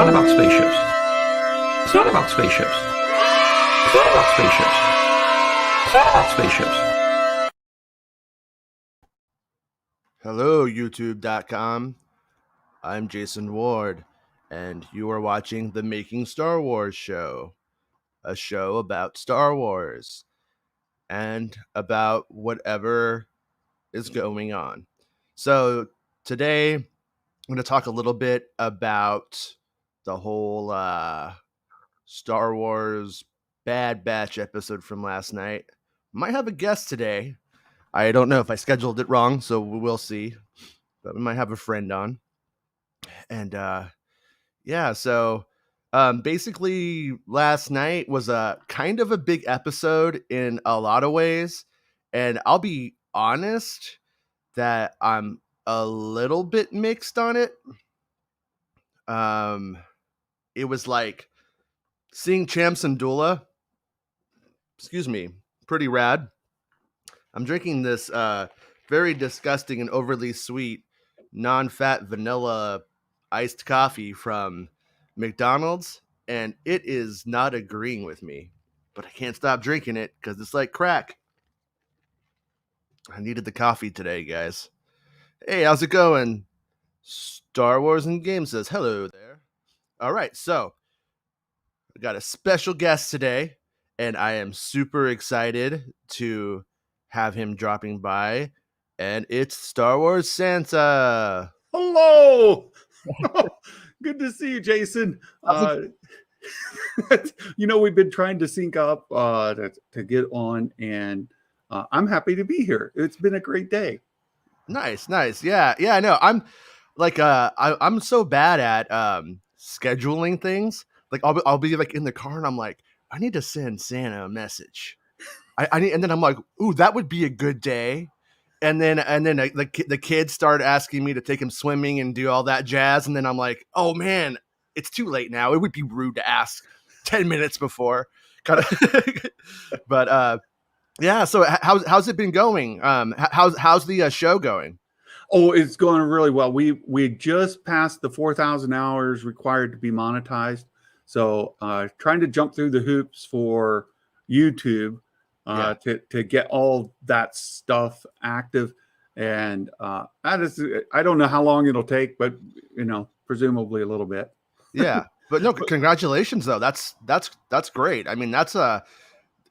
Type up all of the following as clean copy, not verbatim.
not about spaceships. It's not about spaceships. It's not about spaceships. It's not about spaceships. Hello, YouTube.com. I'm Jason Ward, and you are watching the Making Star Wars show, a show about Star Wars and about whatever is going on. So today, I'm going to talk a little bit about the whole Star Wars Bad Batch episode from last night. Might have a guest today. I don't know if I scheduled it wrong, so we'll see. But we might have a friend on. And so basically last night was a kind of a big episode in a lot of ways. And I'll be honest that I'm a little bit mixed on it. It was like seeing Cham Syndulla, pretty rad. I'm drinking this very disgusting and overly sweet non-fat vanilla iced coffee from McDonald's, and it is not agreeing with me, but I can't stop drinking it because it's like crack. I needed the coffee today, guys. Hey, how's it going? Star Wars and Games says hello there. All right, so we got a special guest today, and I am super excited to have him dropping by, and it's Star Wars Santa. Hello. Good to see you, Jason. We've been trying to sync up to get on, and I'm happy to be here. It's been a great day. Nice. Yeah, I know. I'm like I'm so bad at scheduling things. Like I'll be like in the car and I'm like, I need to send Santa a message. I need, and then I'm like, ooh, that would be a good day. And then the kids start asking me to take him swimming and do all that jazz. And then I'm like, oh man, it's too late now. It would be rude to ask 10 minutes before. But yeah. So how's it been going? How's the show going? Oh, it's going really well. We just passed the 4,000 hours required to be monetized. So trying to jump through the hoops for YouTube to get all that stuff active. And I don't know how long it'll take, but presumably a little bit. Yeah. But no, congratulations though. That's great. I mean, that's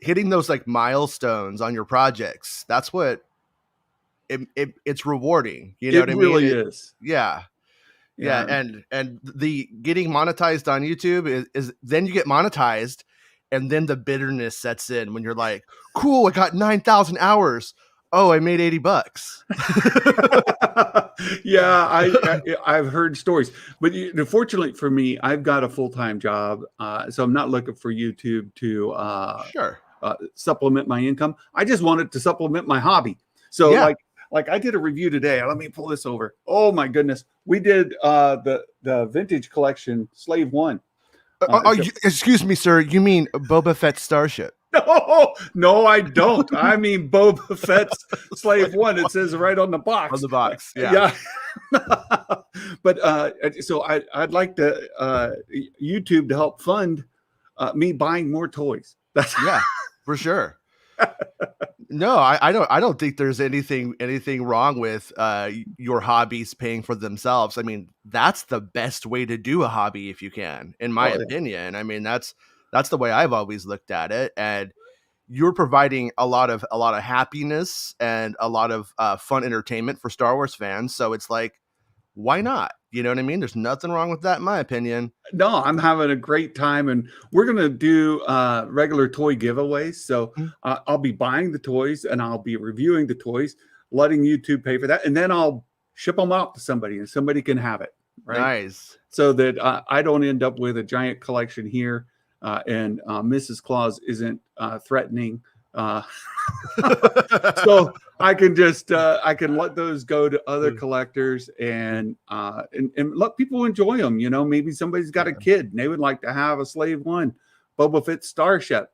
hitting those like milestones on your projects. That's what it's rewarding. You know what I mean? It really is. Yeah. And the getting monetized on YouTube is then you get monetized, and then the bitterness sets in when you're like, cool, I got 9,000 hours. Oh, I made $80. Yeah, I've heard stories, but fortunately for me, I've got a full-time job, so I'm not looking for YouTube to supplement my income. I just wanted to supplement my hobby. So like I did a review today. Let me pull this over. Oh my goodness, we did the vintage collection Slave One. Excuse me, sir. You mean Boba Fett's starship? No, I don't. I mean Boba Fett's Slave One. It says right on the box. On the box, yeah. But so I'd like to YouTube to help fund me buying more toys. Yeah, for sure. No, I don't think there's anything wrong with your hobbies paying for themselves. I mean, that's the best way to do a hobby if you can, in my opinion. I mean, that's the way I've always looked at it. And you're providing a lot of happiness and a lot of fun entertainment for Star Wars fans. So it's like, why not? You know what I mean? There's nothing wrong with that, in my opinion. No, I'm having a great time, and we're going to do regular toy giveaways. So I'll be buying the toys, and I'll be reviewing the toys, letting YouTube pay for that, and then I'll ship them out to somebody, and somebody can have it. Right? Nice. So that I don't end up with a giant collection here, and Mrs. Claus isn't threatening. So I can just I can let those go to other collectors and let people enjoy them. Maybe somebody's got a kid and they would like to have a Slave One Boba Fett starship,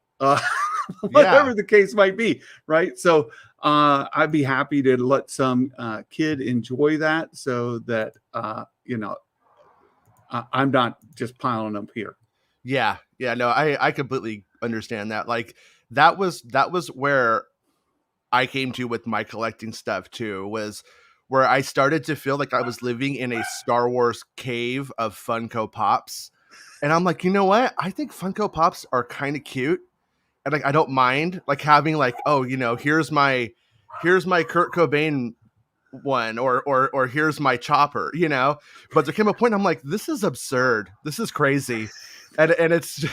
whatever the case might be, right? So I'd be happy to let some kid enjoy that, so that I'm not just piling them here. Yeah. No, I completely understand that. Like that was where I came to with my collecting stuff too, was where I started to feel like I was living in a Star Wars cave of Funko Pops. And I'm like, you know what? I think Funko Pops are kind of cute. And like I don't mind like having like, oh, here's my Kurt Cobain one, or here's my Chopper, But there came a point I'm like, this is absurd. This is crazy. And it's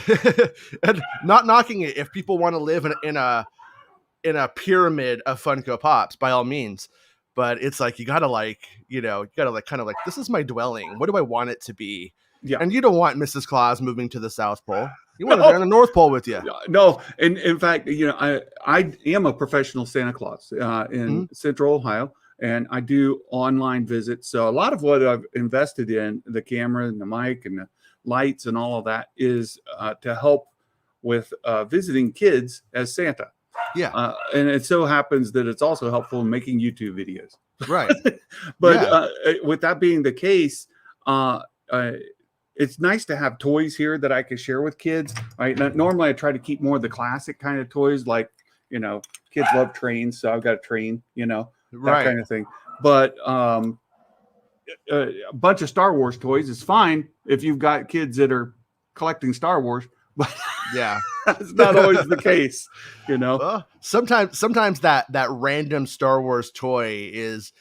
and not knocking it if people want to live in a pyramid of Funko Pops, by all means. But it's like you gotta kind of like, this is my dwelling. What do I want it to be? Yeah. And you don't want Mrs. Claus moving to the South Pole. You want her on the North Pole with you. No, and in fact, I am a professional Santa Claus in Central Ohio, and I do online visits. So a lot of what I've invested in, the camera and the mic and the lights and all of that, is to help with visiting kids as Santa. Yeah. And it so happens that it's also helpful in making YouTube videos. Right. But with that being the case, it's nice to have toys here that I can share with kids. Right. Now, normally I try to keep more of the classic kind of toys, like, kids love trains. So I've got a train, that kind of thing. But a bunch of Star Wars toys is fine if you've got kids that are collecting Star Wars. But yeah, it's not always the case, Well, sometimes that random Star Wars toy is,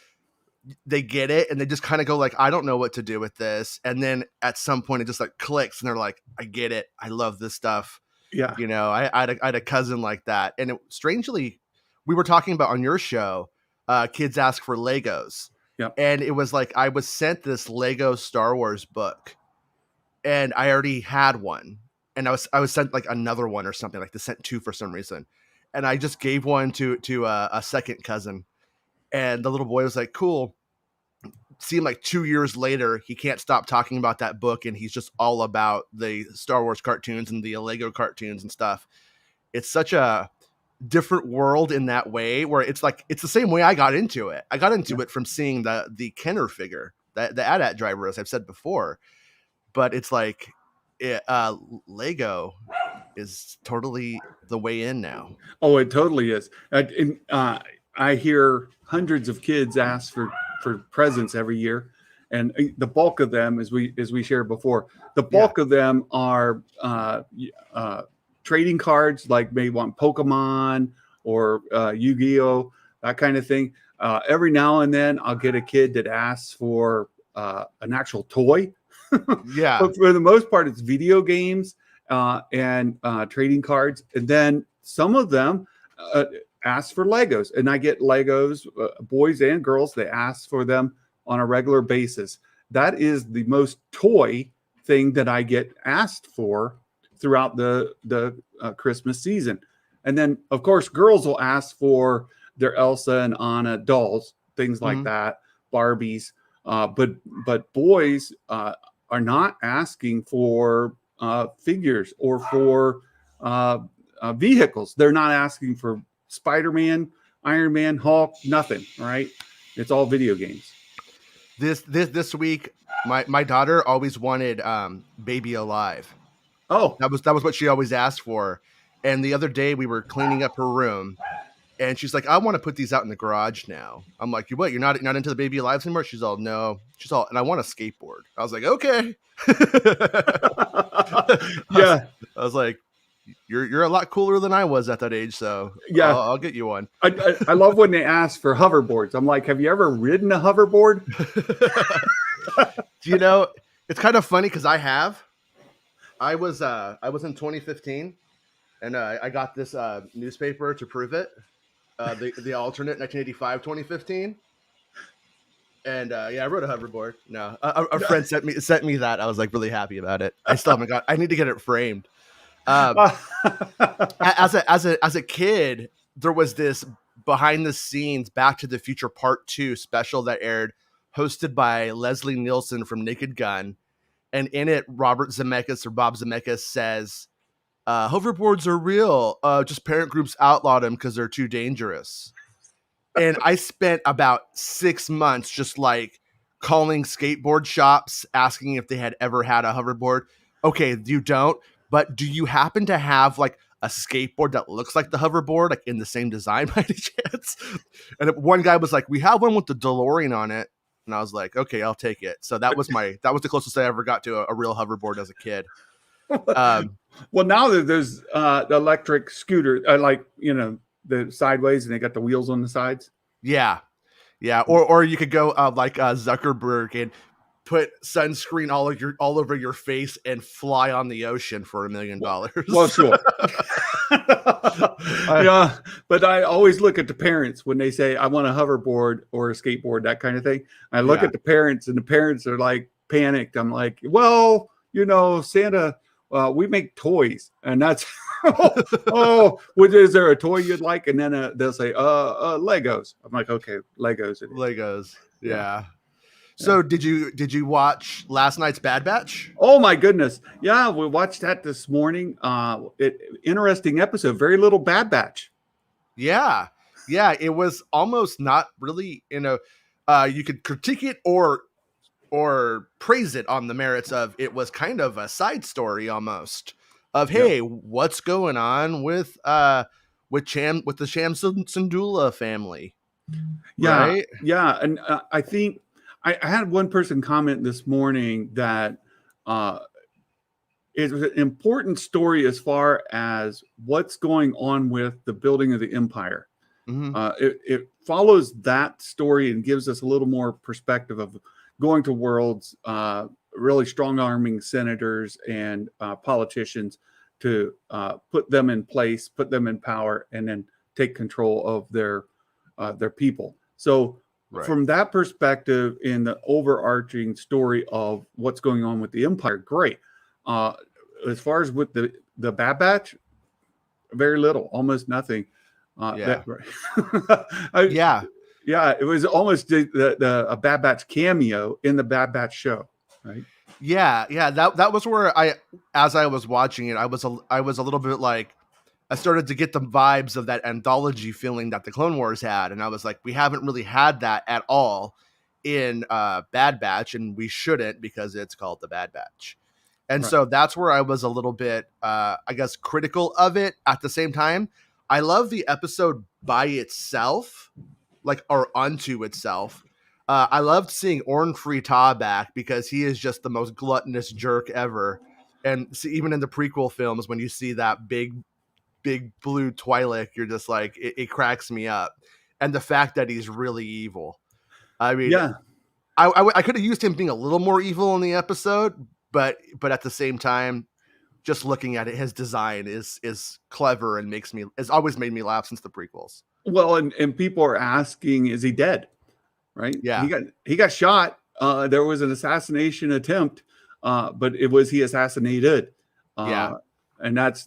they get it and they just kind of go like, I don't know what to do with this. And then at some point it just like clicks and they're like, I get it. I love this stuff. Yeah. I had a cousin like that. And strangely, we were talking about on your show, kids ask for Legos. Yep. And it was like, I was sent this Lego Star Wars book and I already had one. And I was sent like another one or something, like they sent two for some reason. And I just gave one to a second cousin. And the little boy was like, cool. Seemed like 2 years later, he can't stop talking about that book. And he's just all about the Star Wars cartoons and the Lego cartoons and stuff. It's such a different world in that way, where it's like, it's the same way I got into it. I got into it from seeing the Kenner figure, the AT-AT driver, as I've said before. But it's like, Lego is totally the way in now. Oh, it totally is. I hear hundreds of kids ask for presents every year, and the bulk of them, as we shared before, the bulk of them are trading cards, like maybe want Pokemon or Yu-Gi-Oh, that kind of thing. Every now and then I'll get a kid that asks for an actual toy. Yeah. But for the most part, it's video games and trading cards. And then some of them ask for Legos. And I get Legos, boys and girls, they ask for them on a regular basis. That is the most toy thing that I get asked for throughout the Christmas season. And then, of course, girls will ask for their Elsa and Anna dolls, things like that, Barbies. But boys are not asking for figures or for vehicles. They're not asking for Spider-Man, Iron Man, Hulk, nothing. Right? It's all video games. This week, my daughter always wanted Baby Alive. Oh, that was what she always asked for. And the other day we were cleaning up her room, and she's like, I want to put these out in the garage now. I'm like, what? You're not into the Baby Alives anymore? She's all, no. She's all, and I want a skateboard. I was like, okay. Yeah. I was like, you're a lot cooler than I was at that age, so yeah, I'll get you one. I love when they ask for hoverboards. I'm like, have you ever ridden a hoverboard? Do you know? It's kind of funny because I have. I was in 2015, and I got this newspaper to prove it. The alternate 1985 2015, and I rode a hoverboard. No, a friend sent me that. I was like really happy about it. I still haven't got. I need to get it framed. As a kid, there was this behind the scenes Back to the Future Part 2 special that aired, hosted by Leslie Nielsen from Naked Gun, and in it, Bob Zemeckis says, hoverboards are real. Just parent groups outlawed them because they're too dangerous. And I spent about 6 months just like calling skateboard shops, asking if they had ever had a hoverboard. Okay, you don't, but do you happen to have like a skateboard that looks like the hoverboard, like in the same design by any chance? And one guy was like, we have one with the DeLorean on it. And I was like, okay, I'll take it. So that was the closest I ever got to a real hoverboard as a kid. Well, now that there's the electric scooter, like, you know, the sideways, and they got the wheels on the sides. Yeah. Or you could go like Zuckerberg and put sunscreen all over your face and fly on the ocean for $1 million. Well, sure. Yeah, but I always look at the parents when they say I want a hoverboard or a skateboard, that kind of thing. I look at the parents, and the parents are like panicked. I'm like, well, you know, Santa, we make toys, and that's is there a toy you'd like? And then they'll say Legos. I'm like, okay, Legos. Legos. Yeah. So did you watch last night's Bad Batch? Oh my goodness. Yeah, we watched that this morning. Interesting episode. Very little Bad Batch. Yeah. It was almost not really, you could critique it or praise it on the merits of it was kind of a side story almost of, hey, what's going on with the Sham Syndulla family? Yeah. Right? Yeah. And I think I had one person comment this morning that it was an important story as far as what's going on with the building of the empire. Mm-hmm. It follows that story and gives us a little more perspective of going to worlds, really strong arming senators and politicians to put them in place, put them in power, and then take control of their people. So from that perspective, in the overarching story of what's going on with the empire, great. As far as with the Bad Batch, very little, almost nothing. Yeah, it was almost a Bad Batch cameo in the Bad Batch show, right? Yeah. That was where as I was watching it, I was a little bit like, I started to get the vibes of that anthology feeling that the Clone Wars had. And I was like, we haven't really had that at all in Bad Batch, and we shouldn't, because it's called the Bad Batch. And so that's where I was a little bit, I guess, critical of it. At the same time, I love the episode by itself, or unto itself. I loved seeing Orn Free-Taa back, because he is just the most gluttonous jerk ever. And see, even in the prequel films, when you see that big blue Twi'lek, you're just like, it cracks me up. And the fact that he's really evil. I mean, I could have used him being a little more evil in the episode, but at the same time, just looking at it, his design is clever and has always made me laugh since the prequels. Well, and people are asking, is he dead? Right? Yeah. He got shot. There was an assassination attempt, but he assassinated. And that's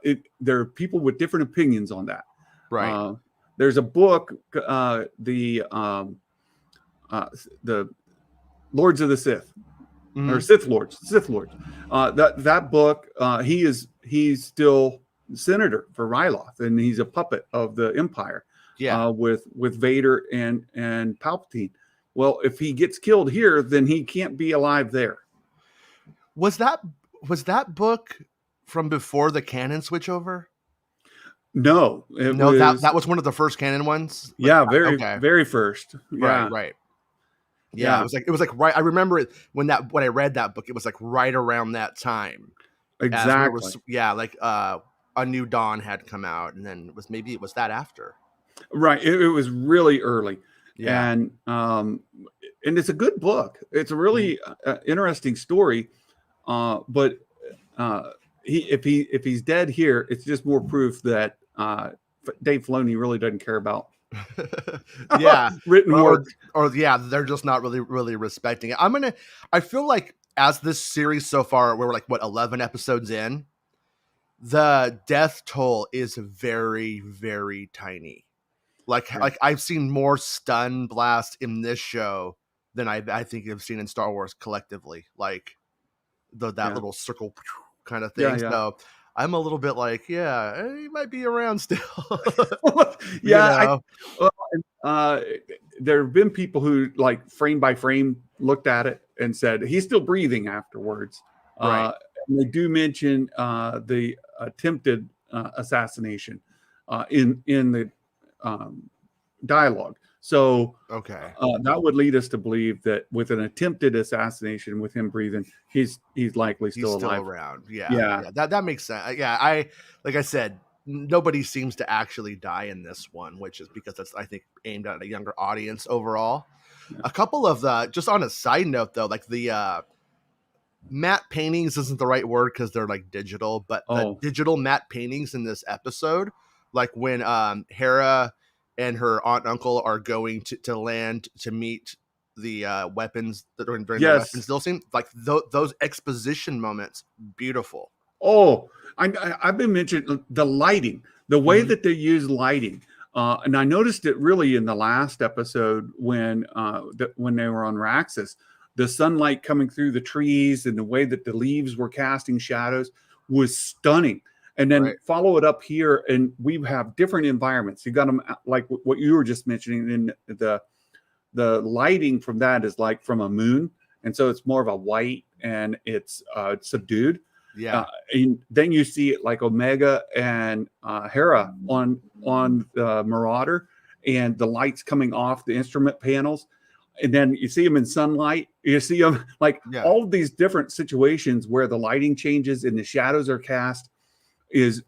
it. There are people with different opinions on that. Right. There's a book, the Lords of the Sith, or Sith Lords. That book, he's still senator for Ryloth, and he's a puppet of the Empire. Yeah. With Vader and Palpatine. Well, if he gets killed here, then he can't be alive there. Was that book from before the canon switchover? No, that was one of the first canon ones. Very first. Yeah. Right. Yeah, it was like right. I remember it when I read that book. It was like right around that time. Exactly. A New Dawn had come out, and then it was that after. Right. It was really early. Yeah. And it's a good book. It's a really interesting story. But if he's dead here, it's just more proof that Dave Filoni really doesn't care about written word. Or they're just not really respecting it. I feel like as this series so far, we're like 11 episodes in, the death toll is very, very tiny. Like I've seen more stun blast in this show than I think I've seen in Star Wars collectively. Like that little circle kind of thing. Yeah. So I'm a little bit like, yeah, he might be around still. Yeah, well, there have been people who like frame by frame looked at it and said he's still breathing afterwards. Right. And they do mention the attempted assassination in the um, dialogue. So Okay. that would lead us to believe that with an attempted assassination, with him breathing, he's likely He's still still alive. around. Yeah. Yeah. Yeah. That makes sense. Yeah. Like I said, nobody seems to actually die in this one, which is because it's, I think, aimed at a younger audience overall. Yeah. A couple of just on a side note though, like the matte paintings isn't the right word because they're like digital, but the digital matte paintings in this episode, like when Hera and her aunt and uncle are going to land to meet the weapons that are during the weapons deal scene, like those exposition moments, beautiful. Oh, I've been mentioning the lighting, the way that they use lighting. And I noticed it really in the last episode when they were on Raxus, the sunlight coming through the trees and the way that the leaves were casting shadows was stunning. And then follow it up here, and we have different environments. You got them like what you were just mentioning. In the lighting from that is like from a moon, and so it's more of a white and it's subdued. Yeah. And then you see it like Omega and Hera on the Marauder, and the lights coming off the instrument panels. And then you see them in sunlight. You see them like all of these different situations where the lighting changes and the shadows are cast is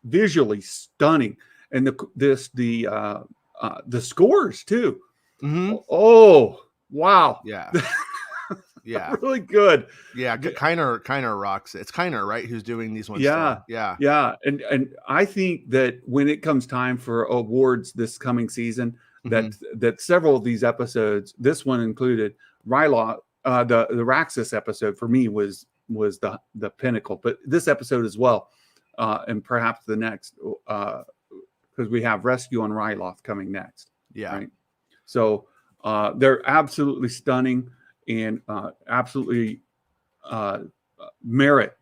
visually stunning. And the scores too. Oh, wow. Yeah. Yeah. Really good. Yeah. Kiner rocks. It's Kiner, right? Who's doing these ones. Yeah. Still. Yeah. Yeah. And I think that when it comes time for awards this coming season, that several of these episodes, this one included, Ryloth, the Raxus episode for me was the pinnacle, but this episode as well, and perhaps the next, because we have Rescue on Ryloth coming next. Yeah. Right. So they're absolutely stunning and absolutely merit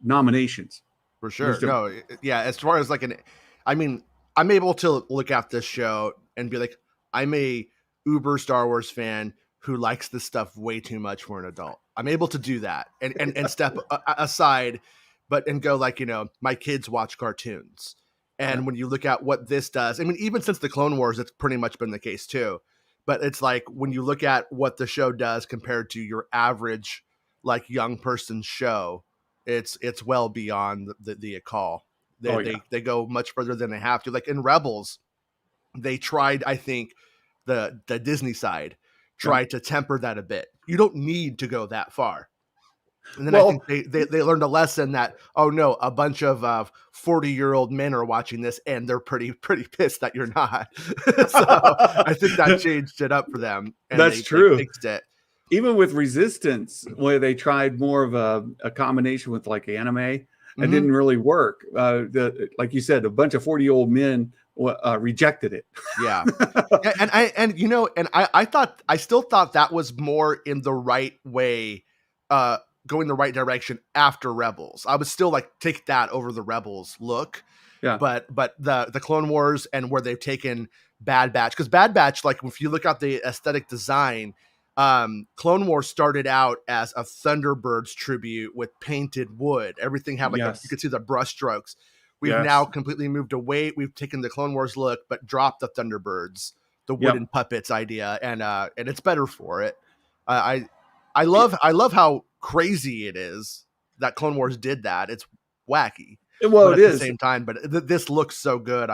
nominations. For sure. No, yeah. As far as like I mean, I'm able to look at this show and be like, I'm a uber Star Wars fan who likes this stuff way too much for an adult. I'm able to do that and step aside, and go like, my kids watch cartoons. And when you look at what this does, I mean, even since the Clone Wars, it's pretty much been the case too. But it's like when you look at what the show does compared to your average like young person's show, it's well beyond the call. They go much further than they have to. Like in Rebels, they tried, I think, the Disney side tried to temper that a bit. You don't need to go that far. And then I think they learned a lesson that, oh no, a bunch of 40-year-old men are watching this and they're pretty pissed that you're not. So I think that changed it up for them. And that's true. They fixed it. Even with Resistance, where they tried more of a combination with like anime, it didn't really work. Like you said, a bunch of 40-year-old men rejected it. Yeah. I still thought that was more in the right way, going the right direction after Rebels. I was still like, take that over the Rebels look. Yeah. But the Clone Wars and where they've taken Bad Batch, because Bad Batch, like if you look at the aesthetic design, Clone Wars started out as a Thunderbirds tribute with painted wood. Everything had like you could see the brush strokes. We've now completely moved away. We've taken the Clone Wars look, but dropped the Thunderbirds, the wooden puppets idea, and it's better for it. I love how crazy it is that Clone Wars did that. It's wacky. Well, but it at is the same time, but this looks so good.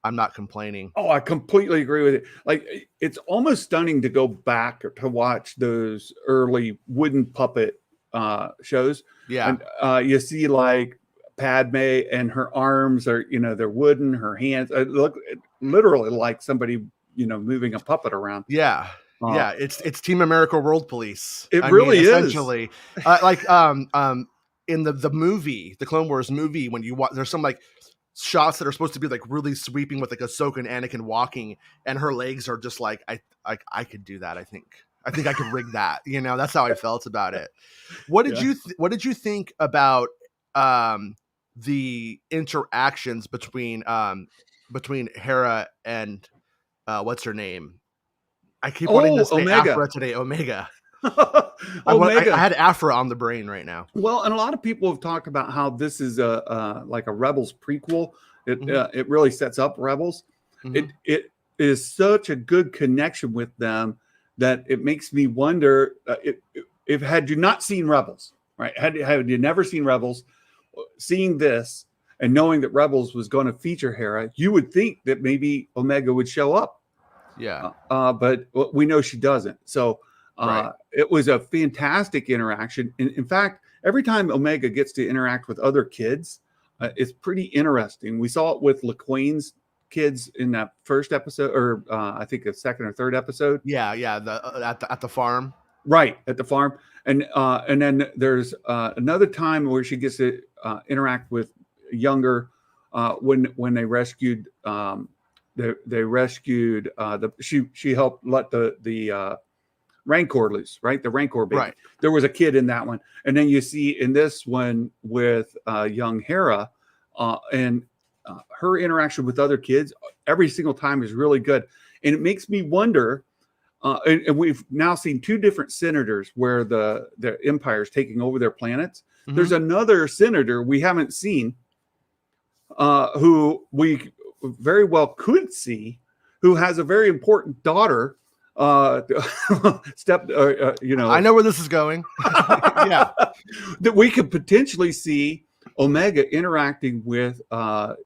I'm not complaining. Oh, I completely agree with it. Like, it's almost stunning to go back to watch those early wooden puppet shows. Yeah. And you see like Padme and her arms are, they're wooden, her hands look literally like somebody, moving a puppet around. Yeah. Yeah. It's Team America World Police. It really is. Essentially. In the movie, the Clone Wars movie, when you watch, there's some like shots that are supposed to be like really sweeping with like Ahsoka and Anakin walking, and her legs are just like, I could do that. I think I could rig that. That's how I felt about it. What did you think about the interactions between Hera and what's her name? I keep wanting to say Omega. Afra today. Omega. Omega. I had Afra on the brain right now. Well, and a lot of people have talked about how this is like a Rebels prequel. It it really sets up Rebels. It is such a good connection with them that it makes me wonder if had you not seen Rebels, right? Had you never seen Rebels, seeing this and knowing that Rebels was going to feature Hera, you would think that maybe Omega would show up. Yeah. But we know she doesn't. So Right. it was a fantastic interaction. In fact, every time Omega gets to interact with other kids, it's pretty interesting. We saw it with LaQuane's kids in that first episode, or I think a second or third episode. Yeah. At the farm. Right, at the farm. And then there's another time where she gets to interact with younger when they rescued she helped let the Rancor loose, right? The Rancor baby. Right. There was a kid in that one. And then you see in this one with young Hera and her interaction with other kids every single time is really good. And it makes me wonder, and we've now seen two different senators where the Empire is taking over their planets. There's another senator we haven't seen who we very well could see, who has a very important daughter. I know where this is going. Yeah, that we could potentially see Omega interacting with a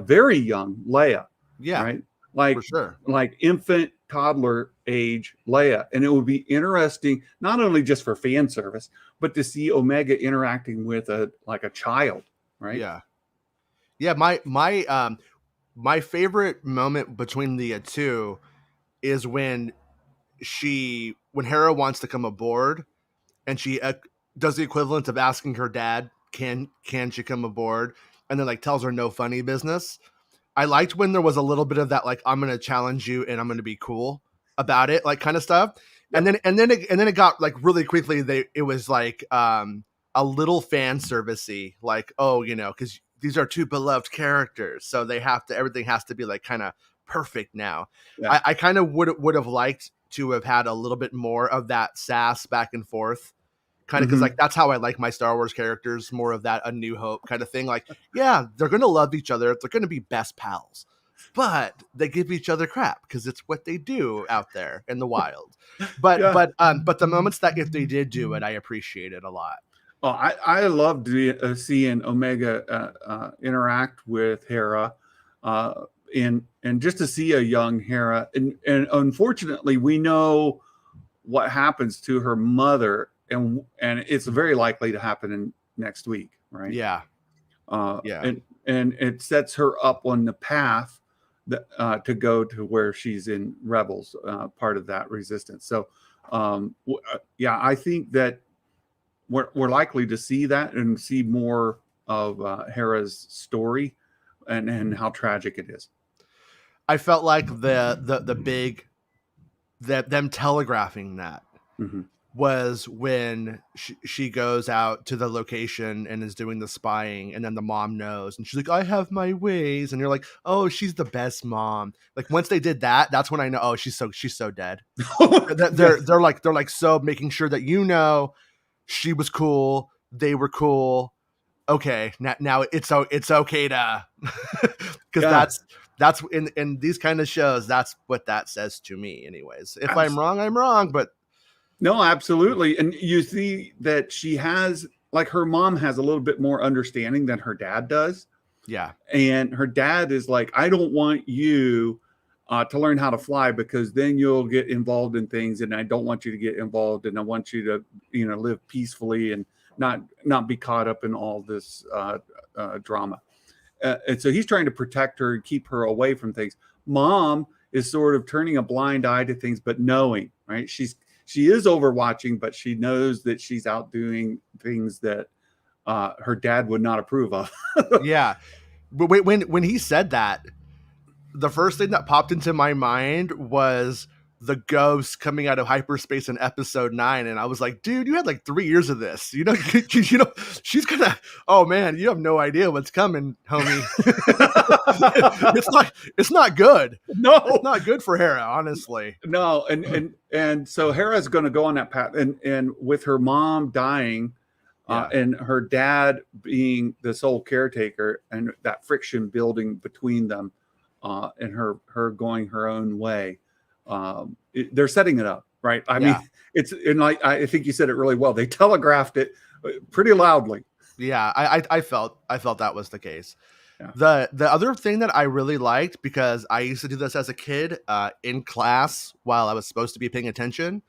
very young Leia. Yeah, right, like for sure, like infant toddler age Leia, and it would be interesting not only just for fan service, but to see Omega interacting with a child. Right. Yeah. My favorite moment between the two is when Hera wants to come aboard, and she does the equivalent of asking her dad, can she come aboard, and then tells her no funny business. I liked when there was a little bit of that, I'm going to challenge you and I'm going to be cool about it, kind of stuff. Yep. And then it got really quickly. It was a little fan servicey, because these are two beloved characters, so everything has to be kind of perfect now. Yeah. I kind of would have liked to have had a little bit more of that sass back and forth, kind of, because that's how I like my Star Wars characters, more of that A New Hope kind of thing. Yeah, they're gonna love each other, they're gonna be best pals, but they give each other crap because it's what they do out there in the wild. But the moments that if they did do it, I appreciate it a lot. Oh, I loved seeing Omega interact with Hera, and just to see a young Hera, and unfortunately, we know what happens to her mother, and it's very likely to happen in next week, right? Yeah, and it sets her up on the path that, to go to where she's in Rebels, part of that resistance. So, I think that we're likely to see that and see more of Hera's story and how tragic it is. I felt like them telegraphing that was when she goes out to the location and is doing the spying, and then the mom knows, and she's like, I have my ways, and you're like, oh, she's the best mom. Once they did that, that's when I know, oh, she's so dead. they're so making sure that she was cool, they were cool. Okay, now it's okay to, because that's in these kind of shows, that's what that says to me anyways. If I'm wrong, I'm wrong, but no, absolutely. And you see that she has, her mom has a little bit more understanding than her dad does. Yeah. And her dad is like, I don't want you to learn how to fly, because then you'll get involved in things, and I don't want you to get involved, and I want you to live peacefully and not be caught up in all this drama. And so he's trying to protect her and keep her away from things. Mom is sort of turning a blind eye to things, but knowing, right? She is overwatching, but she knows that she's out doing things that her dad would not approve of. Yeah. But when he said that, the first thing that popped into my mind was the ghost coming out of hyperspace in episode 9, and I was like, dude, you had like 3 years of this. You know, she's gonna. Oh man, you have no idea what's coming, homie. It's not good. No, it's not good for Hera, honestly. No, and so Hera's going to go on that path, and with her mom dying, and her dad being the sole caretaker, and that friction building between them, and her going her own way. They're setting it up, right? I mean, it's, and like I think you said it really well. They telegraphed it pretty loudly. Yeah, I felt that was the case. Yeah. The other thing that I really liked, because I used to do this as a kid in class while I was supposed to be paying attention,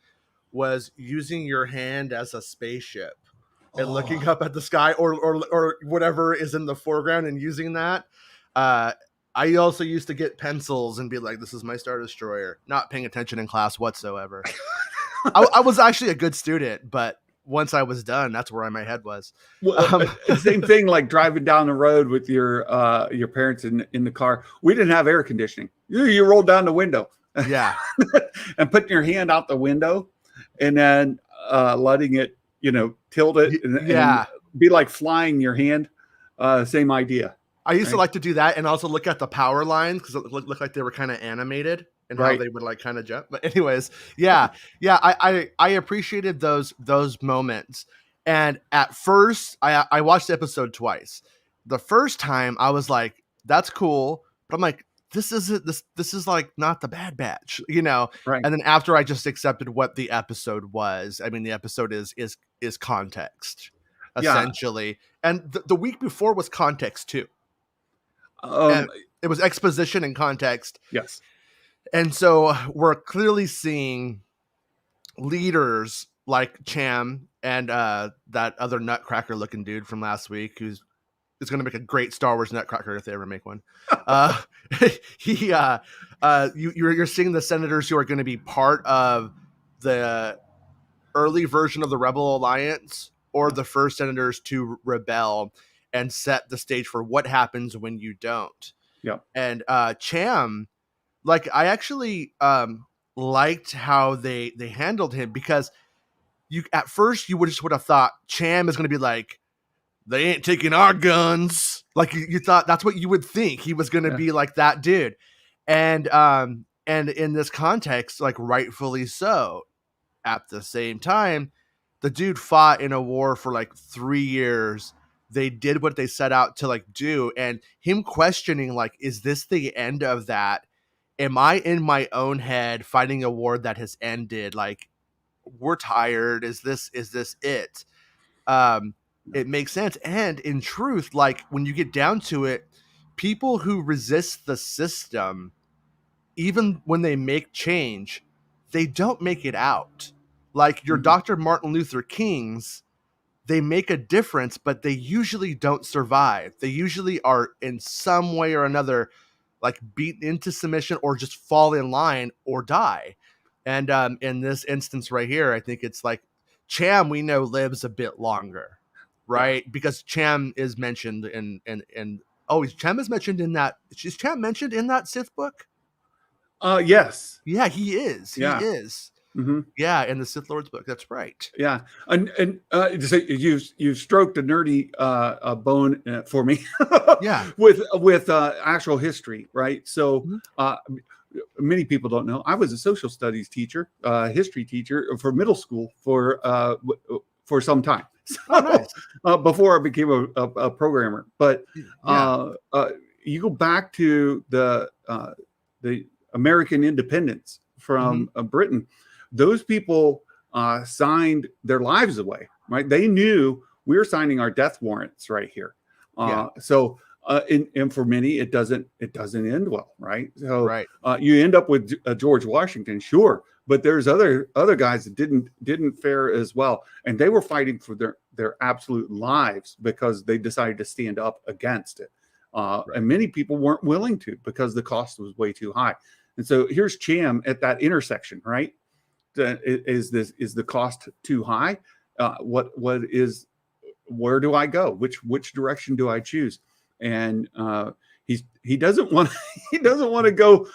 was using your hand as a spaceship and looking up at the sky or whatever is in the foreground and using that. I also used to get pencils and be like, this is my Star Destroyer, not paying attention in class whatsoever. I was actually a good student, but once I was done, that's where my head was. Well, same thing like driving down the road with your parents in the car. We didn't have air conditioning. You rolled down the window. Yeah. And putting your hand out the window and then letting it, tilt it and be like flying your hand. Same idea. I used to like to do that and also look at the power lines because it looked like they were kind of animated and how they would like kind of jump. But anyways, I appreciated those moments. And at first, I watched the episode twice. The first time I was like, that's cool. But I'm like, this is like not the Bad Batch, Right. And then after I just accepted what the episode was, I mean, the episode is context, essentially. And the week before was context too. It was exposition and context. Yes. And so we're clearly seeing leaders like Cham and that other nutcracker looking dude from last week who's going to make a great Star Wars nutcracker if they ever make one. You're seeing the senators who are going to be part of the early version of the Rebel Alliance or the first senators to rebel and set the stage for what happens when you don't. Yeah. And Cham, like, I actually liked how they handled him, because at first you would have thought Cham is going to be like, they ain't taking our guns. Like you thought that's what you would think. He was going to be like that dude. And in this context, like rightfully so. At the same time, the dude fought in a war for like 3 years. They did what they set out to like do, and him questioning like, is this the end of that? Am I in my own head fighting a war that has ended? Like, we're tired. Is this it? It makes sense. And in truth, like when you get down to it, people who resist the system, even when they make change, they don't make it out. Like your Dr. Martin Luther Kings, they make a difference, but they usually don't survive. They usually are in some way or another, like beaten into submission or just fall in line or die. And in this instance right here, I think it's like Cham, we know, lives a bit longer, right? Yeah. Because Cham is mentioned Cham is mentioned in that. Is Cham mentioned in that Sith book? Yes. Yeah, he is. He is. Mm-hmm. Yeah, in the Sith Lord's book. That's right. Yeah, and you stroked a nerdy bone for me. Yeah, with actual history, right? So many people don't know. I was a social studies teacher, history teacher for middle school for some time. So, nice. Before I became a programmer. But you go back to the American independence from Britain. Those people signed their lives away, right? They knew we were signing our death warrants right here. So, and for many, it doesn't end well, right? So, you end up with George Washington, sure, but there's other guys that didn't fare as well, and they were fighting for their absolute lives because they decided to stand up against it, and many people weren't willing to because the cost was way too high. And so here's Cham at that intersection, right? Is the cost too high? Where do I go? Which direction do I choose? And he doesn't want to go,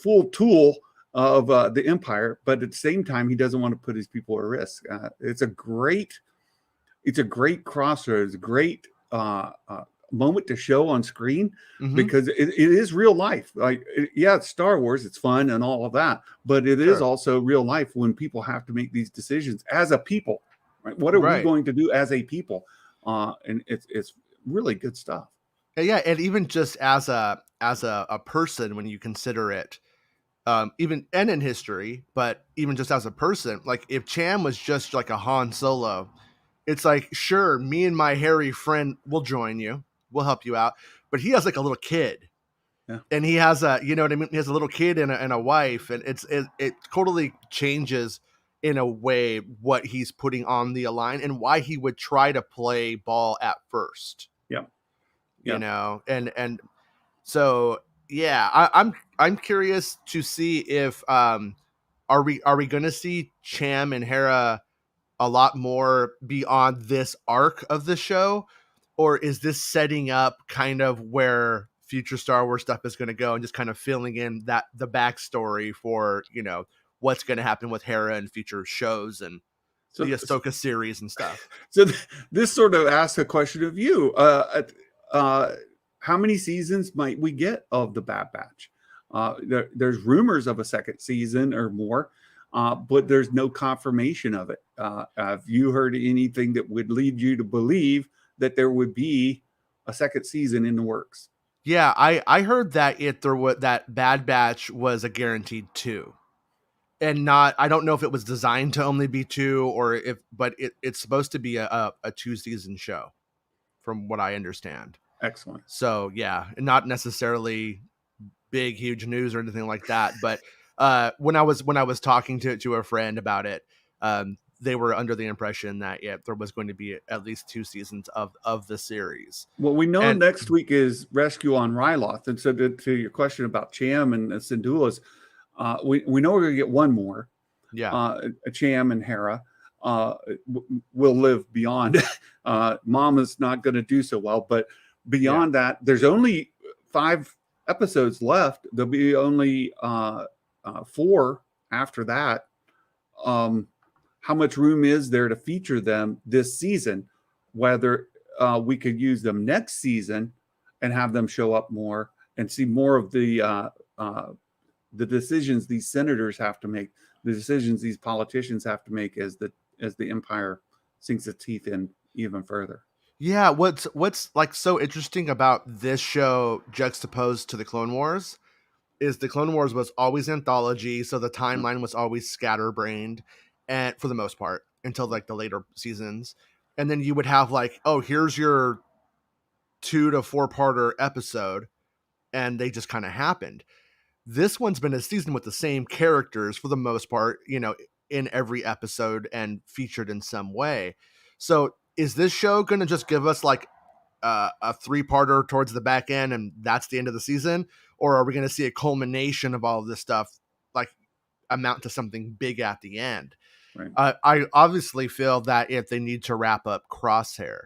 full tool of the Empire, but at the same time, he doesn't want to put his people at risk. It's a great crossroads, great moment to show on screen because it is real life. Like, it's Star Wars, it's fun and all of that, but it is also real life when people have to make these decisions as a people. Right? What are we going to do as a people? And it's really good stuff. Yeah, and even just as a person, when you consider it, even and in history, but even just as a person, like if Cham was just like a Han Solo, it's like, sure, me and my hairy friend will join you, we'll help you out, but he has like a little kid, and he has a, you know what I mean, he has a little kid and a wife, and it totally changes in a way what he's putting on the line and why he would try to play ball at first. You know, and so yeah, I'm curious to see if are we going to see Cham and Hera a lot more beyond this arc of the show, or is this setting up kind of where future Star Wars stuff is going to go and just kind of filling in that the backstory for, you know, what's going to happen with Hera in future shows and the Ahsoka series and stuff. So this sort of asks a question of you. How many seasons might we get of the Bad Batch? There's rumors of a second season or more, but there's no confirmation of it. Have you heard anything that would lead you to believe that there would be a second season in the works? Yeah, I heard that that Bad Batch was a guaranteed 2. And not, I don't know if it was designed to only be 2 or but it's supposed to be a 2-season show from what I understand. Excellent. So yeah, not necessarily big, huge news or anything like that. But when I was talking to a friend about it, they were under the impression that there was going to be at least 2 seasons of the series. Well, we know next week is Rescue on Ryloth, and so to your question about Cham and Syndulla's, we know we're going to get one more. Yeah, Cham and Hera will live beyond. Mama's not going to do so well, but beyond that, there's only 5 episodes left. There'll be only 4 after that. How much room is there to feature them this season? Whether we could use them next season and have them show up more and see more of the decisions these senators have to make, the decisions these politicians have to make as the Empire sinks its teeth in even further. Yeah, what's like so interesting about this show juxtaposed to the Clone Wars is the Clone Wars was always anthology, so the timeline was always scatterbrained, and for the most part until like the later seasons, and then you would have like, oh, here's your 2 to 4-parter episode, and they just kind of happened. This one's been a season with the same characters for the most part, you know, in every episode and featured in some way. So is this show going to just give us like a 3-parter towards the back end and that's the end of the season? Or are we going to see a culmination of all of this stuff, like amount to something big at the end? Right. I obviously feel that if they need to wrap up Crosshair.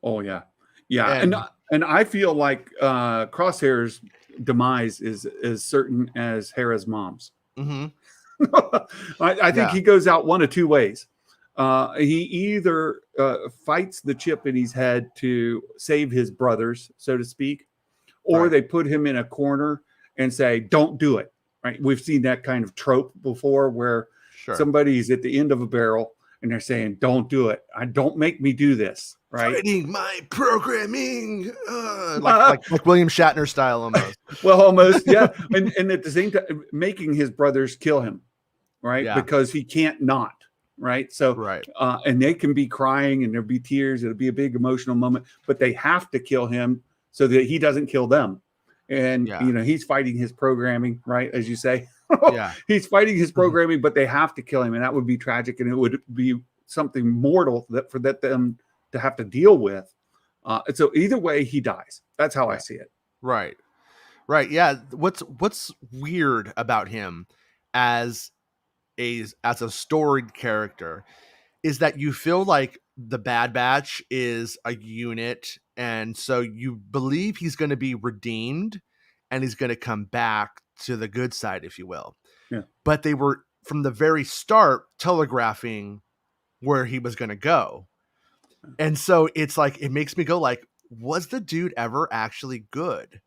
Oh yeah. Yeah. And I feel like Crosshair's demise is as certain as Hera's mom's. Mm-hmm. I think he goes out one of 2 ways. He either fights the chip in his head to save his brothers, so to speak, or they put him in a corner and say, don't do it. Right. We've seen that kind of trope before where somebody's at the end of a barrel and they're saying, don't do it. Don't make me do this. Right. Fighting my programming. Like William Shatner style almost. Well, almost. Yeah. and at the same time, making his brothers kill him. Right. Yeah. Because he can't not. Right. So, and they can be crying and there'll be tears. It'll be a big emotional moment, but they have to kill him so that he doesn't kill them. And, you know, he's fighting his programming, right? As you say, he's fighting his programming, but they have to kill him. And that would be tragic. And it would be something mortal for them to have to deal with. And so either way, he dies. That's how I see it. Right. Yeah. What's weird about him as a storied character is that you feel like the Bad Batch is a unit, and so you believe he's going to be redeemed and he's going to come back to the good side, if you will. Yeah. But they were from the very start telegraphing where he was going to go. And so it's like, it makes me go like, was the dude ever actually good?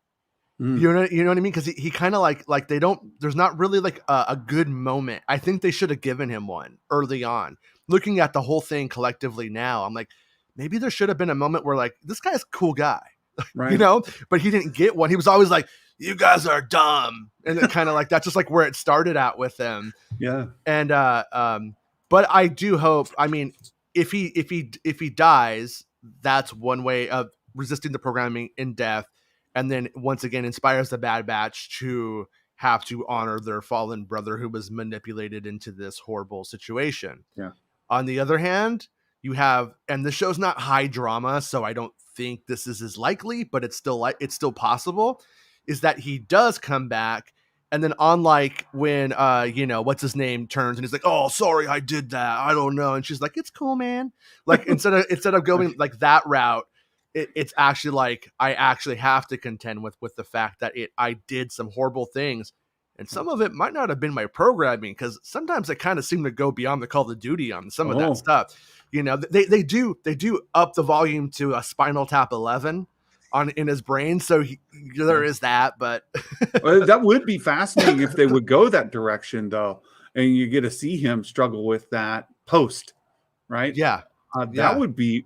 You know what I mean? Because he kind of like they don't. There's not really like a good moment. I think they should have given him one early on. Looking at the whole thing collectively now, I'm like, maybe there should have been a moment where like, this guy's a cool guy, Right. you know. But he didn't get one. He was always like, you guys are dumb, and it kind of like that's just like where it started at with him. Yeah. And but I do hope. I mean, if he dies, that's one way of resisting the programming in death. And then once again inspires the Bad Batch to have to honor their fallen brother who was manipulated into this horrible situation. Yeah. On the other hand, you have, and the show's not high drama, so I don't think this is as likely, but it's still possible, is that he does come back. And then unlike when, what's his name turns and he's like, oh, sorry, I did that. I don't know. And she's like, it's cool, man. Like instead of going like that route, it's actually like I actually have to contend with the fact that I did some horrible things, and some of it might not have been my programming, because sometimes I kind of seem to go beyond the Call of Duty on some of that stuff. You know, they do up the volume to a Spinal Tap 11 in his brain, so there is that. But well, that would be fascinating if they would go that direction, though, and you get to see him struggle with that post, right? Yeah, that would be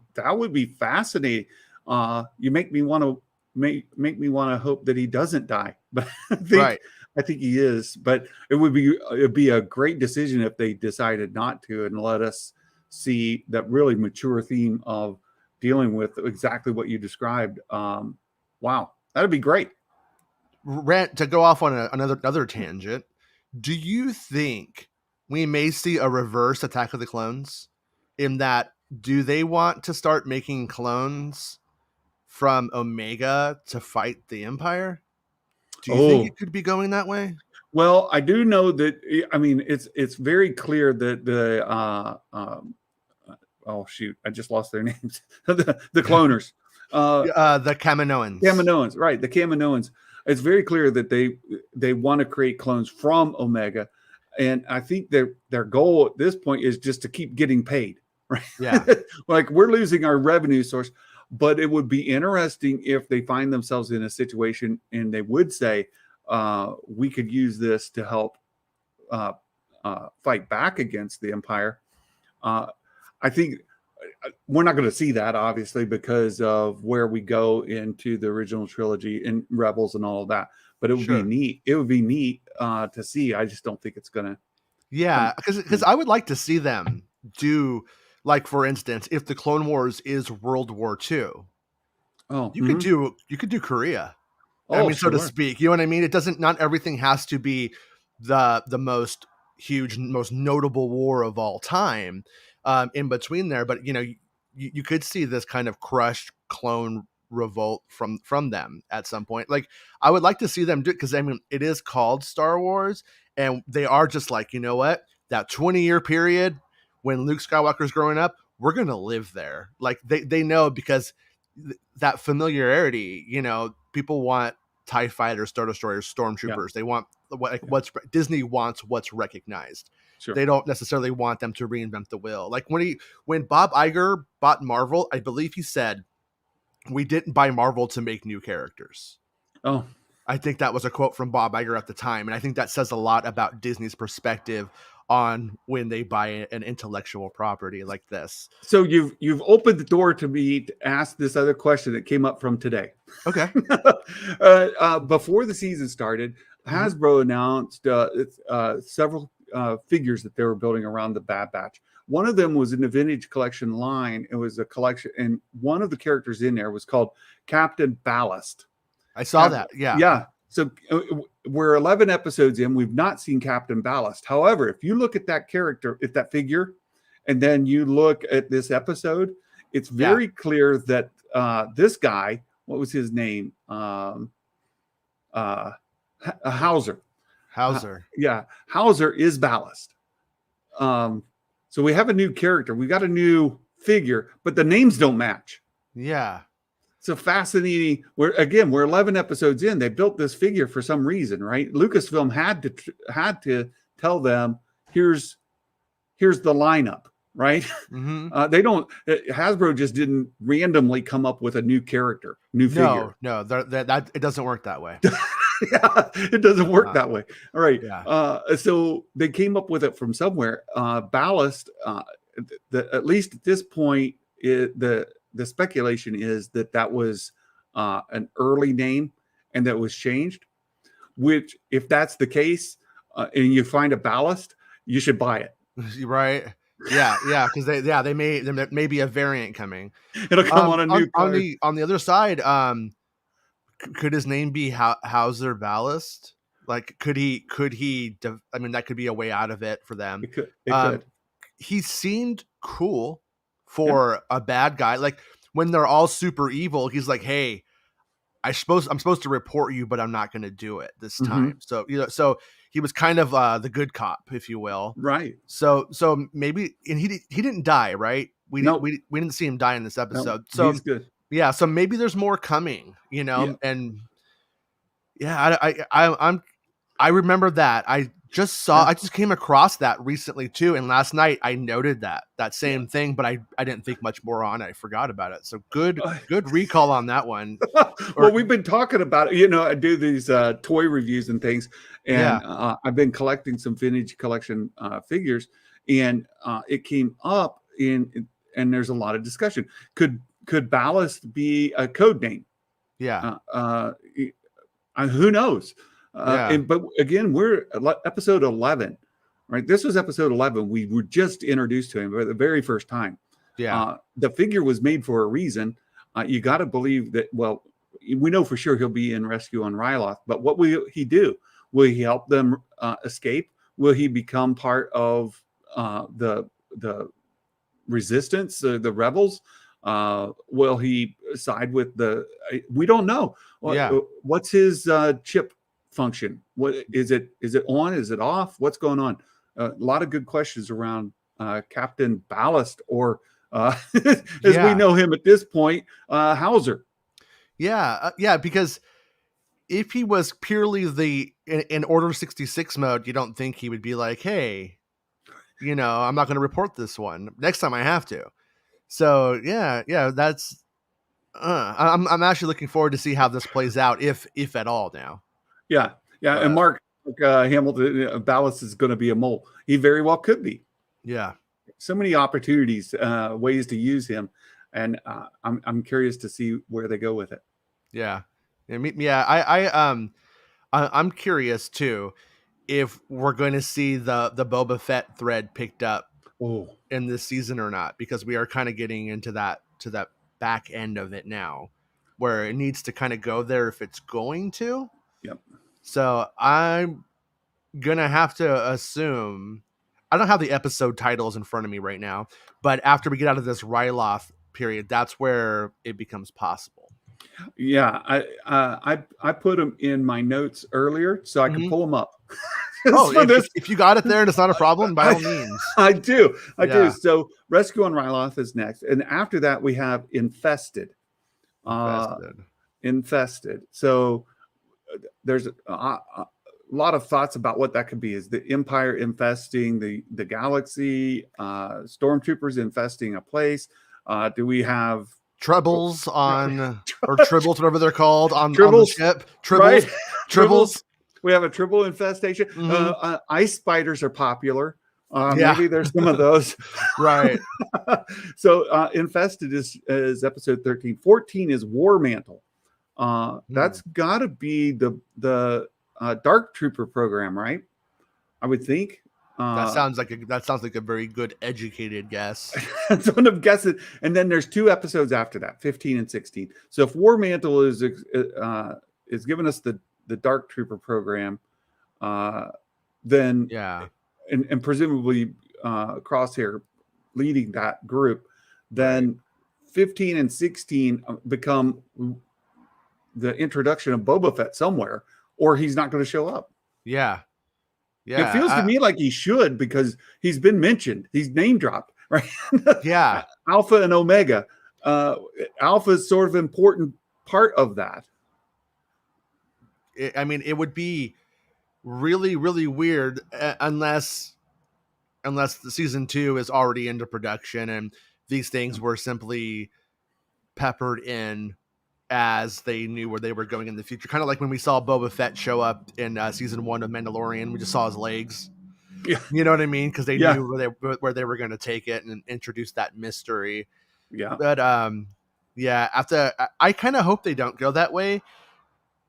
fascinating. You make me want to make me want to hope that he doesn't die, but I think he is. But it'd be a great decision if they decided not to and let us see that really mature theme of dealing with exactly what you described. Wow, that'd be great. Rant, to go off on another tangent, do you think we may see a reverse Attack of the Clones, in that do they want to start making clones from Omega to fight the Empire? Do you think it could be going that way? Well, I do know that. I mean, it's very clear that the oh shoot, I just lost their names. the cloners, the Kaminoans. Right? The Kaminoans. It's very clear that they want to create clones from Omega, and I think their goal at this point is just to keep getting paid. Right? Yeah. Like, we're losing our revenue source. But it would be interesting if they find themselves in a situation and they would say, we could use this to help fight back against the Empire. I think we're not going to see that, obviously, because of where we go into the original trilogy and Rebels and all of that. But it would be neat. It would be neat to see. I just don't think it's going to. Yeah, because I would like to see them do, like, for instance, if the Clone Wars is World War II, you could do Korea. So to speak, you know what I mean? It doesn't. Not everything has to be the most huge, most notable war of all time. In between there, but you could see this kind of crushed clone revolt from them at some point. Like, I would like to see them do it, because I mean, it is called Star Wars, and they are just like, you know what, that 20-year period when Luke Skywalker's growing up, we're gonna live there. Like, they know, because that familiarity, people want TIE fighters, Star Destroyers, stormtroopers. They want what's Disney wants what's recognized. Sure. They don't necessarily want them to reinvent the wheel. Like when Bob Iger bought Marvel, I believe he said, we didn't buy Marvel to make new characters. Oh, I think that was a quote from Bob Iger at the time. And I think that says a lot about Disney's perspective on when they buy an intellectual property like this. So you've opened the door to me to ask this other question that came up from today. Okay. Before the season started, Hasbro announced several figures that they were building around the Bad Batch. One of them was in the Vintage Collection line. It was a collection, and one of the characters in there was called Captain Ballast. I saw that. Yeah. Yeah. So we're 11 episodes in. We've not seen Captain Ballast. However, if you look at that character, at that figure, and then you look at this episode, it's very clear that this guy, what was his name? Hauser. Hauser is Ballast. So we have a new character. We got a new figure, but the names don't match. Yeah. It's a fascinating. We're 11 episodes in. They built this figure for some reason, right? Lucasfilm had to tell them, here's the lineup, right? Mm-hmm. They don't. Hasbro just didn't randomly come up with a new character, new figure. No, that it doesn't work that way. Yeah, it doesn't work that way. All right. Yeah. So they came up with it from somewhere. Ballast. At least at this point, the speculation is that was an early name and that was changed. Which, if that's the case, and you find a Ballast, you should buy it. Right. Yeah, because there may be a variant coming. It'll come on a new card. On the other side. Could his name be Hauser Ballast? Like, could he? I mean, that could be a way out of it for them. It could. He seemed cool for a bad guy. Like, when they're all super evil, he's like, "Hey, I'm supposed to report you, but I'm not going to do it this time." So so he was kind of the good cop, if you will. Right. So maybe, and he didn't die, right? We didn't see him die in this episode. Nope. So he's good. Yeah, so maybe there's more coming, and I remember that. I just came across that recently too, and last night I noted that same thing, but I didn't think much more on it. I forgot about it. So good recall on that one. Well, we've been talking about it. I do these toy reviews and things, and I've been collecting some vintage collection figures, and it came up and there's a lot of discussion. Could Ballast be a code name? Yeah. Who knows? But again, we're episode 11, right? This was episode 11. We were just introduced to him for the very first time. Yeah. The figure was made for a reason. You got to believe that. Well, we know for sure he'll be in Rescue on Ryloth. But what will he do? Will he help them escape? Will he become part of the resistance, the rebels? Will he side with we don't know. What's his chip function? What is it? Is it on? Is it off? What's going on? A lot of good questions around Captain Ballast, or as we know him at this point, Hauser. Yeah, because if he was purely in Order 66 mode, you don't think he would be like, hey, I'm not going to report this one next time I have to. So yeah, that's. I'm actually looking forward to see how this plays out, if at all. Now. Yeah, and Mark Hamilton, Ballast is going to be a mole. He very well could be. Yeah, so many opportunities, ways to use him, and I'm curious to see where they go with it. I'm curious too if we're going to see the Boba Fett thread picked up in this season or not, because we are kind of getting into that back end of it now, where it needs to kind of go there if it's going to. Yep. So I'm gonna have to assume, I don't have the episode titles in front of me right now, but after we get out of this Ryloth period, that's where it becomes possible. Yeah, I put them in my notes earlier so I can pull them up. If you got it there and it's not a problem, by all means. I do. So Rescue on Ryloth is next, and after that we have Infested. Infested. So there's a lot of thoughts about what that could be. Is the Empire infesting the galaxy? Stormtroopers infesting a place? Do we have Troubles on or Tribbles, whatever they're called, on the ship? Tribbles, right? Tribbles. We have a Tribble infestation. Ice spiders are popular. Maybe there's some of those. Right. So Infested is episode 13. 14 is War Mantle. That's got to be the Dark Trooper program, right? I would think. That sounds like a very good educated guess. That's what I'm guessing. And then there's 2 episodes after that, 15 and 16. So if War Mantle is giving us the Dark Trooper program, then and presumably Crosshair leading that group, then 15 and 16 become the introduction of Boba Fett somewhere, or he's not going to show up. Yeah. It feels to me like he should, because he's been mentioned. He's name dropped, right? Yeah. Alpha and Omega. Alpha is sort of an important part of that. I mean, it would be really, really weird unless the season 2 is already into production and these things were simply peppered in as they knew where they were going in the future. Kind of like when we saw Boba Fett show up in season 1 of Mandalorian, we just saw his legs. Yeah. You know what I mean? Because they Yeah. knew where they were going to take it and introduce that mystery. Yeah. But yeah, I kind of hope they don't go that way,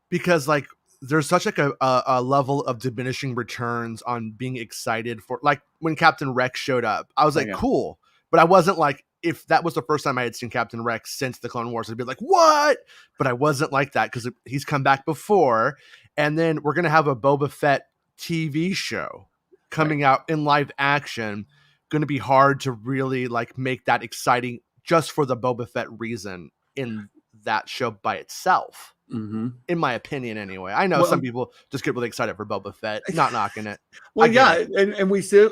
because like there's such like a level of diminishing returns on being excited for, like when Captain Rex showed up, I was like, cool, but I wasn't like, if that was the first time I had seen Captain Rex since the Clone Wars, I'd be like, what? But I wasn't like that because he's come back before, and then we're gonna have a Boba Fett TV show coming out in live action. Going to be hard to really like make that exciting just for the Boba Fett reason in that show by itself. Mm-hmm. In my opinion, anyway. I know some people just get really excited for Boba Fett. Not knocking it. Well, yeah, and we saw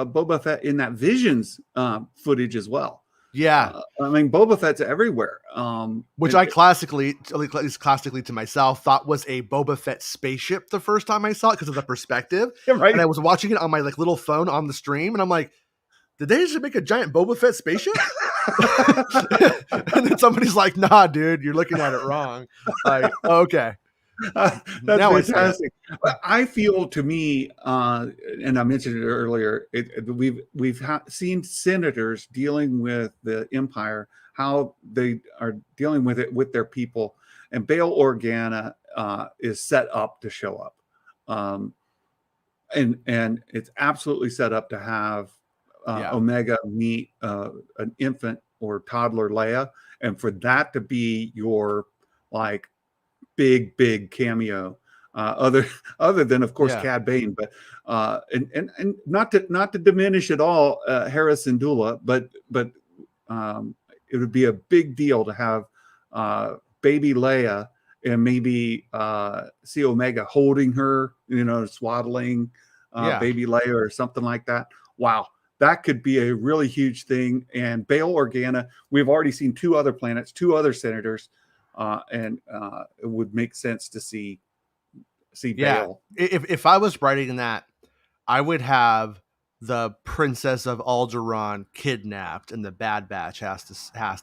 Boba Fett in that Visions footage as well. Yeah, I mean, Boba Fett's everywhere. Which I classically, at least classically to myself, thought was a Boba Fett spaceship the first time I saw it because of the perspective. Right. And I was watching it on my like little phone on the stream, and I'm like, did they just make a giant Boba Fett spaceship? And then somebody's like, nah, dude, you're looking at it wrong. Like, okay. That's fantastic. I feel, to me, and I mentioned it earlier, we've seen senators dealing with the Empire, how they are dealing with it with their people, and Bail Organa is set up to show up, and it's absolutely set up to have Omega meet an infant or toddler Leia, and for that to be your like big cameo, other than of course Cad Bane, but and not to diminish at all Hera Syndulla, but it would be a big deal to have baby Leia and maybe see Omega holding her, swaddling baby Leia or something like that. Wow. That could be a really huge thing. And Bail Organa, we've already seen 2 other planets, 2 other senators, and it would make sense to see Bail. If I was writing that, I would have the Princess of Alderaan kidnapped, and the Bad Batch has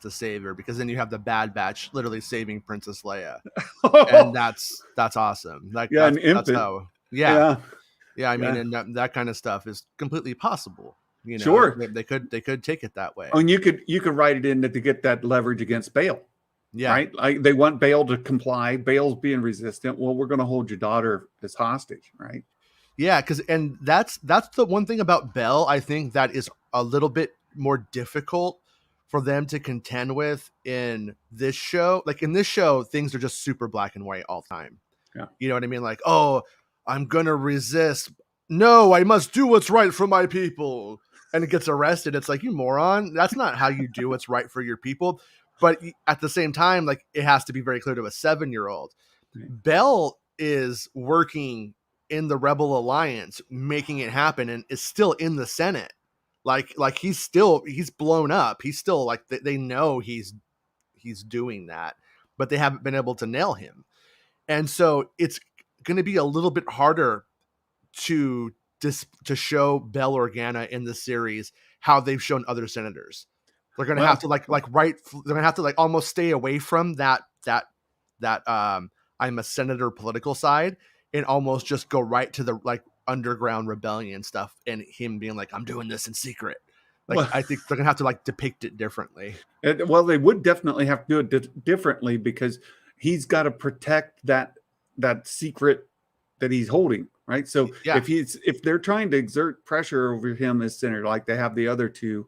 to save her, because then you have the Bad Batch literally saving Princess Leia, and that's awesome. Like that's how. I mean, and that kind of stuff is completely possible. Sure, they could take it that way. Oh, and you could write it in to get that leverage against Bail. Yeah, right. Like they want Bail to comply. Bail's being resistant. Well, we're going to hold your daughter as hostage, right? Yeah, and that's the one thing about Bell, I think, that is a little bit more difficult for them to contend with in this show. Like in this show, things are just super black and white all the time. Yeah, you know what I mean? Like, oh, I'm gonna resist. No, I must do what's right for my people. And it gets arrested. It's like, you moron. That's not how you do what's right for your people. But at the same time, like, it has to be very clear to a 7-year-old. Right. Bell is working in the Rebel Alliance, making it happen, and is still in the Senate. Like he's blown up. He's still like, they know he's doing that, but they haven't been able to nail him. And so it's going to be a little bit harder to show Bail Organa in the series how they've shown other senators. They're going to have to they're going to have to almost stay away from that I'm a senator political side, and almost just go right to the underground rebellion stuff, and him being like, I'm doing this in secret. I think they're going to have to depict it differently. Well, they would definitely have to do it differently, because he's got to protect that secret that he's holding. Right. So if they're trying to exert pressure over him as senator, like they have the other 2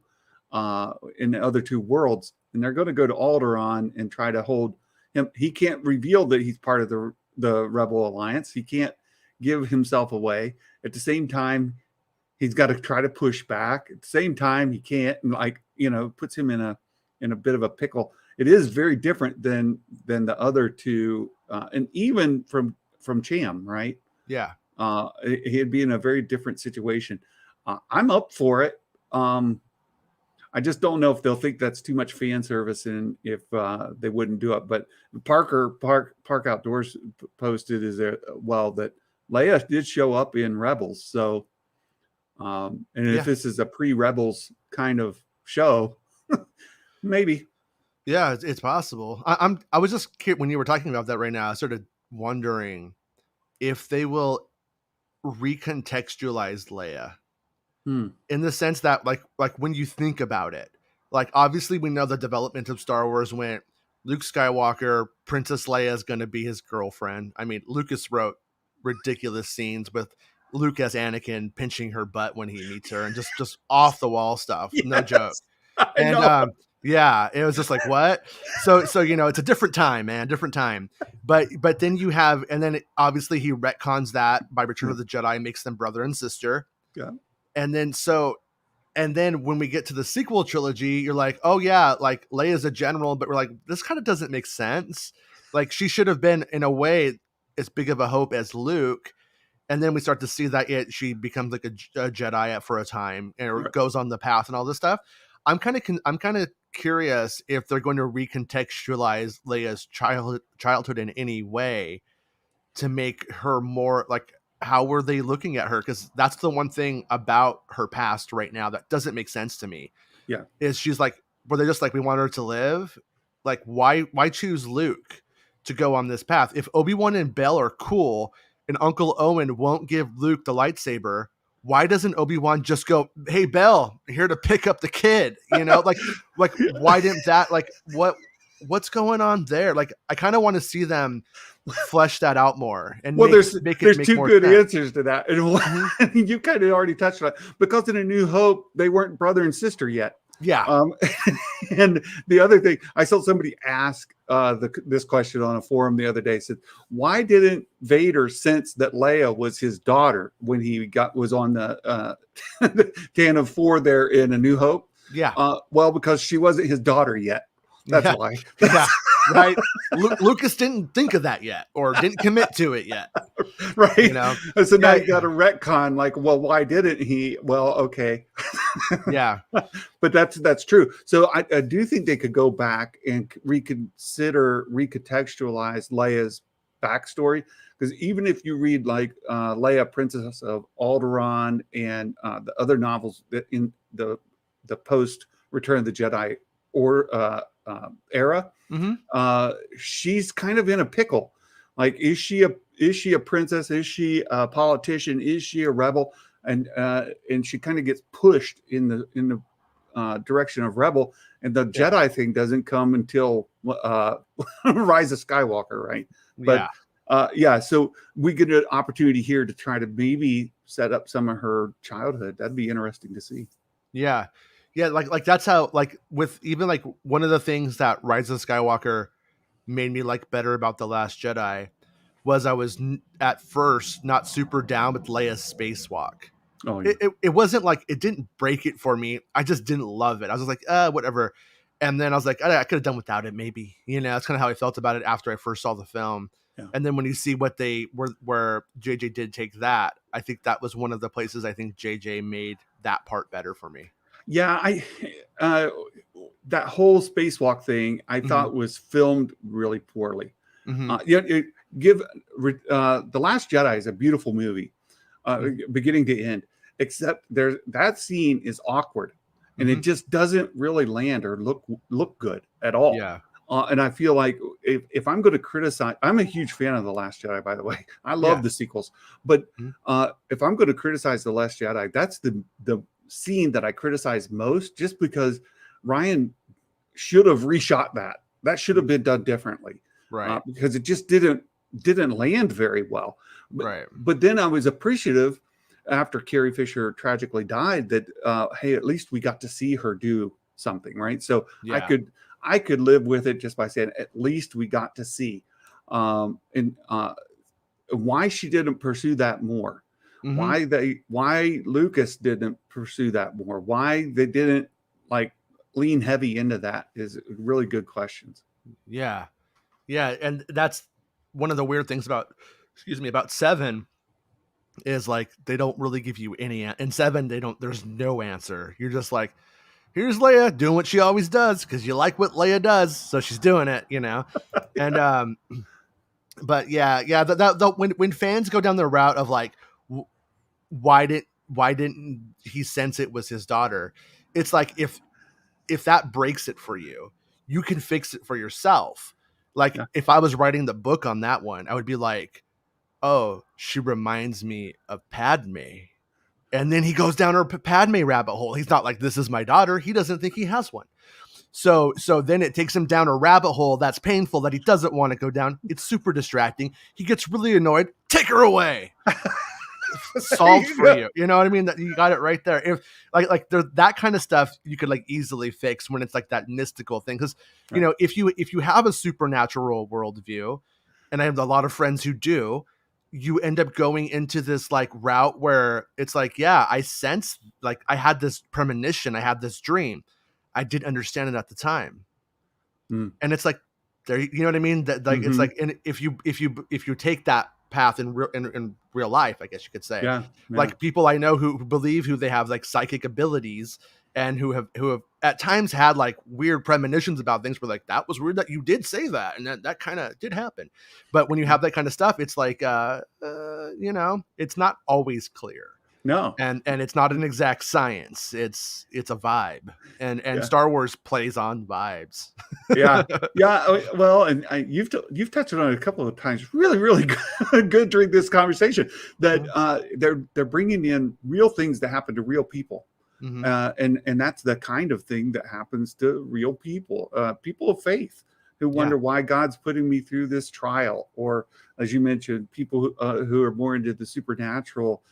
in the other 2 worlds, and they're going to go to Alderaan and try to hold him, he can't reveal that he's part of the Rebel Alliance. He can't give himself away. At the same time, he's got to try to push back. At the same time, he can't, puts him in a bit of a pickle. It is very different than the other 2, and even from Cham, right? Yeah. He'd be in a very different situation. I'm up for it. I just don't know if they'll think that's too much fan service and if they wouldn't do it. But Park Outdoors posted that Leia did show up in Rebels. So, and if this is a pre-Rebels kind of show, maybe. Yeah, it's possible. I was just when you were talking about that right now, I started wondering if they will recontextualize Leia in the sense that like when you think about it, like obviously we know the development of Star Wars went Luke Skywalker, Princess Leia is going to be his girlfriend. I mean, Lucas wrote ridiculous scenes with Luke as Anakin pinching her butt when he meets her and just off the wall stuff. Yes, no joke. And yeah, it was just like, what? So you know, it's a different time, man, different time. But then you have, and then obviously he retcons that by Return of the Jedi, makes them brother and sister. Yeah. And then when we get to the sequel trilogy, you're like, oh yeah, like Leia's a general, but we're like, this kind of doesn't make sense. Like she should have been in a way as big of a hope as Luke. And then we start to see that she becomes like a Jedi for a time and goes on the path and all this stuff. I'm kind of curious if they're going to recontextualize Leia's childhood in any way to make her more like, how were they looking at her? Because that's the one thing about her past right now that doesn't make sense to me. Yeah. Is she's like, were they just like, we want her to live? Like, why choose Luke to go on this path? If Obi-Wan and Bell are cool and Uncle Owen won't give Luke the lightsaber, why doesn't Obi-Wan just go, hey, Bell, here to pick up the kid? You know, like why didn't that, like, what's going on there? Like, I kind of want to see them flesh that out more. And there's two good answers to that. And you kind of already touched on it, because in A New Hope, they weren't brother and sister yet. Yeah. And the other thing, I saw somebody ask this question on a forum the other day, said, why didn't Vader sense that Leia was his daughter when he was on the Canon 4 there in A New Hope? Yeah. Well, because she wasn't his daughter yet. That's why. Yeah, right. Lucas didn't think of that yet, or didn't commit to it yet. Right. You know? So now you got a retcon, like, well, why didn't he? Well, okay. Yeah. But that's true. So I do think they could go back and recontextualize Leia's backstory. Because even if you read like Leia, Princess of Alderaan, and the other novels that in the post Return of the Jedi era, she's kind of in a pickle. Like, is she a princess? Is she a politician? Is she a rebel? And she kind of gets pushed in the direction of rebel. And the Jedi thing doesn't come until Rise of Skywalker, right? But so we get an opportunity here to try to maybe set up some of her childhood. That'd be interesting to see. Yeah. Yeah, like that's how, like, with even like one of the things that Rise of Skywalker made me like better about The Last Jedi was I was at first not super down with Leia's spacewalk. Oh, yeah. It wasn't like, it didn't break it for me. I just didn't love it. I was like, whatever. And then I was like, I could have done without it, maybe. You know, that's kind of how I felt about it after I first saw the film. Yeah. And then when you see what where JJ did take that, I think that was one of the places I think JJ made that part better for me. Yeah, that whole spacewalk thing I thought was filmed really poorly. The Last Jedi is a beautiful movie, beginning to end, except that scene is awkward, and it just doesn't really land or look good at all. Yeah. And I feel like if I'm going to criticize, I'm a huge fan of The Last Jedi, by the way. I love the sequels, but if I'm going to criticize The Last Jedi, that's the scene that I criticize most, just because Ryan should have reshot that. That should have been done differently, right? Because it just didn't land very well. But then I was appreciative after Carrie Fisher tragically died that hey, at least we got to see her do something, right? So I could live with it just by saying at least we got to see, and why she didn't pursue that more. Why Lucas didn't pursue that more, why they didn't like lean heavy into that is really good questions. Yeah. And that's one of the weird things about 7 is like, they don't really give you any, in 7, there's no answer. You're just like, here's Leia doing what she always does because you like what Leia does, so she's doing it, And but yeah, when fans go down the route of like, why didn't he sense it was his daughter? It's like if that breaks it for you, you can fix it for yourself. Like if I was writing the book on that one, I would be like, oh, she reminds me of Padme. And then he goes down her Padme rabbit hole. He's not like, this is my daughter. He doesn't think he has one. So then it takes him down a rabbit hole that's painful that he doesn't want to go down. It's super distracting. He gets really annoyed. Take her away. Solved for you. You know what I mean? That you got it right there. If like there, that kind of stuff you could like easily fix when it's like that mystical thing. Because if you have a supernatural worldview, and I have a lot of friends who do, you end up going into this like route where it's like, yeah, I sense like I had this premonition, I had this dream. I didn't understand it at the time. And it's like, there, you know what I mean? That like, it's like, and if you take that path in real life, I guess you could say, like people I know who believe who they have like psychic abilities and who have at times had like weird premonitions about things where like, that was weird that you did say that. And that kind of did happen. But when you have that kind of stuff, it's like, it's not always clear. No. And it's not an exact science. It's a vibe. And Star Wars plays on vibes. Yeah. Well, and you've touched on it a couple of times. Really, really good during this conversation that they're bringing in real things that happen to real people. And that's the kind of thing that happens to real people, people of faith who wonder why God's putting me through this trial. Or as you mentioned, people who are more into the supernatural,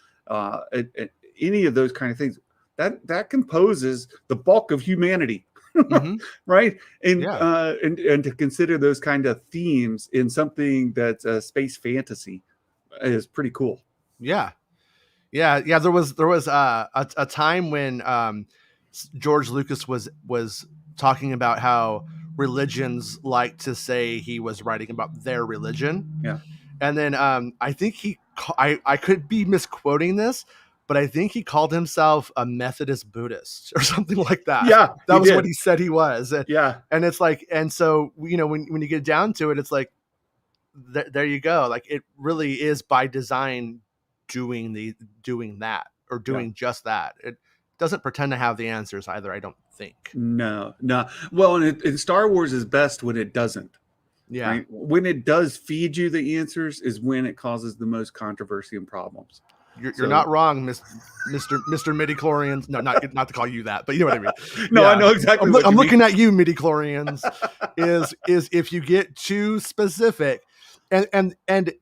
any of those kind of things that composes the bulk of humanity. Right. And to consider those kind of themes in something that's a space fantasy is pretty cool. Yeah. There was a time when George Lucas was talking about how religions like to say he was writing about their religion. Yeah. And then I think I could be misquoting this, but I think he called himself a Methodist Buddhist or something like that. Yeah, that was what he said he was. And it's like, and so when you get down to it, it's like there you go. Like it really is by design doing that just that. It doesn't pretend to have the answers either. I don't think. No. Well, and Star Wars is best when it doesn't. Yeah. Right? When it does feed you the answers is when it causes the most controversy and problems. You're not wrong, Mr. Midichlorians. No, not to call you that, but you know what I mean. No, I know exactly. I'm looking at you, Midichlorians. is if you get too specific, and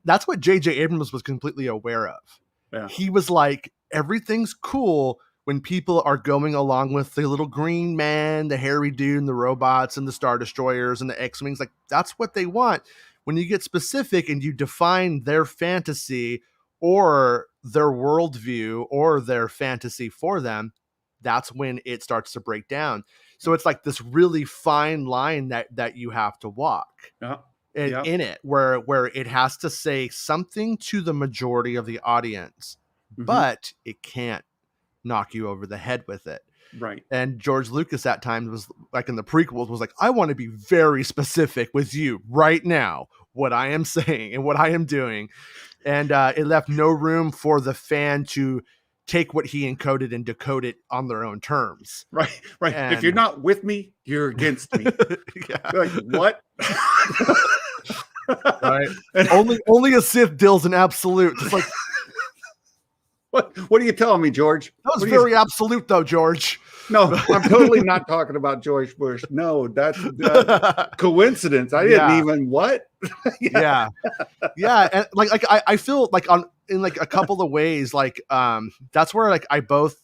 that's what J.J. Abrams was completely aware of. Yeah. He was like, everything's cool when people are going along with the little green man, the hairy dude, and the robots, and the Star Destroyers, and the X-Wings. Like, that's what they want. When you get specific and you define their fantasy or their worldview or their fantasy for them, that's when it starts to break down. So it's like this really fine line that you have to walk in it, where it has to say something to the majority of the audience, but it can't knock you over the head with it. Right. And George Lucas at times was like in the prequels was like, I want to be very specific with you right now, what I am saying and what I am doing. And it left no room for the fan to take what he encoded and decode it on their own terms. Right. And if you're not with me, you're against me. You're like, what? Right. only a Sith deals in absolute. Just like, what are you telling me, George? That was very absolute, though, George. No, I'm totally not talking about George Bush. No, that's coincidence. I didn't even what? Yeah. And like I feel like in like a couple of ways, like that's where like I both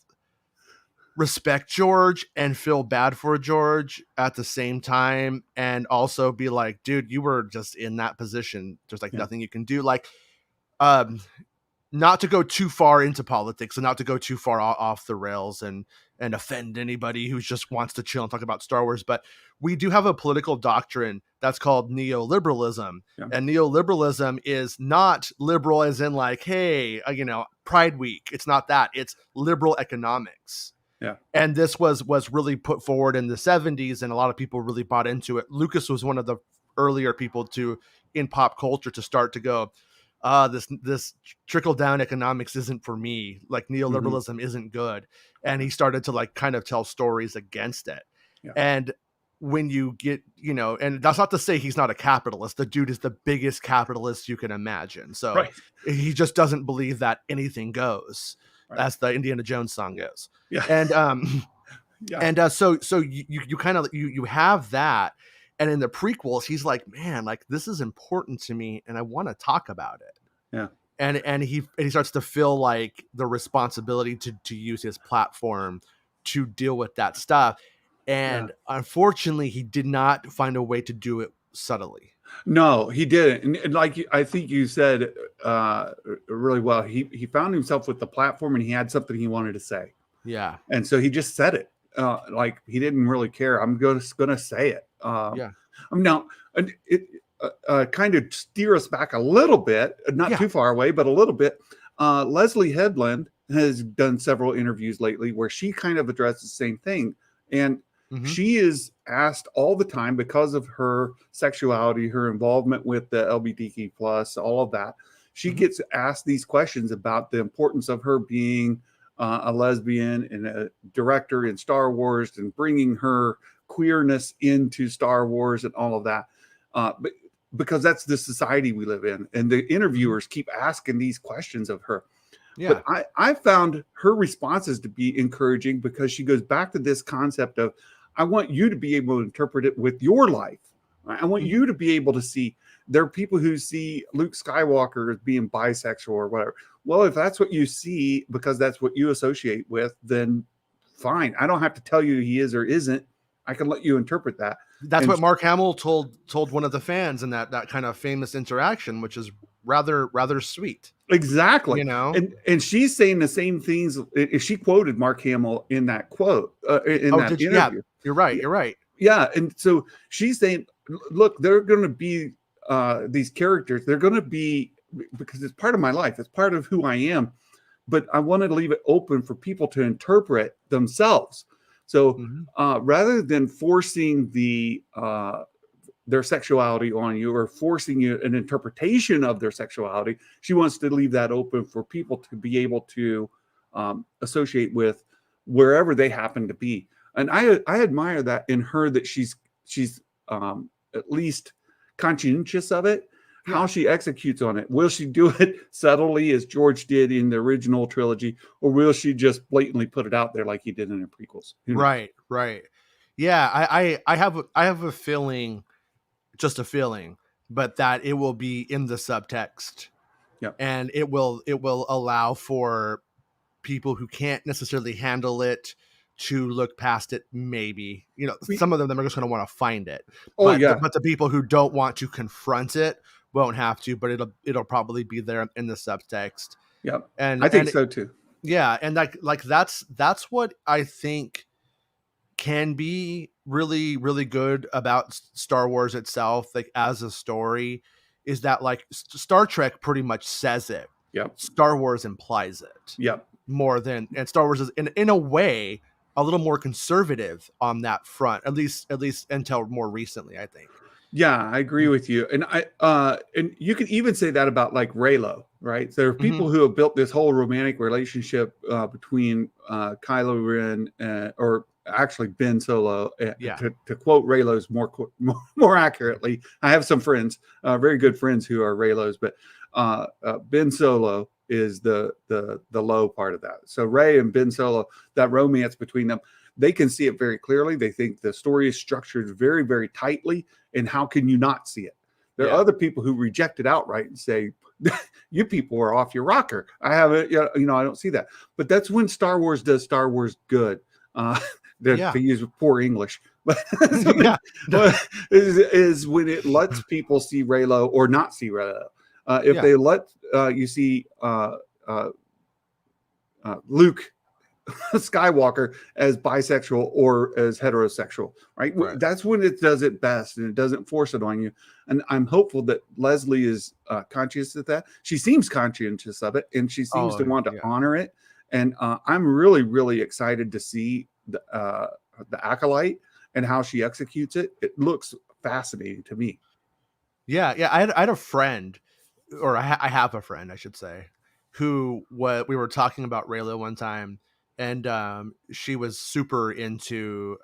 respect George and feel bad for George at the same time, and also be like, dude, you were just in that position. There's like nothing you can do. Like, not to go too far into politics and not to go too far off the rails and offend anybody who just wants to chill and talk about Star Wars. But we do have a political doctrine that's called neoliberalism. Yeah. And neoliberalism is not liberal as in like, hey, Pride Week. It's not that. It's liberal economics. Yeah. And this was really put forward in the 70s, and a lot of people really bought into it. Lucas was one of the earlier people in pop culture to start to go, this trickle down economics isn't for me. Like neoliberalism isn't good. And he started to like kind of tell stories against it. Yeah. And when you get, and that's not to say he's not a capitalist. The dude is the biggest capitalist you can imagine. So Right. he just doesn't believe that anything goes, Right. as the Indiana Jones song goes. Yeah. And Yeah. and so you kind of you have that, and in the prequels he's like, man, like this is important to me and I want to talk about it. Yeah. And he starts to feel like the responsibility to use his platform to deal with that stuff. And unfortunately, he did not find a way to do it subtly. No, he didn't. And like I think you said really well, he found himself with the platform and he had something he wanted to say. Yeah. And so he just said it. Like he didn't really care. I'm gonna say it. Now it kind of steer us back a little bit, not too far away, but a little bit. Leslie Headland has done several interviews lately where she kind of addressed the same thing. And she is asked all the time because of her sexuality, her involvement with the LGBTQ plus, all of that. She gets asked these questions about the importance of her being a lesbian and a director in Star Wars and bringing her queerness into Star Wars and all of that. But because that's the society we live in. And the interviewers keep asking these questions of her. Yeah. But I found her responses to be encouraging because she goes back to this concept of, I want you to be able to interpret it with your life. Right? I want you to be able to see. There are people who see Luke Skywalker as being bisexual or whatever. Well, if that's what you see because that's what you associate with, then fine. I don't have to tell you he is or isn't. I can let you interpret that. That's what Mark Hamill told one of the fans in that kind of famous interaction, which is rather sweet. Exactly. And she's saying the same things. She quoted Mark Hamill in that quote in that interview. Yeah, you're right. Yeah. And so she's saying, look, there are going to be these characters. They're going to be, because it's part of my life. It's part of who I am. But I wanted to leave it open for people to interpret themselves. So rather than forcing their sexuality on you or forcing you an interpretation of their sexuality, she wants to leave that open for people to be able to associate with wherever they happen to be. And I admire that in her, that she's at least conscientious of it. How she executes on it. Will she do it subtly as George did in the original trilogy, or will she just blatantly put it out there like he did in the prequels? Right. Yeah, I have a feeling, just a feeling, but that it will be in the subtext. Yep. And it will allow for people who can't necessarily handle it to look past it. Maybe, some of them are just going to want to find it. But the people who don't want to confront it won't have to, but it'll probably be there in the subtext. Yeah. And I think so too. Yeah. And that's what I think can be really, really good about Star Wars itself. Like as a story, is that like Star Trek pretty much says it. Yep. Star Wars implies it. Yep. More than, and Star Wars is in a way a little more conservative on that front, at least until more recently, I think. Yeah, I agree with you. And and you can even say that about like Reylo, right? There are people who have built this whole romantic relationship between Kylo Ren or actually Ben Solo. To quote Reylos more accurately, I have some friends, very good friends who are Reylos, but Ben Solo is the low part of that. So Rey and Ben Solo, that romance between them, they can see it very clearly. They think the story is structured very, very tightly. And how can you not see it? There are other people who reject it outright and say, you people are off your rocker. I haven't, I don't see that. But that's when Star Wars does Star Wars good. They use poor English. But is when it lets people see Reylo or not see Reylo. If they let you see Luke Skywalker as bisexual or as heterosexual, right? That's when it does it best, and it doesn't force it on you. And I'm hopeful that Leslie is conscious of that. She seems conscientious of it, and she seems to want to honor it And I'm really, really excited to see the Acolyte and how she executes it. It looks fascinating to me. Yeah, yeah. I had a friend, or I have a friend, I should say, who we were talking about Raylo one time, and she was super into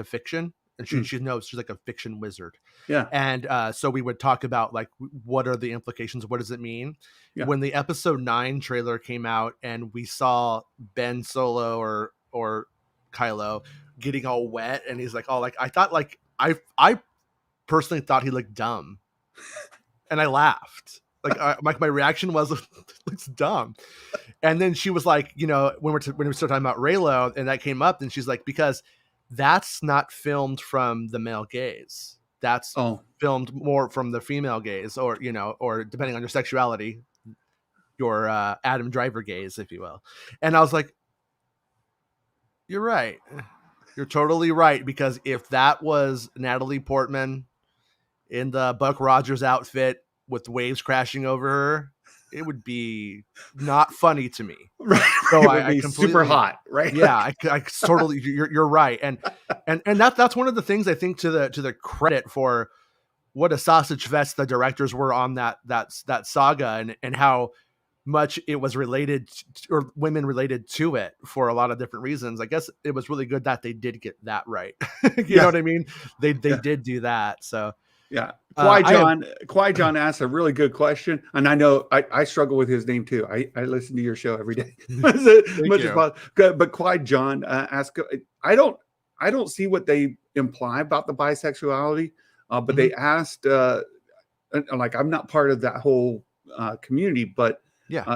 fiction, and she knows she's like a fiction wizard. Yeah. And so we would talk about like what are the implications, what does it mean? Yeah. When the episode 9 trailer came out and we saw Ben Solo or Kylo getting all wet, and he's like, oh, like I thought, like I personally thought he looked dumb, and I laughed. Like my reaction was, looks dumb. And then she was like, you know, when we started talking about Raylo and that came up, and she's like, because that's not filmed from the male gaze. That's filmed more from the female gaze, or, you know, or depending on your sexuality, your Adam Driver gaze, if you will. And I was like, you're right. You're totally right. Because if that was Natalie Portman in the Buck Rogers outfit with waves crashing over her, it would be not funny to me. Right. So it would I be completely, super hot, right? Yeah, I totally, you're right. And that's one of the things I think to the credit for what a sausage fest the directors were on that saga, and how much it was related or women related to it for a lot of different reasons. I guess it was really good that they did get that right. You know what I mean? They did do that. So yeah. Qui-Gon asked a really good question. And I know I struggle with his name too. I listen to your show every day. Much as possible. But Qui-Gon asked, I don't see what they imply about the bisexuality, but they asked, like, I'm not part of that whole community, but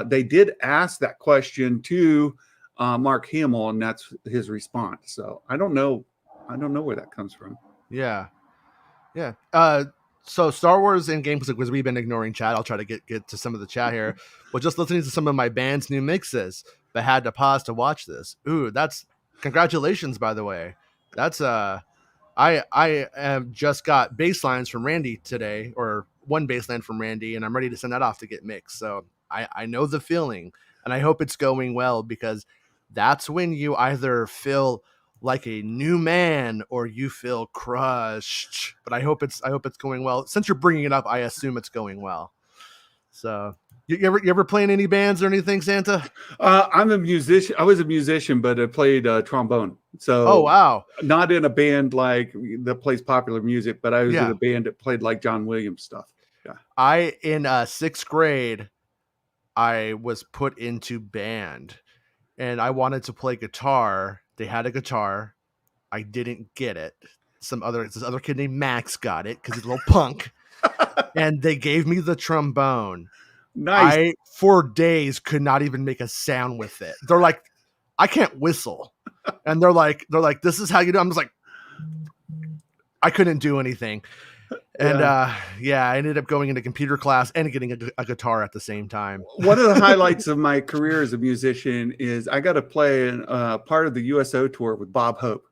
they did ask that question to Mark Hamill, and that's his response. So I don't know where that comes from. Yeah. So Star Wars in game, because we've been ignoring chat, I'll try to get to some of the chat here. But just listening to some of my band's new mixes, but had to pause to watch this. Ooh, that's congratulations, by the way. That's I have just got bass lines from Randy today, or one bass line from Randy, and I'm ready to send that off to get mixed. So I know the feeling, and I hope it's going well, because that's when you either feel like a new man or you feel crushed. But I hope it's going well. Since you're bringing it up, I assume it's going well. So you ever playing any bands or anything, Santa? I'm a musician. I was a musician, but I played trombone. So oh wow, not in a band like that plays popular music, but I was in a band that played like John Williams stuff. Yeah. I in 6th grade, I was put into band, and I wanted to play guitar. They had a guitar. I didn't get it. This other kid named Max got it because he's a little punk. And they gave me the trombone. Nice. I, for days, could not even make a sound with it. They're like, I can't whistle. And they're like, this is how you do it. I'm just like, I couldn't do anything. And I ended up going into computer class and getting a guitar at the same time. One of the highlights of my career as a musician is I got to play part of the USO tour with Bob Hope.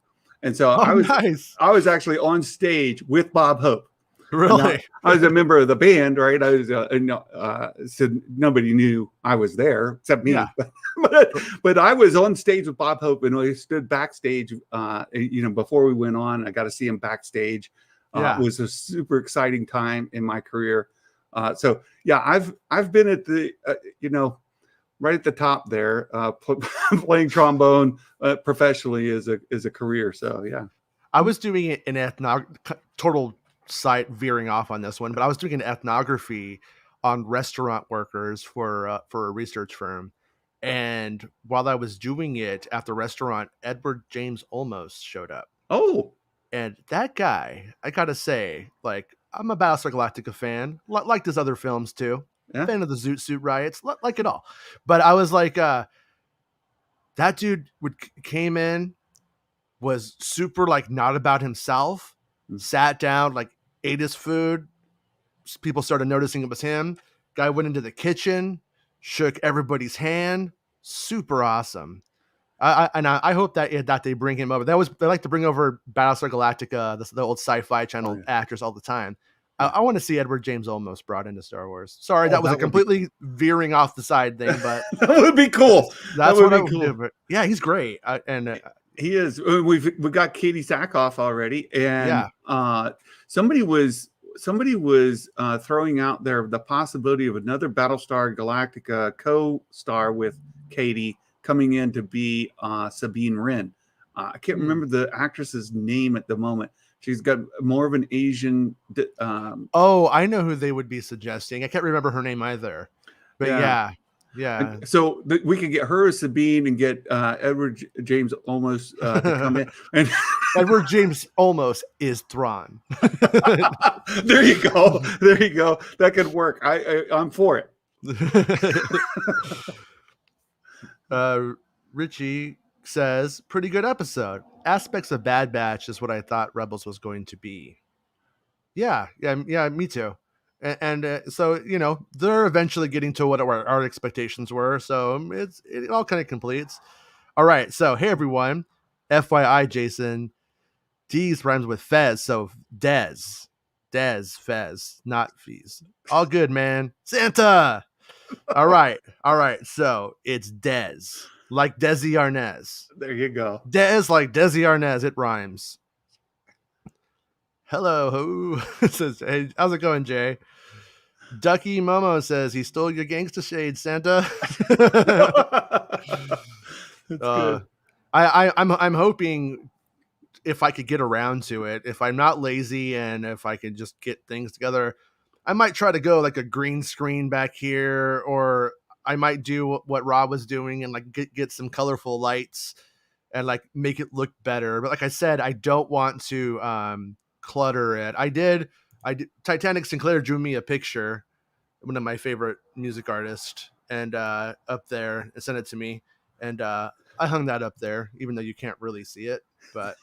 And so I was actually on stage with Bob Hope. Really? I was a member of the band, right? I was, so nobody knew I was there except me. Yeah. but I was on stage with Bob Hope, and we stood backstage. Before we went on, I got to see him backstage. It was a super exciting time in my career. I've been at the right at the top there, playing trombone professionally is a career. So yeah, I was doing an total site veering off on this one, but I was doing an ethnography on restaurant workers for a research firm. And while I was doing it at the restaurant, Edward James Olmos showed up. Oh, and that guy, I gotta say, like, I'm a Battlestar Galactica fan, like his other films too. Yeah. Fan of the Zoot Suit Riots, like it all. But I was like, that dude came in, was super like not about himself, sat down, like ate his food. People started noticing it was him. Guy went into the kitchen, shook everybody's hand. Super awesome. I hope that they bring him over. They like to bring over Battlestar Galactica, the old Sci-Fi Channel actors all the time. I want to see Edward James Olmos brought into Star Wars. Sorry, that was that a would be completely veering off the side thing, but that would be cool. that's That what would I be would cool. do. But yeah, he's great. He is. We've got Katie Sackhoff already, and Yeah. somebody was throwing out there the possibility of another Battlestar Galactica co-star with Katie coming in to be Sabine Wren. I can't remember the actress's name at the moment. She's got more of an Asian. Oh, I know who they would be suggesting. I can't remember her name either. But yeah. So we could get her as Sabine and get Edward James Olmos to come in. And Edward James Olmos is Thrawn. There you go. There you go. That could work. I'm for it. Richie says, pretty good episode. Aspects of Bad Batch is what I thought Rebels was going to be. Yeah, me too. And so, you know, they're eventually getting to what our expectations were. So it all kind of completes. All right. So, hey, everyone. FYI, Jason, D's rhymes with Fez. So, Dez, Fez, not Fees. All good, man. Santa. All right. So, it's Dez, like Desi Arnaz. There you go. Dez, like Desi Arnaz. It rhymes. Hello. Says, hey, how's it going, Jay? Ducky Momo says he stole your gangsta shade, Santa. That's good. I'm hoping if I could get around to it, if I'm not lazy and if I can just get things together, I might try to go like a green screen back here, or I might do what Rob was doing and like get some colorful lights and like make it look better. But like I said, I don't want to clutter it. I did Titanic Sinclair drew me a picture, one of my favorite music artists, and up there and sent it to me, and I hung that up there, even though you can't really see it. But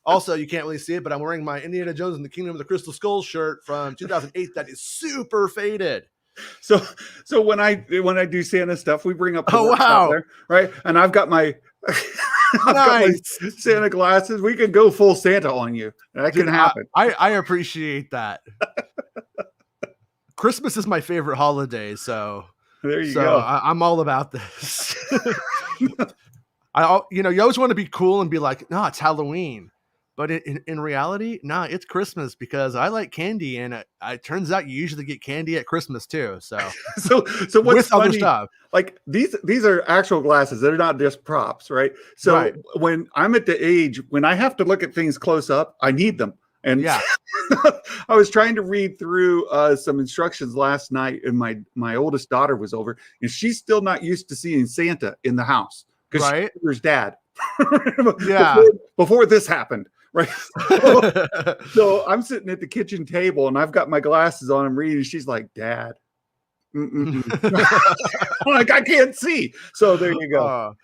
also you can't really see it, but I'm wearing my Indiana Jones and the Kingdom of the Crystal Skull shirt from 2008 that is super faded. So when I do Santa stuff, we bring up the wow there, right? And I've got my got my Santa glasses. We can go full Santa on you. That can happen. I appreciate that. Christmas is my favorite holiday, so there you go. I'm all about this. You always want to be cool and be like, no, it's Halloween. But in reality, no, it's Christmas because I like candy, and it turns out you usually get candy at Christmas too. So what's with funny, other stuff, like these are actual glasses. They're not just props, right? So when I'm at the age when I have to look at things close up, I need them. And yeah, I was trying to read through some instructions last night, and my oldest daughter was over, and she's still not used to seeing Santa in the house because she's dad. Before this happened. Right. So I'm sitting at the kitchen table and I've got my glasses on. I'm reading. She's like, Dad. Like, I can't see. So there you go.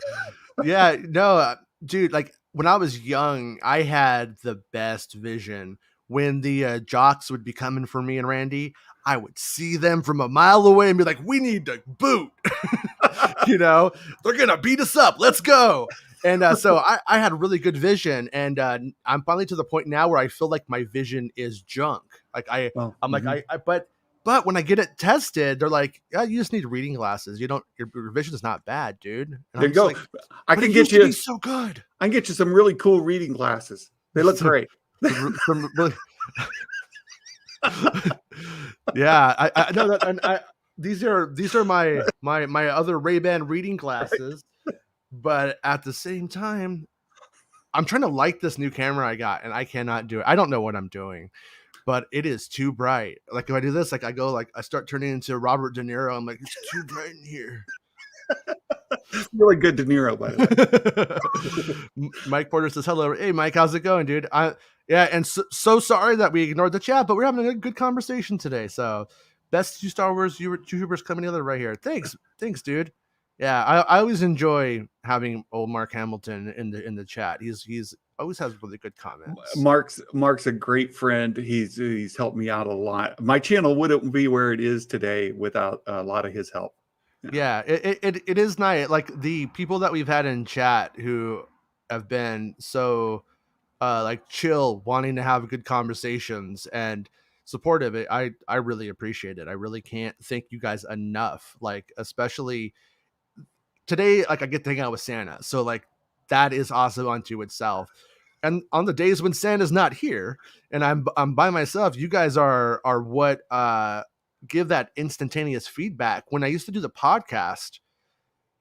Dude, like when I was young, I had the best vision. When the jocks would be coming for me and Randy, I would see them from a mile away and be like, we need to boot. They're going to beat us up. Let's go. And so I had really good vision, and I'm finally to the point now where I feel like my vision is junk. Like but when I get it tested, they're like, yeah, you just need reading glasses. Your vision is not bad, dude. And there you go. Like, I can get you so good. I can get you some really cool reading glasses. They look great. Yeah, I know that, and these are my other Ray-Ban reading glasses. But at the same time, I'm trying to light this new camera I got, and I cannot do it. I don't know what I'm doing, but it is too bright. Like if I do this, like I start turning into Robert De Niro. I'm like, it's too bright in here. Really good De Niro, by the way. Mike Porter says, hello. Hey, Mike, how's it going, dude? And so sorry that we ignored the chat, but we're having a good conversation today. So best two Star Wars YouTubers coming together right here. Thanks, dude. Yeah, I always enjoy having old Mark Hamilton in the chat. He's always has really good comments. Mark's a great friend. He's helped me out a lot. My channel wouldn't be where it is today without a lot of his help. Yeah, it is nice. Like the people that we've had in chat who have been so like chill, wanting to have good conversations, and supportive. I really appreciate it. I really can't thank you guys enough. Like, especially today, like I get to hang out with Santa. So like that is awesome unto itself. And on the days when Santa's not here and I'm by myself, you guys are what give that instantaneous feedback. When I used to do the podcast,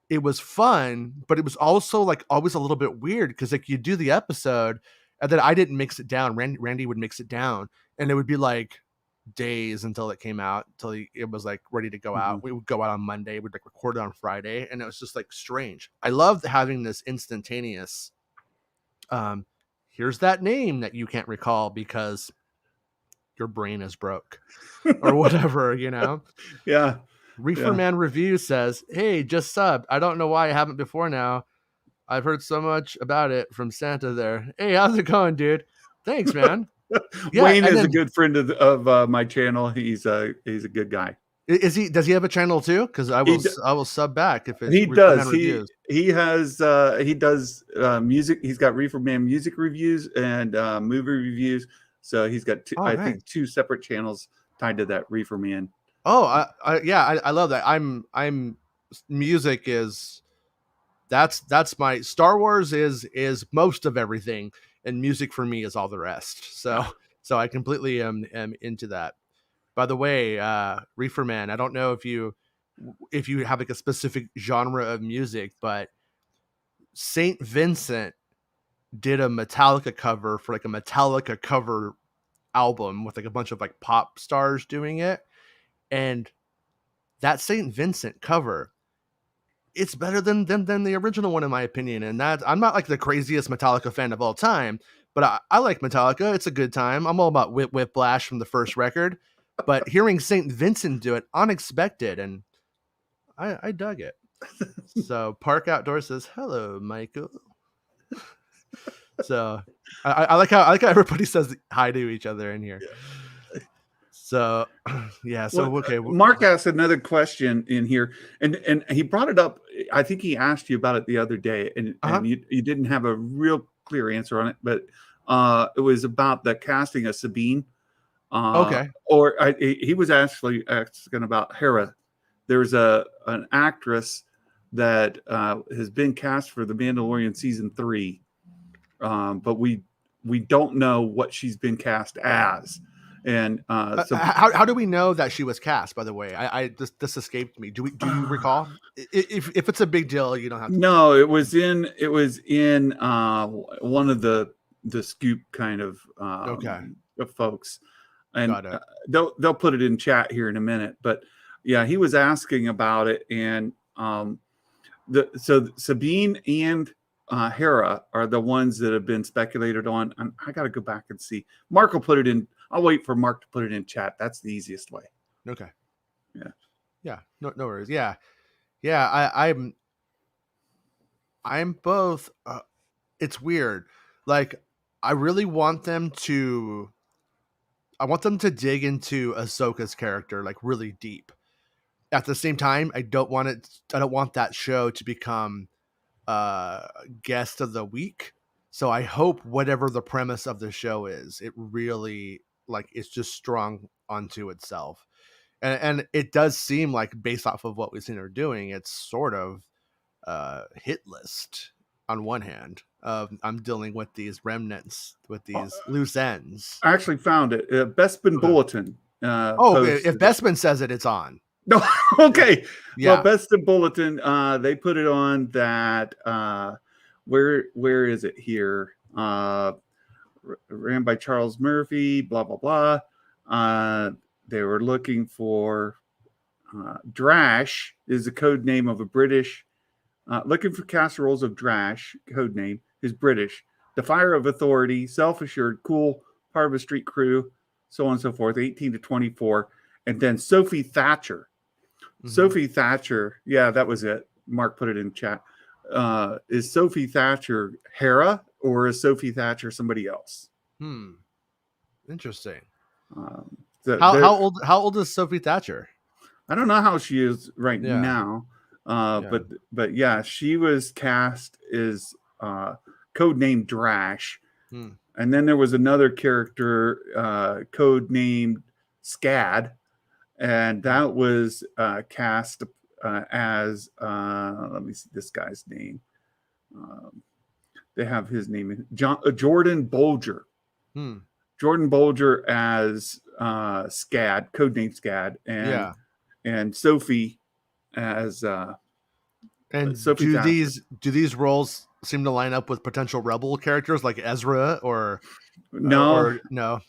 it was fun, but it was also like always a little bit weird because like you do the episode and then I didn't mix it down. Randy would mix it down, and it would be like days until it came out, until it was like ready to go out. We would go out on Monday, we'd like record it on Friday, and it was just like strange. I loved having this instantaneous. Here's that name that you can't recall because your brain is broke or whatever, you know? Yeah. Reefer Man Review says, "Hey, just subbed. I don't know why I haven't before now. I've heard so much about it from Santa there. Hey, how's it going, dude? Thanks, man." Yeah, Wayne is a good friend of my channel. He's a good guy. Is he? Does he have a channel too? Because I will sub back if it's he does. He does music. He's got Reefer Man music reviews and movie reviews. So he's got I think two separate channels tied to that Reefer Man. Oh, I love that. I'm music is that's my Star Wars is most of everything, and music for me is all the rest. So I completely am into that. By the way, Reefer Man, I don't know if you have like a specific genre of music, but Saint Vincent did a Metallica cover for like a Metallica cover album with like a bunch of like pop stars doing it, and that Saint Vincent cover, it's better than the original one in my opinion. And that I'm not like the craziest Metallica fan of all time, but I like Metallica. It's a good time. I'm all about Whiplash from the first record, but hearing Saint Vincent do it, unexpected, and I dug it. So Park Outdoor says, "Hello, Michael." So I like how everybody says hi to each other in here. Yeah. So yeah, so well, okay. Mark asked another question in here, and he brought it up. I think he asked you about it the other day, and you didn't have a real clear answer on it, but it was about the casting of Sabine. Okay. Or he was actually asking about Hera. There's an actress that has been cast for The Mandalorian season 3, but we don't know what she's been cast as. And so how do we know that she was cast? By the way, this escaped me. Do you recall? If it's a big deal, you don't have to. No, it was in one of the scoop kind of of folks, and they'll put it in chat here in a minute. But yeah, he was asking about it, and so Sabine and Hera are the ones that have been speculated on. I got to go back and see. Mark will put it in. I'll wait for Mark to put it in chat. That's the easiest way. Okay. Yeah. Yeah. No worries. Yeah. Yeah. I'm both. It's weird. Like, I really want them to. I want them to dig into Ahsoka's character like really deep. At the same time, I don't want that show to become guest of the week. So I hope whatever the premise of the show is, it really like it's just strong onto itself. And it does seem like based off of what we've seen her doing, it's sort of hit list on one hand. I'm dealing with these remnants, with these loose ends. I actually found it. Bespin Bulletin. If Bespin says it, it's on. No, okay. Yeah. Well, Bespin Bulletin, they put it on that. Where is it here? Ran by Charles Murphy. Blah blah blah. They were looking for Drash is the code name of a British. Looking for casseroles of Drash, code name is British. Defier of authority, self-assured, cool, part of a street crew, so on and so forth. 18 to 24, and then Sophie Thatcher. Mm-hmm. Sophie Thatcher, yeah, that was it. Mark put it in chat. Is Sophie Thatcher Hera, or is Sophie Thatcher somebody else? Interesting. How old is Sophie Thatcher? I don't know how she is right now. But yeah, she was cast as codenamed Drash. And then there was another character codenamed SCAD, and that was cast as let me see this guy's name. They have his name, Jordan Bolger. Jordan Bolger as SCAD, codename SCAD, and Sophie as and Sophie do these roles seem to line up with potential Rebel characters like Ezra or no?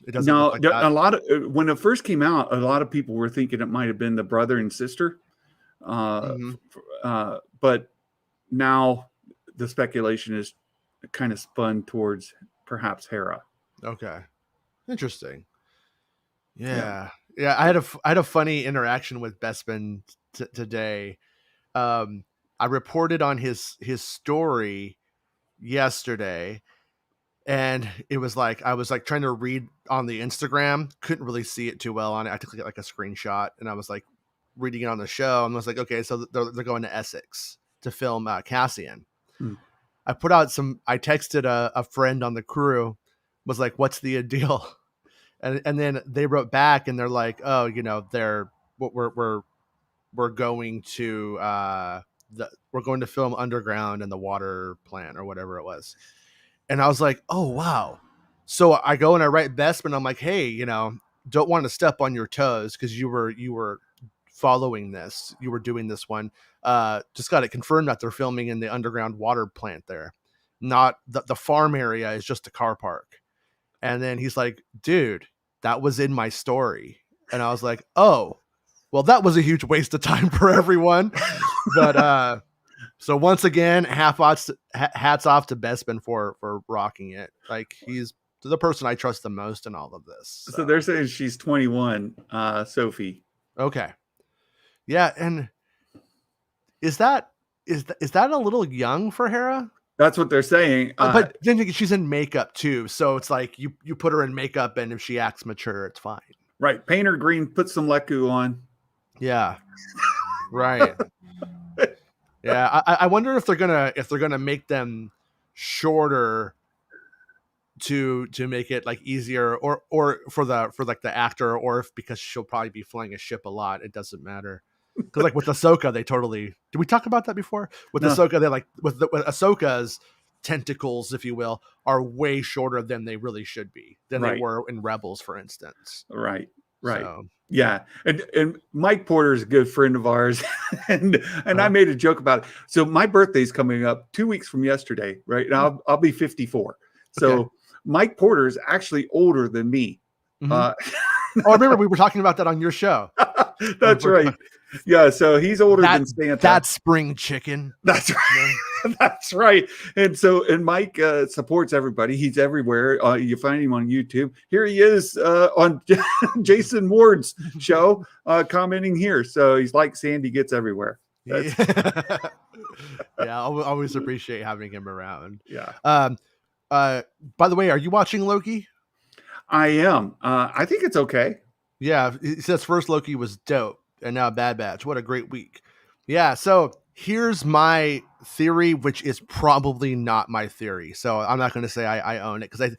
It doesn't look like that. A lot of when it first came out, a lot of people were thinking it might have been the brother and sister, but now the speculation is kind of spun towards perhaps Hera. Okay, interesting. Yeah. I had a funny interaction with Bespin today. I reported on his story yesterday, and it was like I was like trying to read on the Instagram, couldn't really see it too well on it. I took like a screenshot, and I was like reading it on the show, and I was like, okay, so they're going to Essex to film Cassian. I put out I texted a friend on the crew, was like, what's the deal? And then they wrote back, and they're like, oh, we're going to we're going to film underground in the water plant or whatever it was. And I was like, oh wow. So I go and I write Bespin, I'm like, hey, don't want to step on your toes because you were following this, you were doing this one. Just got it confirmed that they're filming in the underground water plant there. Not the farm area is just a car park. And then he's like, dude, that was in my story. And I was like, oh, well, that was a huge waste of time for everyone. But so once again, hats off to Bespin for rocking it. Like, he's the person I trust the most in all of this. So they're saying she's 21, Sophie. Okay. Yeah, and is that a little young for Hera? That's what they're saying. But then she's in makeup too, so it's like you put her in makeup, and if she acts mature, it's fine. Right. Paint her green, put some Leku on. Yeah. Right. Yeah. I wonder if they're gonna make them shorter to make it like easier, or for the actor, or if because she'll probably be flying a ship a lot, it doesn't matter. Because like with Ahsoka, they totally did. We talk about that before. With Ahsoka, they're like with Ahsoka's tentacles, if you will, are way shorter than they really should be than they were in Rebels, for instance. Right. So. Yeah, and Mike Porter is a good friend of ours, and I made a joke about it. So my birthday's coming up 2 weeks from yesterday, right? And I'll be 54. So Mike Porter is actually older than me. I remember we were talking about that on your show. That's right. Yeah, so he's older than Santa. That's spring chicken. That's right. That's right. And Mike supports everybody. He's everywhere. You find him on YouTube. Here he is on Jason Ward's show, commenting here. So he's like Sandy, gets everywhere. Yeah, I always appreciate having him around. Yeah. By the way, are you watching Loki? I am. I think it's okay. Yeah, he says first Loki was dope, and now Bad Batch. What a great week. Yeah, so here's my theory, which is probably not my theory. So I'm not going to say I own it, because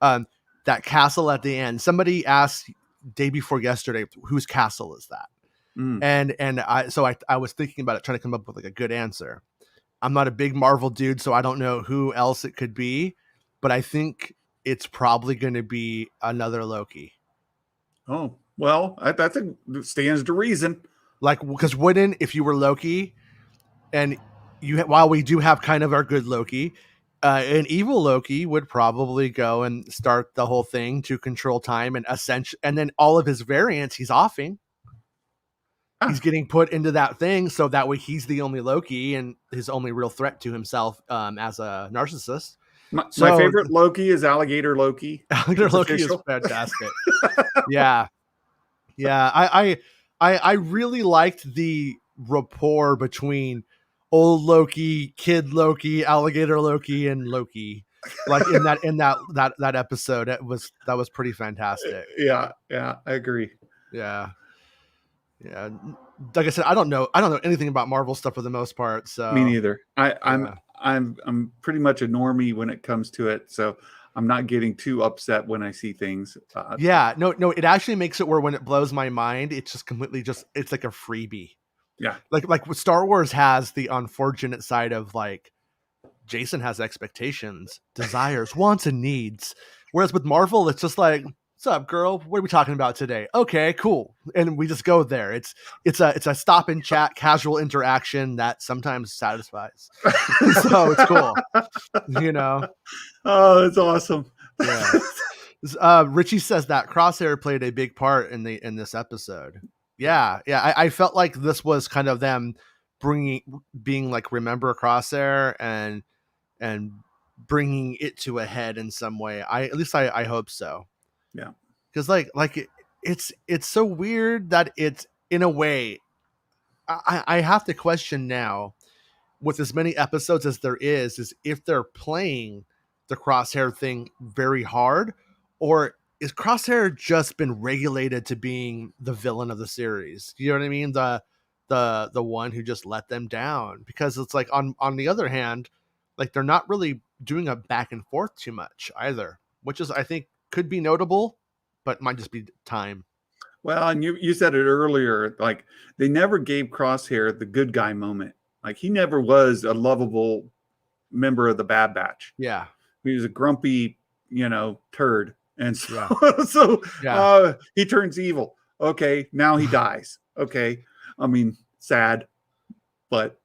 that castle at the end, somebody asked day before yesterday, whose castle is that? And I was thinking about it, trying to come up with like a good answer. I'm not a big Marvel dude, so I don't know who else it could be, but I think it's probably going to be another Loki. Oh, well, that stands to reason. Like, because wouldn't, if you were Loki, and while we do have kind of our good Loki, an evil Loki would probably go and start the whole thing to control time and ascension, and then all of his variants he's offing. He's getting put into that thing, so that way he's the only Loki and his only real threat to himself as a narcissist. My favorite Loki is Alligator Loki. Alligator Loki is fantastic. Yeah. I really liked the rapport between old Loki, kid Loki, Alligator Loki, and Loki. Like in that episode, that was pretty fantastic. Yeah, I agree. Yeah. Like I said, I don't know anything about Marvel stuff for the most part. So me neither. I'm pretty much a normie when it comes to it. So I'm not getting too upset when I see things. Yeah, no, it actually makes it where when it blows my mind, it's just completely it's like a freebie. Yeah. Like Star Wars has the unfortunate side of like Jason has expectations, desires, wants, and needs. Whereas with Marvel, it's just like, what's up, girl? What are we talking about today? Okay, cool. And we just go there. It's a stop and chat, casual interaction that sometimes satisfies. So it's cool. You know? Oh, that's awesome. Yeah. Richie says that Crosshair played a big part in this episode. Yeah. I felt like this was kind of them being like, remember Crosshair and bringing it to a head in some way. At least I hope so. Yeah. Because it's so weird that it's, in a way, I have to question now, with as many episodes as there is if they're playing the Crosshair thing very hard, or is Crosshair just been regulated to being the villain of the series? You know what I mean? The one who just let them down. Because it's like, on the other hand, like, they're not really doing a back and forth too much either, which is, I think, could be notable, but might just be time. Well, and you said it earlier, like they never gave Crosshair the good guy moment. Like he never was a lovable member of the Bad Batch. Yeah. He was a grumpy, turd. And so, he turns evil. Okay, now he dies. Okay. I mean, sad, but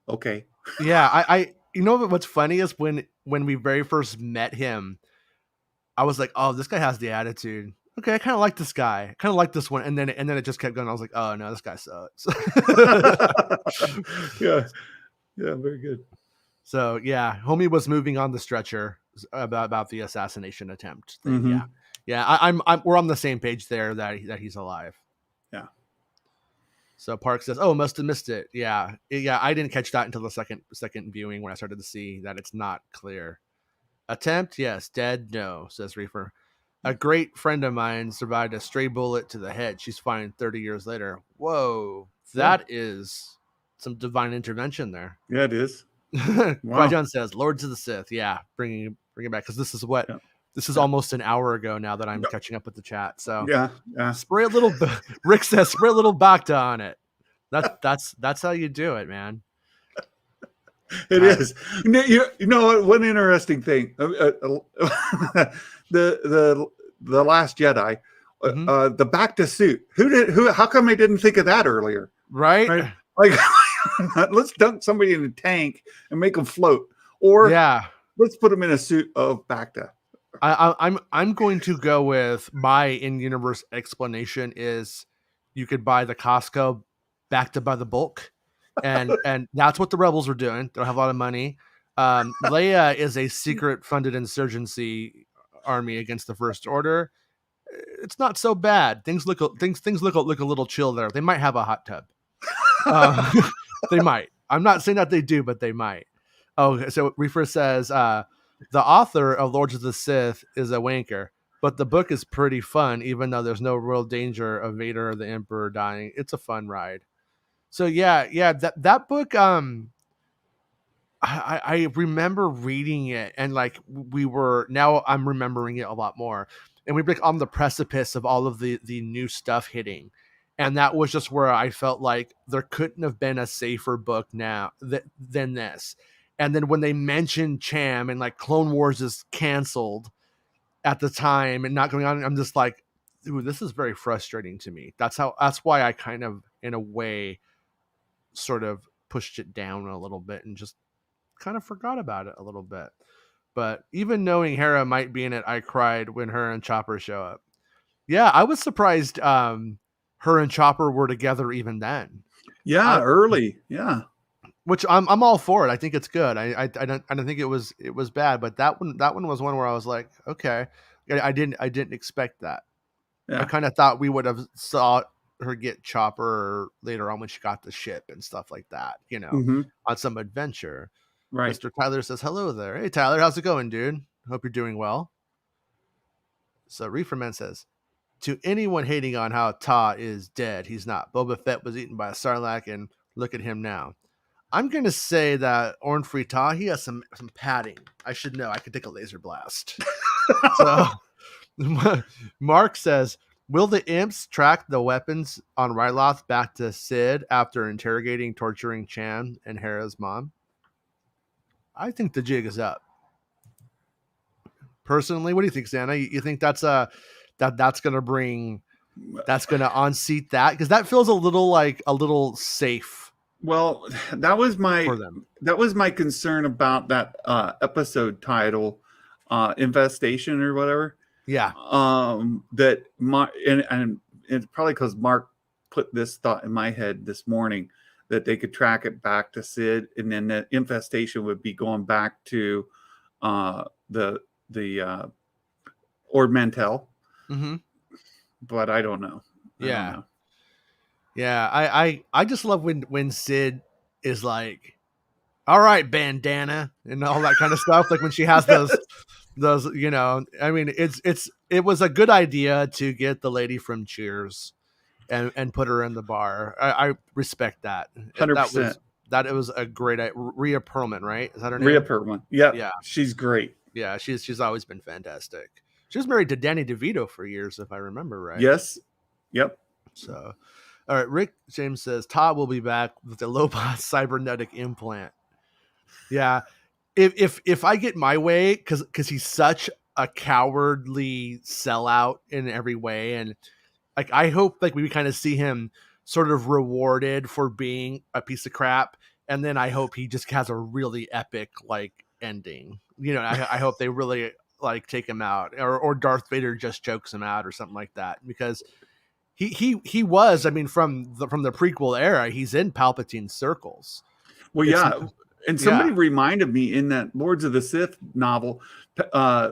okay. Yeah, I you know what's funny is when we very first met him, I was like, oh, this guy has the attitude. Okay, I kind of like this guy. I kind of like this one. And then it just kept going. I was like, oh no, this guy sucks. Yeah, very good. So yeah, homie was moving on the stretcher about the assassination attempt thing. Mm-hmm. Yeah. I'm we're on the same page there that he's alive. Yeah. So Park says, oh, must have missed it. Yeah. I didn't catch that until the second viewing, when I started to see that it's not clear. Attempt, yes. Dead, no, says Reefer. A great friend of mine survived a stray bullet to the head. She's fine 30 years later. Whoa, that is some divine intervention there. Yeah, it is. Wow. Qui-Gon says, Lords of the Sith. Yeah, bring it back, because this is almost an hour ago now that I'm catching up with the chat. So spray a little. Rick says, spray a little Bacta on it. That's how you do it, man. It is. You know what? One interesting thing. The Last Jedi, the Bacta suit. How come I didn't think of that earlier? Right? Like, let's dunk somebody in a tank and make them float, or let's put them in a suit of Bacta. I'm going to go with my in-universe explanation is you could buy the Costco Bacta by the bulk. And that's what the rebels are doing. They don't have a lot of money. Leia is a secret funded insurgency army against the First Order. It's not so bad. Things look a little chill there. They might have a hot tub. They might. I'm not saying that they do, but they might. Oh, so Reefer says the author of Lords of the Sith is a wanker, but the book is pretty fun, even though there's no real danger of Vader or the Emperor dying. It's a fun ride. So that book, I remember reading it, and like now I'm remembering it a lot more, and we were on the precipice of all of the new stuff hitting, and that was just where I felt like there couldn't have been a safer book now than this. And then when they mentioned Cham and like Clone Wars is canceled at the time and not going on, I'm just like, ooh, this is very frustrating to me. That's why I kind of, in a way, sort of pushed it down a little bit and just kind of forgot about it a little bit. But even knowing Hera might be in it, I cried when her and Chopper show up. Yeah, I was surprised her and Chopper were together even then. Yeah, early. Yeah. Which I'm all for it. I think it's good. I don't think it was bad, but that one was one where I was like, okay. I didn't expect that. Yeah. I kind of thought we would have saw her get Chopper later on when she got the ship and stuff like that, on some adventure. Right. Mr. Tyler says, hello there. Hey, Tyler, how's it going, dude? Hope you're doing well. So Reeferman says, to anyone hating on how Ta is dead, he's not. Boba Fett was eaten by a Sarlacc, and look at him now. I'm gonna say that Orn Frita, he has some padding. I should know. I could take a laser blast. So Mark says, will the imps track the weapons on Ryloth back to Sid after interrogating, torturing Chan and Hera's mom? I think the jig is up. Personally, what do you think, Santa? You think that's that's gonna unseat that? Because that feels a little safe. Well, that was for them. my concern about that episode title, Infestation or whatever. Yeah. That and it's probably because Mark put this thought in my head this morning that they could track it back to Sid, and then the infestation would be going back to the Ord Mantell. Mm-hmm. But I don't know. Yeah, I just love when Sid is like, all right, bandana, and all that kind of stuff. Like when she has those, I mean, it was a good idea to get the lady from Cheers and put her in the bar. I respect that. 100%. It was a great Rhea Perlman, right? Is that her name? Rhea Perlman. Yep. Yeah. She's great. Yeah, she's always been fantastic. She was married to Danny DeVito for years, if I remember right. Yes. Yep. So, all right. Rick James says Todd will be back with a Lobot cybernetic implant. Yeah, if I get my way, because he's such a cowardly sellout in every way, and like I hope like we kind of see him sort of rewarded for being a piece of crap, and then I hope he just has a really epic like ending. I hope they really like take him out, or Darth Vader just chokes him out or something like that, because he was, I mean, from the prequel era, he's in Palpatine's circles. Well, and somebody reminded me in that Lords of the Sith novel,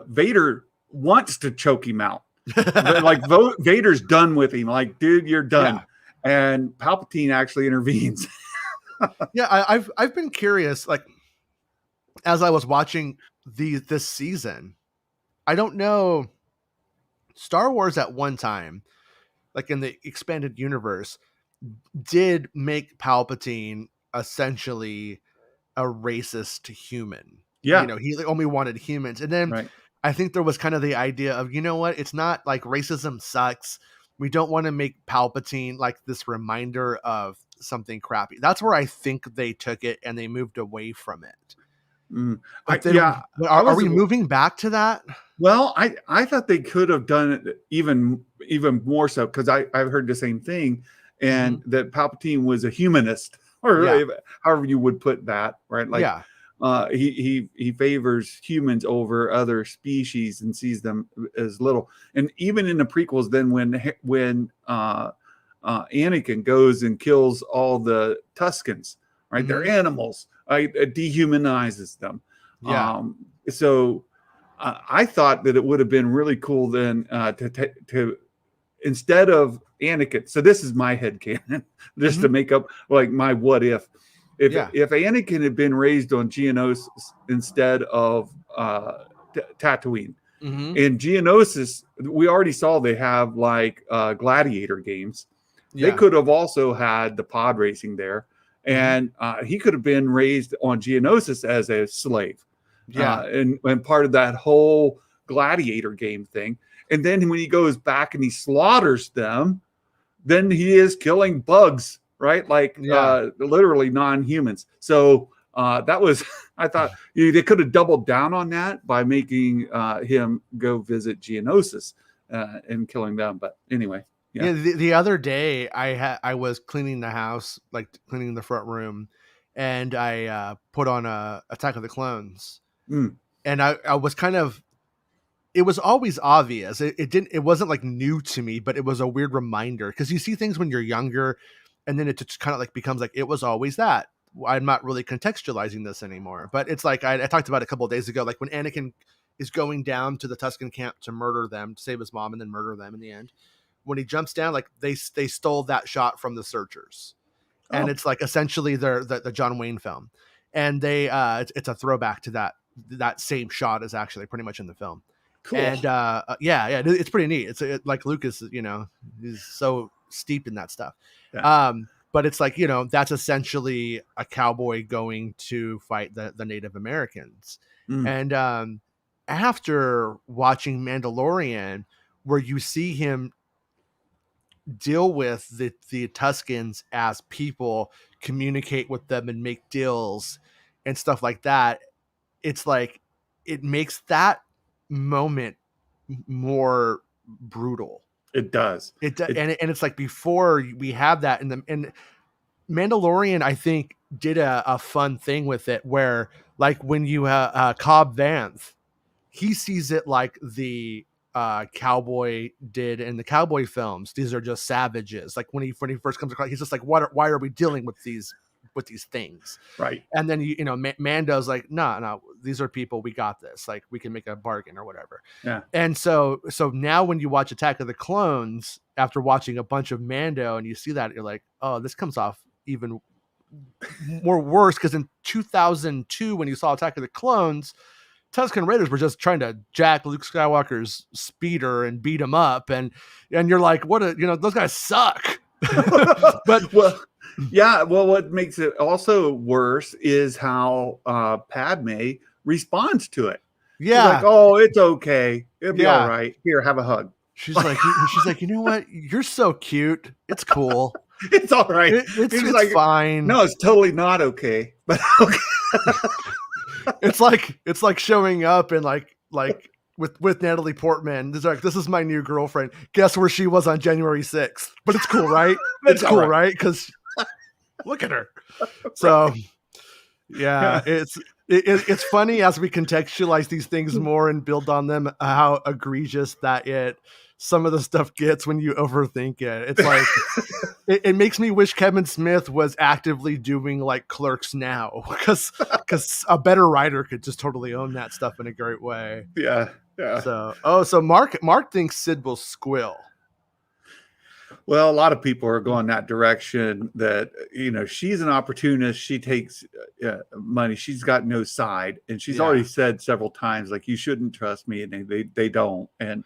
Vader wants to choke him out. Like Vader's done with him. Like, dude, you're done. Yeah. And Palpatine actually intervenes. Yeah, I've been curious, like, as I was watching this season, I don't know, Star Wars at one time, like in the expanded universe, did make Palpatine essentially a racist human. Yeah. He only wanted humans. And then I think there was kind of the idea of, it's not like racism sucks. We don't want to make Palpatine like this reminder of something crappy. That's where I think they took it and they moved away from it. Are we moving back to that? Well, I thought they could have done it even more so, because I've heard the same thing, and that Palpatine was a humanist, or however you would put that, right? Like, he favors humans over other species and sees them as little. And even in the prequels, then when Anakin goes and kills all the Tuskens, right? They're animals. It dehumanizes them. So I thought that it would have been really cool then to instead of Anakin. So this is my headcanon, just to make up like my what if. If Anakin had been raised on Geonosis instead of Tatooine, in Geonosis, we already saw they have like gladiator games. They could have also had the pod racing there, and he could have been raised on Geonosis as a slave. And part of that whole gladiator game thing. And then when he goes back and he slaughters them, then he is killing bugs, right? Like literally non-humans. So that was, I thought they could have doubled down on that by making him go visit Geonosis and killing them. But anyway. Yeah. The other day I was cleaning the house, like cleaning the front room, and I put on Attack of the Clones. And I was kind of, it was always obvious. It wasn't like new to me, but it was a weird reminder, because you see things when you're younger, and then it just kind of like becomes like, it was always that. I'm not really contextualizing this anymore, but it's like, I talked about it a couple of days ago, like when Anakin is going down to the Tusken camp to murder them, to save his mom and then murder them in the end. When he jumps down, like they stole that shot from the Searchers. And it's like essentially the John Wayne film. And they it's a throwback to that same shot is actually pretty much in the film. Cool. And it's pretty neat. It's like Lucas, he's so steeped in that stuff. but it's like, that's essentially a cowboy going to fight the Native Americans. And after watching Mandalorian, where you see him deal with the Tuscans as people, communicate with them and make deals and stuff like that, it's like it makes that moment more brutal. It does. And it's like, before we have that and Mandalorian, I think, did a fun thing with it, where like when you Cobb Vanth, he sees it like the cowboy did in the cowboy films. These are just savages. Like when he first comes across, he's just like, why are we dealing with these things? Right. And then Mando's like, no, these are people. We got this. Like, we can make a bargain or whatever. Yeah. And so now when you watch Attack of the Clones, after watching a bunch of Mando, and you see that, you're like, oh, this comes off even more worse, because in 2002, when you saw Attack of the Clones, Tusken Raiders were just trying to jack Luke Skywalker's speeder and beat him up, and you're like, those guys suck. But what makes it also worse is how Padme responds to it. Yeah, she's like, oh, it's okay, it'll be all right. Here, have a hug. She's like, you know what? You're so cute. It's cool. It's all right. It's like, fine. No, it's totally not okay. But okay. It's like showing up and like with Natalie Portman. This is my new girlfriend. Guess where she was on January 6th? But it's cool, right? It's cool, right? Because look at her. So yeah, it's funny as we contextualize these things more and build on them, how egregious that some of the stuff gets when you overthink it. It's like it makes me wish Kevin Smith was actively doing like Clerks now, because a better writer could just totally own that stuff in a great way. Yeah. So Mark thinks Sid will squill. Well, a lot of people are going that direction, that, she's an opportunist. She takes money. She's got no side. And she's already said several times, like, you shouldn't trust me. And they don't. And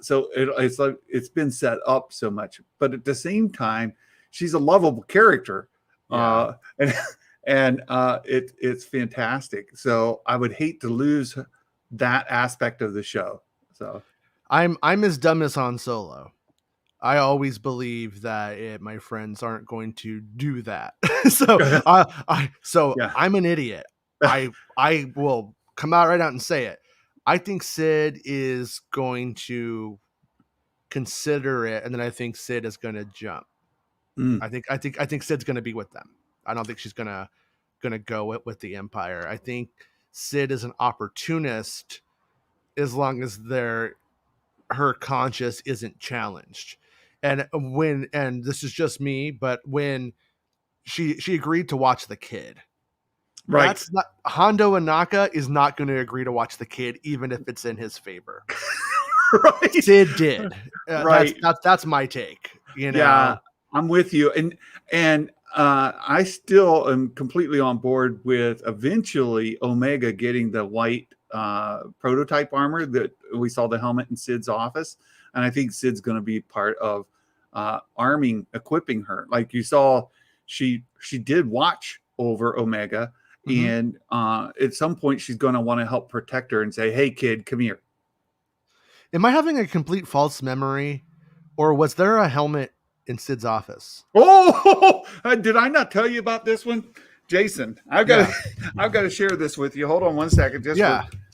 so it's like, it's been set up so much. But at the same time, she's a lovable character. And it's fantastic. So I would hate to lose that aspect of the show. So I'm as dumb as Han Solo. I always believe that my friends aren't going to do that. I'm an idiot. I will come out right out and say it. I think Sid is going to consider it, and then I think Sid is going to jump. I think Sid's going to be with them. I don't think she's going to go with the Empire. I think Sid is an opportunist, as long as her conscience isn't challenged. And this is just me, but when she agreed to watch the kid, right? That's not, Hondo Anaka is not going to agree to watch the kid, even if it's in his favor. Right? Sid did. Right. That's my take. Yeah, I'm with you, and I still am completely on board with eventually Omega getting the white prototype armor that we saw the helmet in Sid's office, and I think Sid's going to be part of equipping her. Like you saw, she did watch over Omega, and at some point she's going to want to help protect her and say, "Hey, kid, come here." Am I having a complete false memory, or was there a helmet in Sid's office? Oh, did I not tell you about this one, Jason? I've got to share this with you. Hold on one second, just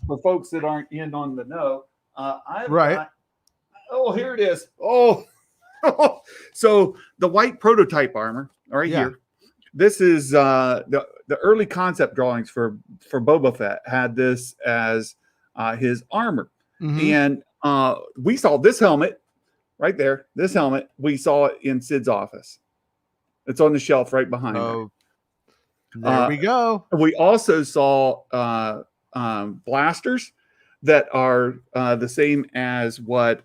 for folks that aren't in on the know. Here it is. So the white prototype armor here. This is the early concept drawings for Boba Fett had this as his armor, and we saw this helmet right there. This helmet, we saw it in Sid's office. It's on the shelf right behind her. There we go. We also saw blasters that are the same as what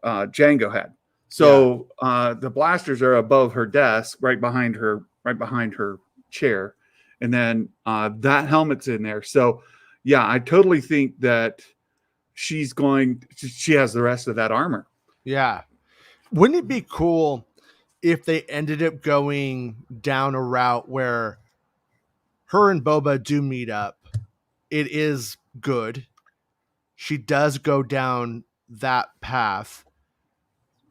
Django had. So the blasters are above her desk, right behind her chair, and then that helmet's in there. So yeah, I totally think that she has the rest of that armor. Yeah. Wouldn't it be cool if they ended up going down a route where her and Boba do meet up, it is good. She does go down that path.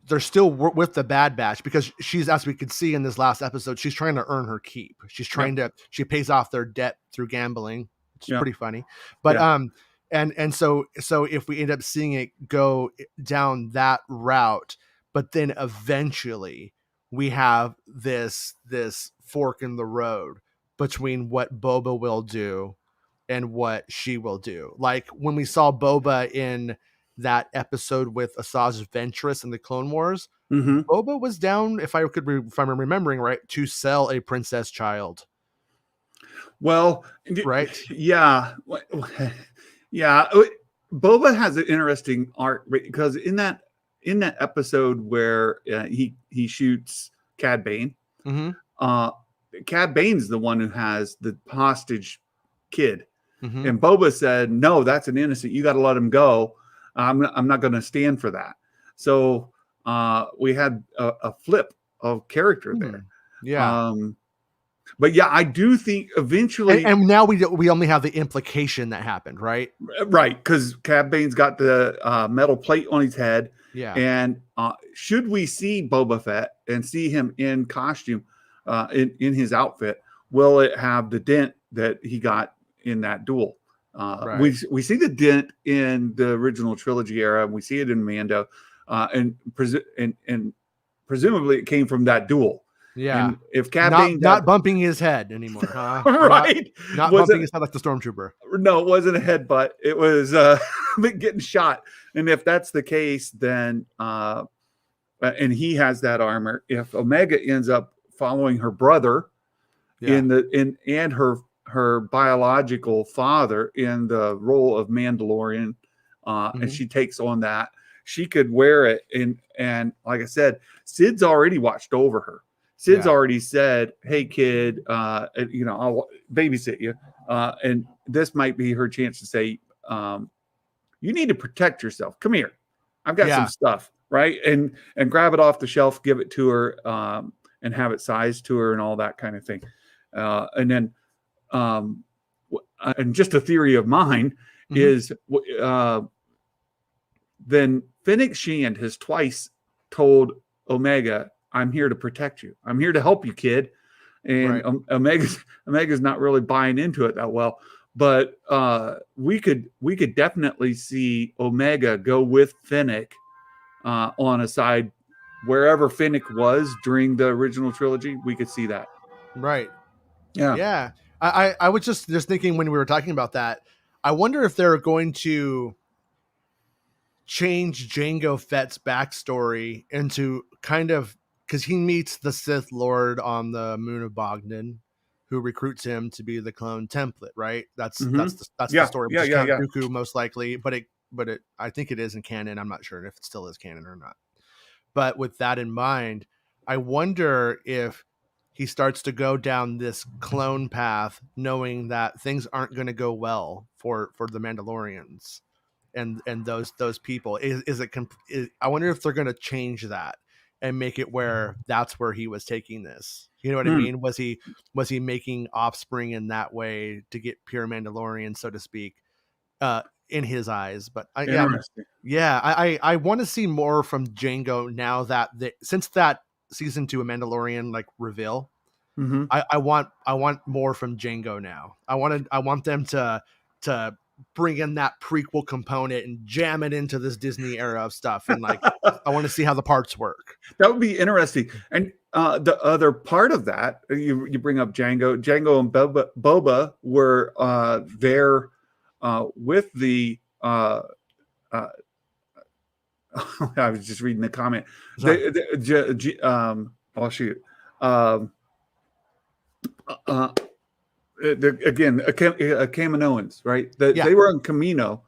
They're still with the Bad Batch because she's, as we can see in this last episode, she's trying to earn her keep. She's trying to, she pays off their debt through gambling. It's pretty funny. But, and so if we end up seeing it go down that route, but then eventually we have this fork in the road between what Boba will do and what she will do. Like when we saw Boba in that episode with Asajj Ventress in the Clone Wars, Boba was down, if I'm remembering right, to sell a princess child. Well, right? Yeah. Yeah. Boba has an interesting arc because in that episode where he shoots Cad Bane, Cad Bane's the one who has the hostage kid. And Boba said, no, that's an innocent. You got to let him go. I'm not going to stand for that. So we had a flip of character there. Yeah. But yeah, I do think eventually, and now we only have the implication that happened, right? Right, because Cad Bane's got the metal plate on his head. Yeah. And should we see Boba Fett and see him in costume, in his outfit, will it have the dent that he got in that duel? Right. We see the dent in the original trilogy era, and we see it in Mando, and presumably it came from that duel. Yeah. And if Cad Bane not bumping his head anymore, huh? Right. Not bumping his head like the stormtrooper. No, it wasn't a headbutt. It was getting shot. And if that's the case, then and he has that armor. If Omega ends up following her brother and her biological father in the role of Mandalorian, and she takes on that, she could wear it. And like I said, Sid's already watched over her. Sid's already said, hey, kid, I'll babysit you. And this might be her chance to say, you need to protect yourself. Come here. I've got some stuff, right? And grab it off the shelf, give it to her, and have it sized to her and all that kind of thing. And then, and just a theory of mine is then Fennec Shand has twice told Omega, I'm here to protect you. I'm here to help you, kid. And Omega's not really buying into it that well. But we could definitely see Omega go with Fennec on a side wherever Fennec was during the original trilogy. We could see that. Right. Yeah. Yeah. I was just thinking when we were talking about that, I wonder if they're going to change Jango Fett's backstory into kind of, because he meets the Sith Lord on the moon of Bogdan, who recruits him to be the clone template, right? That's the story. Yeah, Dooku, most likely, but I think it is in canon. I'm not sure if it still is canon or not. But with that in mind, I wonder if he starts to go down this clone path, knowing that things aren't going to go well for the Mandalorians and those people. I wonder if they're going to change that and make it where that's where he was taking this. You know what I mean? Was he making offspring in that way to get pure Mandalorian, so to speak, in his eyes? But I want to see more from Jango now that since that season 2 of Mandalorian like reveal. I want more from Jango now. I want them to bring in that prequel component and jam it into this Disney era of stuff. And like, I want to see how the parts work. That would be interesting. And the other part of that, you bring up Jango and Boba were there with the, I was just reading the comment. Oh shoot. Again, Kaminoans, right? They were on Camino,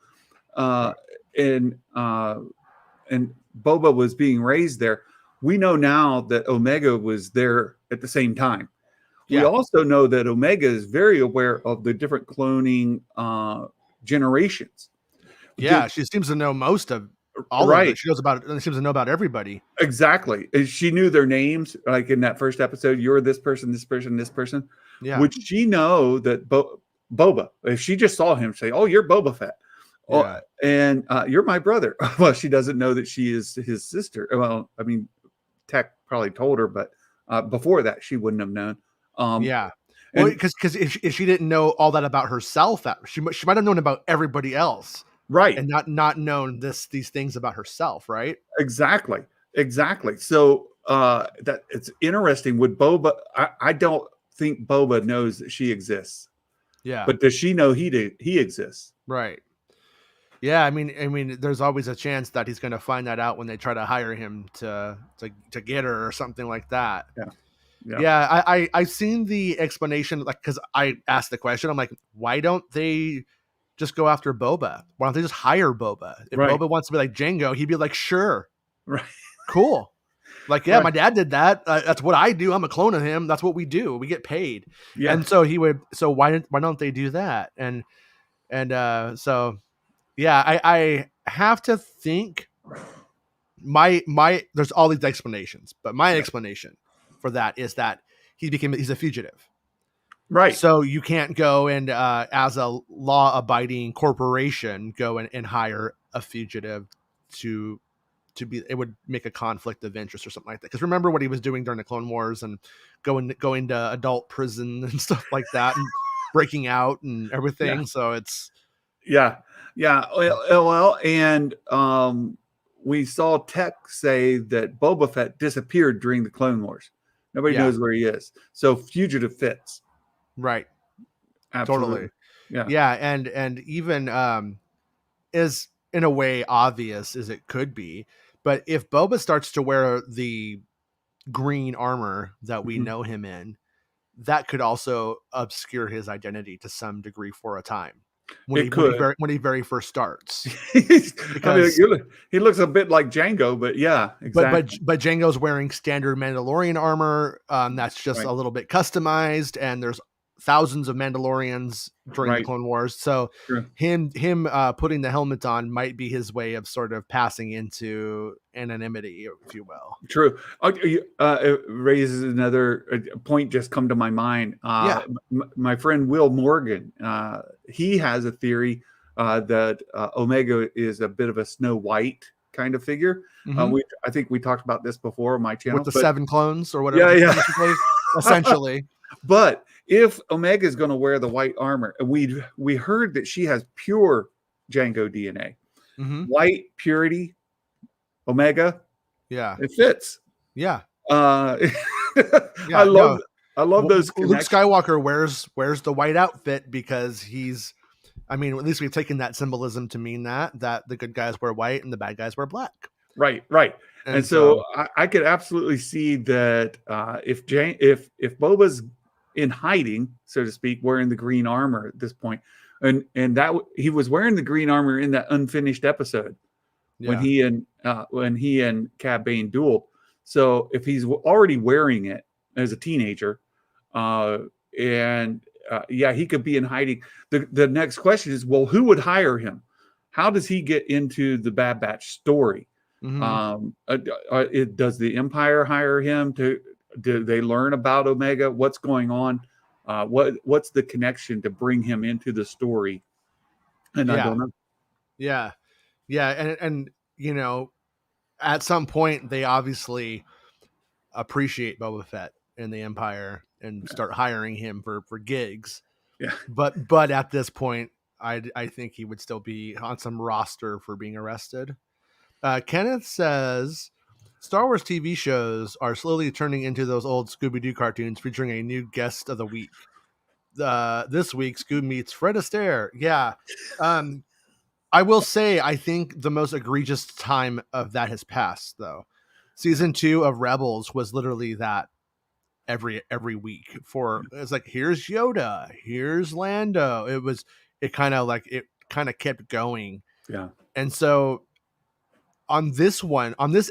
and Boba was being raised there. We know now that Omega was there at the same time. We also know that Omega is very aware of the different cloning generations. Yeah, she seems to know most of all of Right. it. She knows about it, and seems to know about everybody. Exactly. And she knew their names, like in that first episode. You're this person, this person, this person. Yeah, Would she know that Boba? If she just saw him, say, "Oh, you're Boba Fett," yeah, and you're my brother. Well, she doesn't know that she is his sister. Well, I mean, Tech probably told her, but before that, she wouldn't have known. yeah. Well, And because if she didn't know all that about herself, she might have known about everybody else, right, and not known these things about herself, right? exactly, exactly. So that it's interesting. Would Boba? I don't think Boba knows that she exists, Yeah, but does she know he exists? right. Yeah, I mean, there's always a chance that he's going to find that out when they try to hire him to get her or something like that. Yeah, yeah, Yeah, I've seen the explanation, like, because I asked the question. I'm like, why don't they just go after Boba? Why don't they just hire Boba? If right, Boba wants to be like Django, he'd be like, sure, right, cool. Like, yeah, right. my dad did that. That's what I do. I'm a clone of him. That's what we do. We get paid. Yeah, And so he would. So why don't they do that? And so yeah, I have to think my there's all these explanations, but my explanation for that is that he's a fugitive. right. So you can't go and as a law abiding corporation go and hire a fugitive to be, it would make a conflict of interest or something like that. Because remember what he was doing during the Clone Wars and going to adult prison and stuff like that and breaking out and everything. Yeah. So it's Yeah, yeah. Well, and we saw Tech say that Boba Fett disappeared during the Clone Wars. Nobody Yeah. knows where he is. So fugitive fits. right. Absolutely. Totally. Yeah. Yeah, and even is in a way obvious as it could be, but if Boba starts to wear the green armor that we Mhm. know him in, that could also obscure his identity to some degree for a time when It could. when he very first starts. I mean, Because he looks a bit like Django, but yeah, exactly. but Django's wearing standard Mandalorian armor. That's just Right. a little bit customized, and there's thousands of Mandalorians during the Right. Clone Wars. So True. him putting the helmet on might be his way of sort of passing into anonymity, if you will. True. It raises another point just come to my mind. Yeah. My friend Will Morgan, he has a theory that Omega is a bit of a Snow White kind of figure. Mhm. I think we talked about this before on my channel. With the 7 clones or whatever. Yeah, yeah. Basically, essentially. But if Omega is going to wear the white armor, we heard that she has pure Django DNA, white purity, Omega. Yeah. It fits. Yeah. I Yeah, love those Luke connections. Skywalker wears the white outfit because he's, I mean, at least we've taken that symbolism to mean that the good guys wear white and the bad guys wear black. Right. And so I could absolutely see that if Boba's in hiding, so to speak, wearing the green armor at this point, and that he was wearing the green armor in that unfinished episode when he and Cad Bane dueled. So if he's already wearing it as a teenager, he could be in hiding. The next question is, well, who would hire him? How does he get into the Bad Batch story? Does the Empire hire him? Do they learn about Omega? What's going on? What's the connection to bring him into the story? And I don't know. Yeah. And you know, at some point they obviously appreciate Boba Fett in the Empire and start hiring him for gigs. Yeah. But at this point, I think he would still be on some roster for being arrested. Kenneth says Star Wars TV shows are slowly turning into those old Scooby-Doo cartoons featuring a new guest of the week. This week, Scoob meets Fred Astaire. Yeah. I will say, I think the most egregious time of that has passed, though. Season 2 of Rebels was literally that every week. It's like, here's Yoda, here's Lando. It kind of kept going. Yeah. And so on this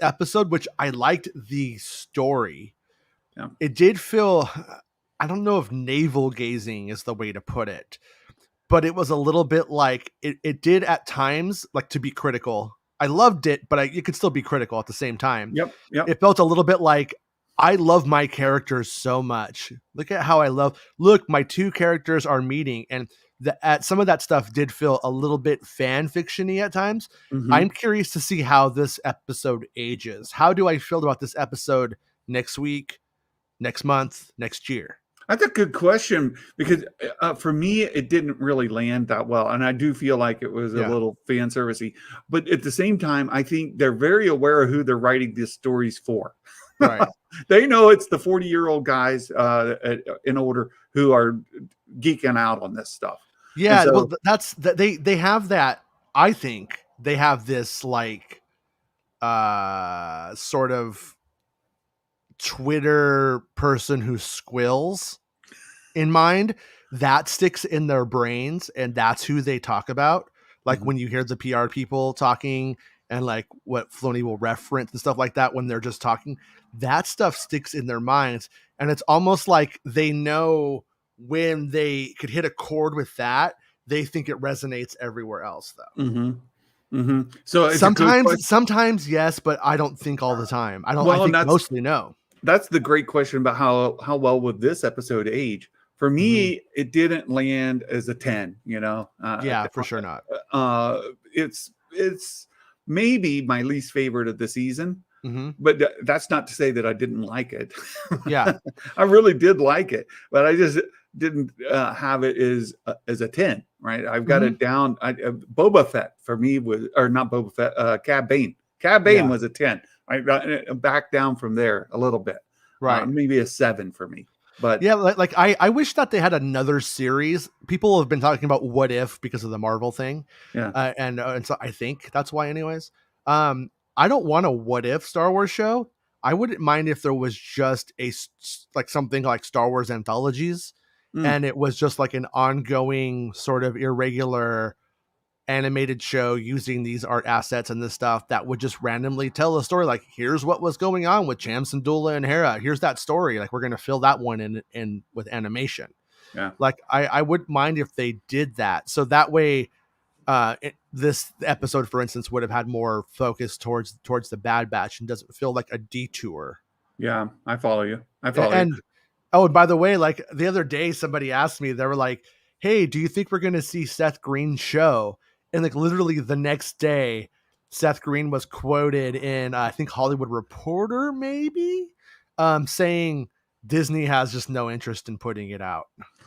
episode, which I liked the story, it did feel, I don't know if navel gazing is the way to put it, but it was a little bit like it did at times, like, to be critical I loved it, but it could still be critical at the same time. Yep. It felt a little bit like, I love my characters so much. Look at how look, my two characters are meeting, and some of that stuff did feel a little bit fan fiction-y at times. Mm-hmm. I'm curious to see how this episode ages. How do I feel about this episode next week, next month, next year? That's a good question, because for me, it didn't really land that well. And I do feel like it was a little fan servicey. But at the same time, I think they're very aware of who they're writing these stories for. Right. They know it's the 40-year-old guys in order who are geeking out on this stuff. Yeah, so, well, they have that. I think they have this like sort of Twitter person who squills in mind that sticks in their brains, and that's who they talk about. Like when you hear the PR people talking and like what Filoni will reference and stuff like that, when they're just talking, that stuff sticks in their minds. And it's almost like they know when they could hit a chord with that, they think it resonates everywhere else though. So sometimes yes, but I don't think all the time. I think mostly no. That's the great question about how well would this episode age. For me, it didn't land as a 10, for sure not. It's maybe my least favorite of the season, but that's not to say that I didn't like it. Yeah, I really did like it, but I just didn't have it as a 10, right? I've got it down. Boba Fett for me was, or not Boba Fett, Cad Bane. Cad Bane was a 10. I got back down from there a little bit, right? Maybe a 7 for me. But yeah, like I wish that they had another series. People have been talking about What If because of the Marvel thing, and so I think that's why. Anyways, I don't want a What If Star Wars show. I wouldn't mind if there was just something like Star Wars anthologies, and it was just like an ongoing sort of irregular animated show using these art assets and this stuff that would just randomly tell a story. Like, here's what was going on with Cham Syndulla and Hera. Here's that story. Like, we're going to fill that one in with animation. Yeah. Like I wouldn't mind if they did that. So that way, this episode, for instance, would have had more focus towards the Bad Batch and doesn't feel like a detour. Yeah. I follow you. Oh, and by the way, like the other day, somebody asked me, they were like, hey, do you think we're going to see Seth Green's show? And like literally the next day, Seth Green was quoted in, I think, Hollywood Reporter, maybe, saying Disney has just no interest in putting it out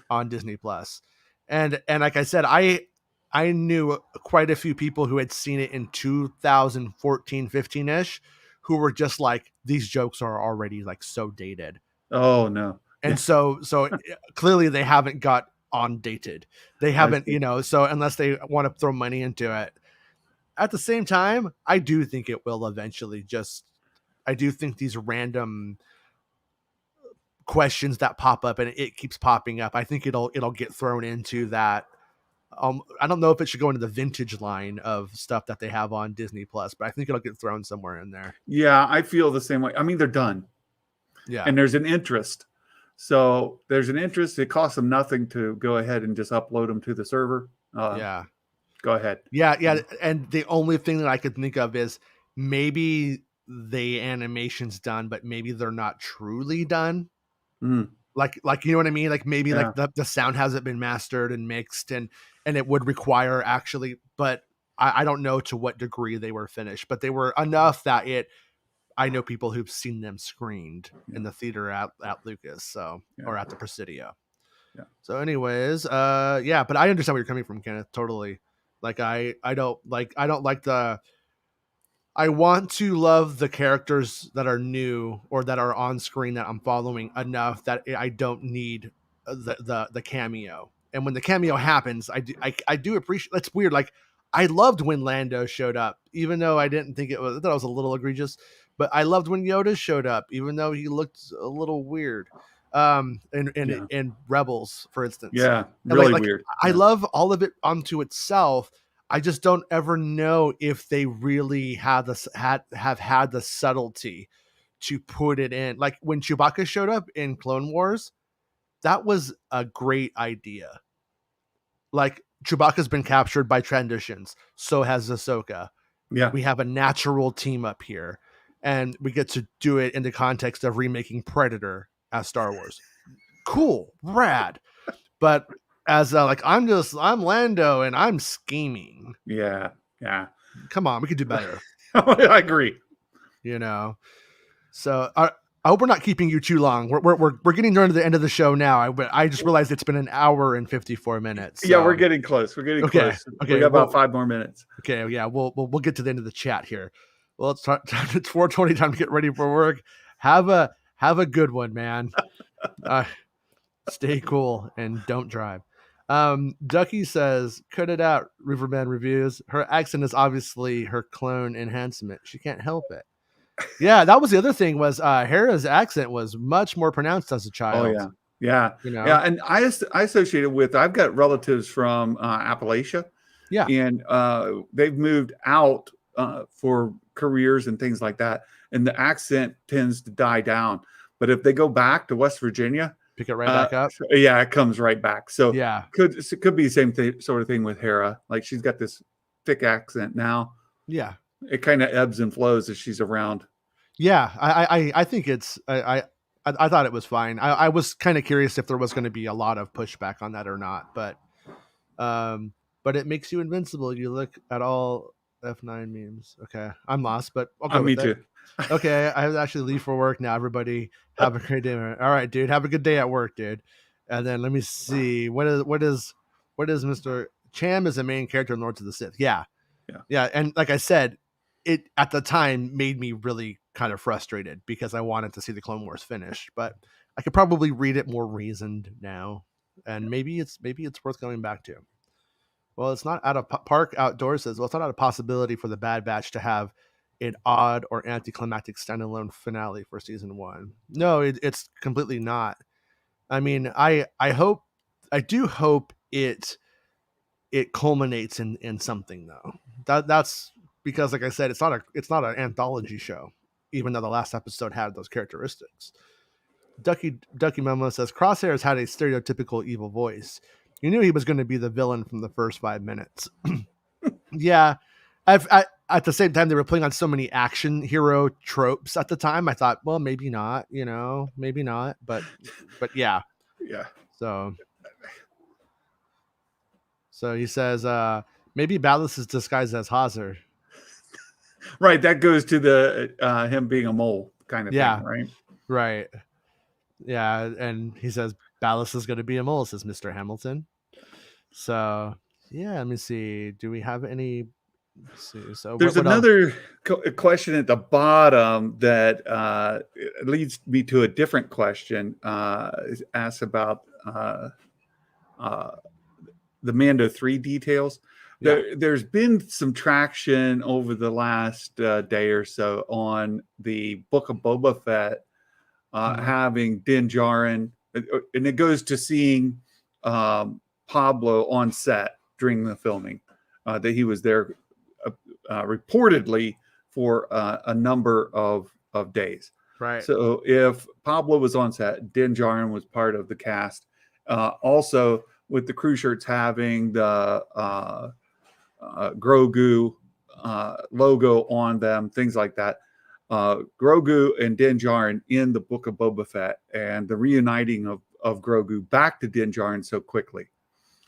on Disney Plus. And like I said, I knew quite a few people who had seen it in 2014, 15-ish, who were just like, these jokes are already like so dated. Oh, no. And so clearly they haven't got on dated. They haven't, so unless they want to throw money into it. At the same time, I do think it will eventually I do think these random questions that pop up and it keeps popping up, I think it'll get thrown into that. I don't know if it should go into the vintage line of stuff that they have on Disney Plus, but I think it'll get thrown somewhere in there. Yeah, I feel the same way. I mean, they're done. Yeah. And there's an interest. So there's an interest. It costs them nothing to go ahead and just upload them to the server. Yeah. Go ahead. Yeah. And the only thing that I could think of is maybe the animation's done, but maybe they're not truly done. Like, you know what I mean? Like maybe like the sound hasn't been mastered and mixed and it would require actually, but I don't know to what degree they were finished, but they were enough that I know people who've seen them screened in the theater at Lucas, or at the Presidio. Yeah. So anyways, but I understand where you're coming from, Kenneth. Totally. Like I don't like I want to love the characters that are new or that are on screen that I'm following enough that I don't need the cameo. And when the cameo happens, I do appreciate. That's weird. Like I loved when Lando showed up, even though I didn't think I thought it was a little egregious. But I loved when Yoda showed up, even though he looked a little weird. In Rebels, for instance. Yeah, really weird. I love all of it onto itself. I just don't ever know if they really have had the subtlety to put it in. Like when Chewbacca showed up in Clone Wars, that was a great idea. Like Chewbacca's been captured by Trandoshans, so has Ahsoka. Yeah. We have a natural team up here, and we get to do it in the context of remaking Predator as Star Wars. Cool, rad. But as I'm Lando and I'm scheming. Yeah. Yeah. Come on, we could do better. I agree. So I hope we're not keeping you too long. We're getting near the end of the show now. I just realized it's been an hour and 54 minutes. Yeah, we're getting close. We're getting close. Okay, we got about 5 more minutes. Okay, yeah, we'll get to the end of the chat here. Well, it's 4:20, time to get ready for work. Have a good one, man. Stay cool and don't drive. Ducky says, cut it out, Riverman Reviews. Her accent is obviously her clone enhancement. She can't help it. Yeah, that was the other thing was Hera's accent was much more pronounced as a child. Oh, yeah. Yeah, and I associated with, I've got relatives from Appalachia. Yeah. And they've moved out for careers and things like that. And the accent tends to die down. But if they go back to West Virginia, pick it right back up. Yeah, it comes right back. So yeah, it could be the same sort of thing with Hera. Like she's got this thick accent now. Yeah. It kind of ebbs and flows as she's around. Yeah, I think it's I thought it was fine. I was kind of curious if there was going to be a lot of pushback on that or not, but it makes you invincible. You look at all F9 memes. Okay, I'm lost, but I'll go me with too. It. Okay, I have to actually leave for work now. Everybody have a great day. All right, dude. Have a good day at work, dude. And then let me see what is Mr. Cham is the main character in Lords of the Sith. Yeah. And like I said, it at the time made me really kind of frustrated because I wanted to see the Clone Wars finish, but I could probably read it more reasoned now, and maybe it's worth going back to. Well, it's not out of Park Outdoors says, well, it's not out of possibility for the Bad Batch to have an odd or anticlimactic standalone finale for season 1. No, it's completely not. I mean, I do hope it culminates in something though. That's because, like I said, it's not an anthology show, even though the last episode had those characteristics. Ducky Memo says Crosshairs had a stereotypical evil voice. You knew he was going to be the villain from the first 5 minutes. Yeah, at the same time they were playing on so many action hero tropes at the time. I thought, well, maybe not, maybe not, but yeah. So he says, maybe Ballast is disguised as Hazard. Right, that goes to the him being a mole kind of thing, right? Right. Yeah, and he says Ballast is going to be a mole, says Mr. Hamilton. So, yeah, let me see. Do we have any? So there's another question at the bottom that leads me to a different question. Asks about the Mando 3 details. There's been some traction over the last day or so on the Book of Boba Fett having Din Djarin, and it goes to seeing Pablo on set during the filming, that he was there reportedly for a number of days. Right. So if Pablo was on set, Din Djarin was part of the cast. Also, with the crew shirts having the Grogu logo on them, things like that. Grogu and Din Djarin in the Book of Boba Fett, and the reuniting of Grogu back to Din Djarin so quickly.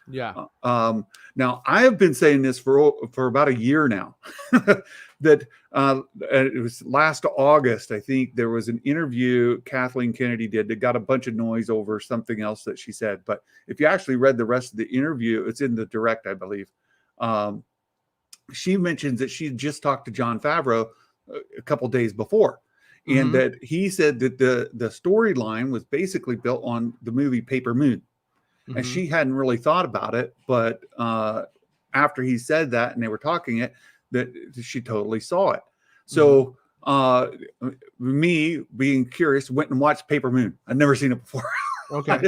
Yeah. Now I have been saying this for about a year now, that it was last August, I think there was an interview Kathleen Kennedy did that got a bunch of noise over something else that she said. But if you actually read the rest of the interview, it's in the direct, I believe. She mentions that she just talked to Jon Favreau a couple days before, and that he said that the storyline was basically built on the movie Paper Moon. And she hadn't really thought about it, but after he said that and they were talking it, that she totally saw it. So me being curious, went and watched Paper Moon. I'd never seen it before. Okay. I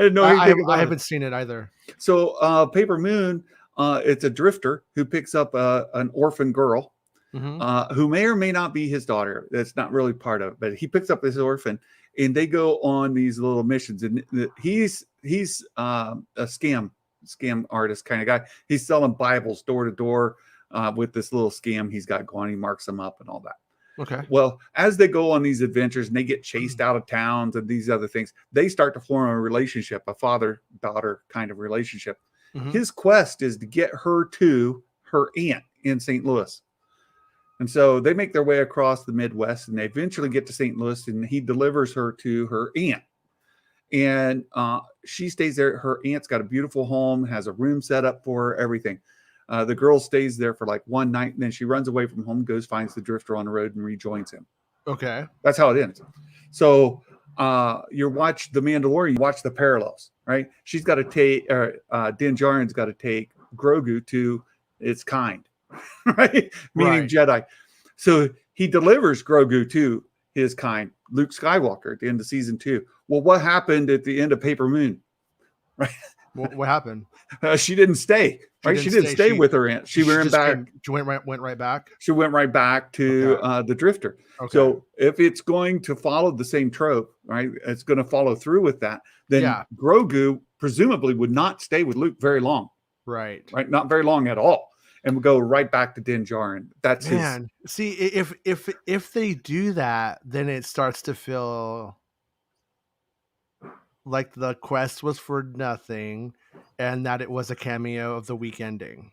didn't know anything about it. I haven't seen it either. So Paper Moon, it's a drifter who picks up an orphan girl who may or may not be his daughter. That's not really part of it, but he picks up this orphan, and they go on these little missions. And he's a scam artist kind of guy. He's selling Bibles door to door, with this little scam he's got going. He marks them up and all that. Okay. Well, as they go on these adventures and they get chased out of towns and these other things, they start to form a relationship, a father-daughter kind of relationship. Mhm. His quest is to get her to her aunt in St. Louis. And so they make their way across the Midwest and they eventually get to St. Louis, and he delivers her to her aunt. And she stays there. Her aunt's got a beautiful home, has a room set up for her, everything. The girl stays there for like one night, and then she runs away from home, finds the drifter on the road, and rejoins him. Okay. That's how it ends. So you watch The Mandalorian, you watch the parallels, right? She's got to take, Din Djarin's got to take Grogu to its kind, right? Meaning Right. Jedi. So he delivers Grogu to his kind, Luke Skywalker, at the end of season 2. Well, what happened at the end of Paper Moon? Right? What happened? She didn't stay. Right? She didn't stay with her aunt. She went back. She went right back. She went right back to the Drifter. Okay. So if it's going to follow the same trope, right, it's going to follow through with that, then Grogu presumably would not stay with Luke very long. Right. Not very long at all. And would go right back to Din Djarin. That's his. See, if they do that, then it starts to feel like the quest was for nothing and that it was a cameo of the week ending.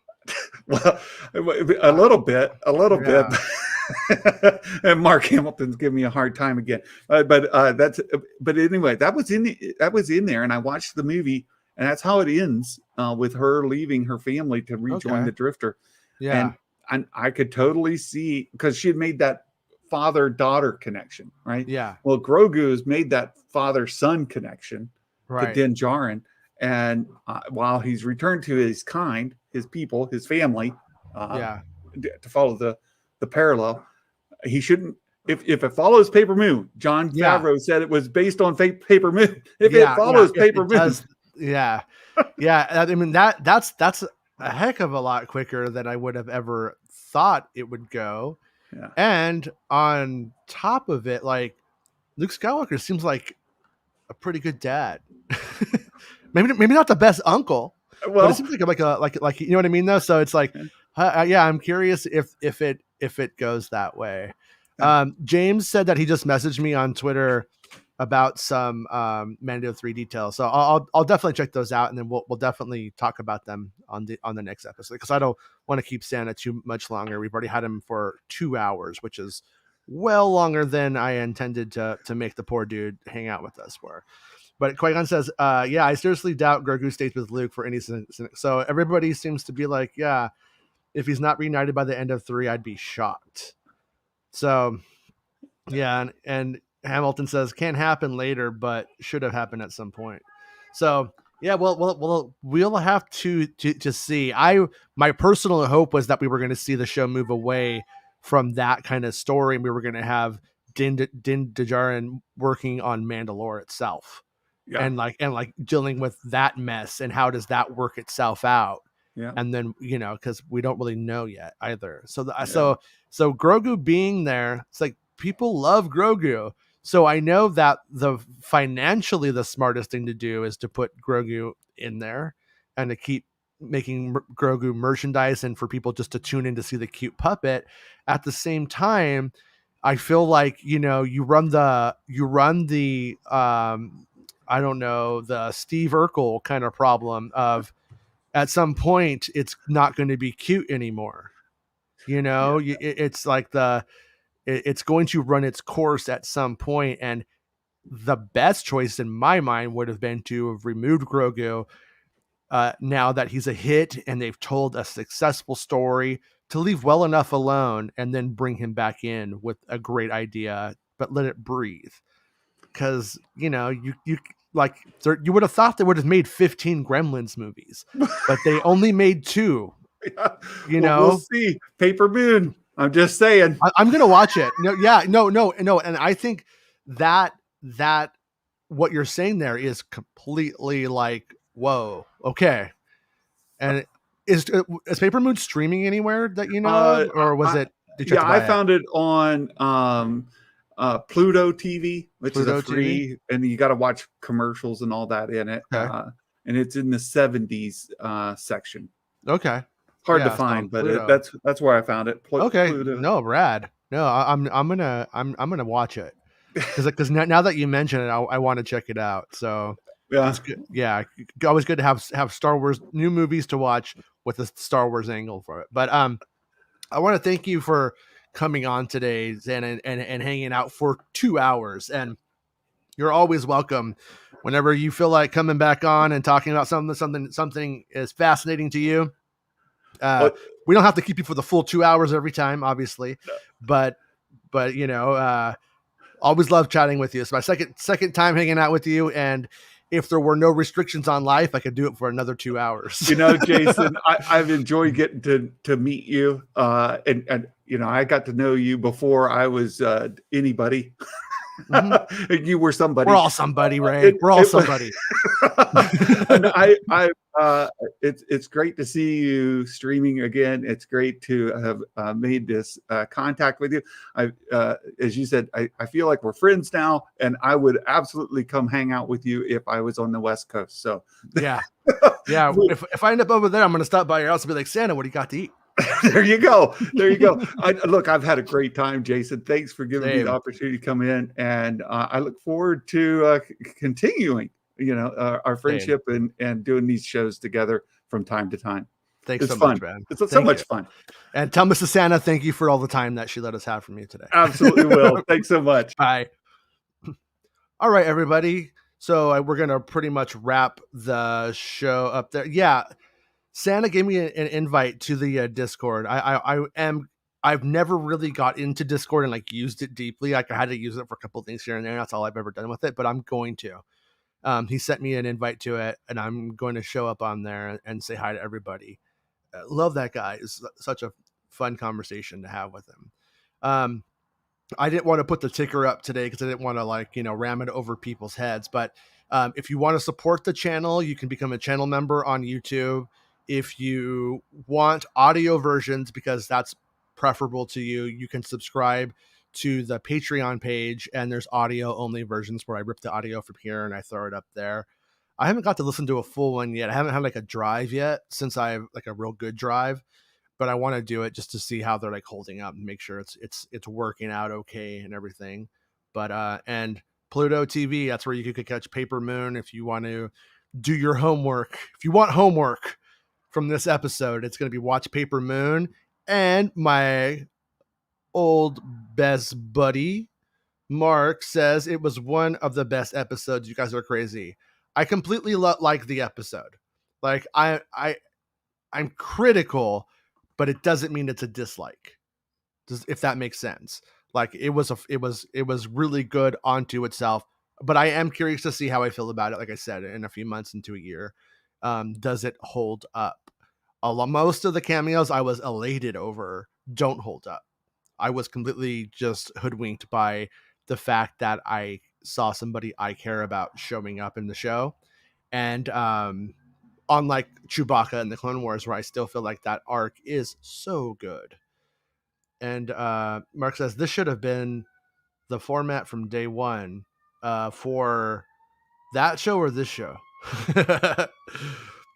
Well, a little bit. And Mark Hamilton's giving me a hard time again. But anyway, that was in there, and I watched the movie, and that's how it ends, with her leaving her family to rejoin the Drifter. Yeah. And I could totally see, because she had made that father-daughter connection, right? Yeah. Well, Grogu has made that father-son connection to Din Djarin, and while he's returned to his kind, his people, his family, to follow the parallel, he shouldn't. If it follows Paper Moon, Jon Favreau said it was based on Paper Moon. If it follows Paper Moon, I mean that's a heck of a lot quicker than I would have ever thought it would go. Yeah. And on top of it, like, Luke Skywalker seems like a pretty good dad. maybe not the best uncle, but it seems like you know what I mean though. So it's like, I'm curious if it goes that way. James said that he just messaged me on Twitter about some Mando 3 details, so I'll definitely check those out, and then we'll definitely talk about them on the next episode, because I don't want to keep Santa too much longer. We've already had him for 2 hours, which is well longer than I intended to make the poor dude hang out with us for. But Qui-Gon says, I seriously doubt Grogu stays with Luke for any season. So everybody seems to be like, if he's not reunited by the end of 3, I'd be shocked. So and Hamilton says can't happen later, but should have happened at some point. So we'll have to see. My personal hope was that we were going to see the show move away from that kind of story, and we were going to have Din Djarin working on Mandalore itself, and dealing with that mess, and how does that work itself out. Yeah. And then, because we don't really know yet either. So so Grogu being there, it's like people love Grogu. So I know that financially the smartest thing to do is to put Grogu in there and to keep making Grogu merchandise and for people just to tune in to see the cute puppet. At the same time, I feel like, you run the I don't know, the Steve Urkel kind of problem of, at some point it's not going to be cute anymore. It's like it's going to run its course at some point, and the best choice in my mind would have been to have removed Grogu now that he's a hit and they've told a successful story, to leave well enough alone and then bring him back in with a great idea, but let it breathe. Because you would have thought they would have made 15 Gremlins movies, but they only made 2. We'll see. Paper Moon. I'm just saying. I'm gonna watch it. No. And I think that what you're saying there is completely like, whoa, okay. And is Paper Moon streaming anywhere that or was it? Did you I found it on Pluto TV, which is a free, TV? And you got to watch commercials and all that in it. Okay. And it's in the 70s section. Okay. hard to Yeah, so find, but Pluto. that's where I found it. Okay, Pluto. no, rad. No, I'm gonna watch it because now that you mention it, I want to check it out. So Yeah. it's good. Yeah, always good to have Star Wars new movies to watch with a Star Wars angle for it. But I want to thank you for coming on today, Zan, and hanging out for 2 hours. And you're always welcome whenever you feel like coming back on and talking about something is fascinating to you. We don't have to keep you for the full 2 hours every time, obviously, but you know, always love chatting with you. It's my second time hanging out with you, and if there were no restrictions on life, I could do it for another 2 hours. You know, Jason, I've enjoyed getting to meet you, and you know, I got to know you before I was anybody. Mm-hmm. You were somebody. We're all somebody, Ray. We're all somebody. And it's great to see you streaming again. It's great to have made this contact with you. As you said, I feel like we're friends now, and I would absolutely come hang out with you if I was on the West Coast. So yeah. If I end up over there, I'm going to stop by your house and be like, Santa, what do you got to eat? There you go. Look, I've had a great time, Jason. Thanks for giving me the opportunity to come in, and I look forward to continuing, our friendship and doing these shows together from time to time. Thanks so much, man. It's so much fun. And tell Mrs. Santa, thank you for all the time that she let us have from you today. Absolutely will. Thanks so much. Bye. All right, everybody. So we're going to pretty much wrap the show up there. Yeah. Santa gave me an invite to the Discord. I've never really got into Discord and like used it deeply. Like I had to use it for a couple of things here and there. That's all I've ever done with it, but I'm going to. He sent me an invite to it, and I'm going to show up on there and say hi to everybody. Love that guy. It's such a fun conversation to have with him. I didn't want to put the ticker up today because I didn't want to ram it over people's heads. But if you want to support the channel, you can become a channel member on YouTube. If you want audio versions, because that's preferable to you, you can subscribe to the Patreon page, and there's audio only versions where I rip the audio from here and I throw it up there. I haven't got to listen to a full one yet. I haven't had like a drive yet since I have like a real good drive, but I want to do it just to see how they're like holding up and make sure it's working out okay and everything. But and Pluto TV, that's where you could catch Paper Moon if you want to do your homework. If you want homework from this episode, it's going to be watch Paper Moon. And my old best buddy Mark says it was one of the best episodes. You guys are crazy. I completely like the episode. Like I'm critical, but it doesn't mean it's a dislike. If that makes sense. Like it was really good onto itself, but I am curious to see how I feel about it. Like I said, in a few months into a year, does it hold up? Most of the cameos I was elated over don't hold up. I was completely just hoodwinked by the fact that I saw somebody I care about showing up in the show. And unlike Chewbacca and the Clone Wars, where I still feel like that arc is so good. And Mark says this should have been the format from day one for that show or this show.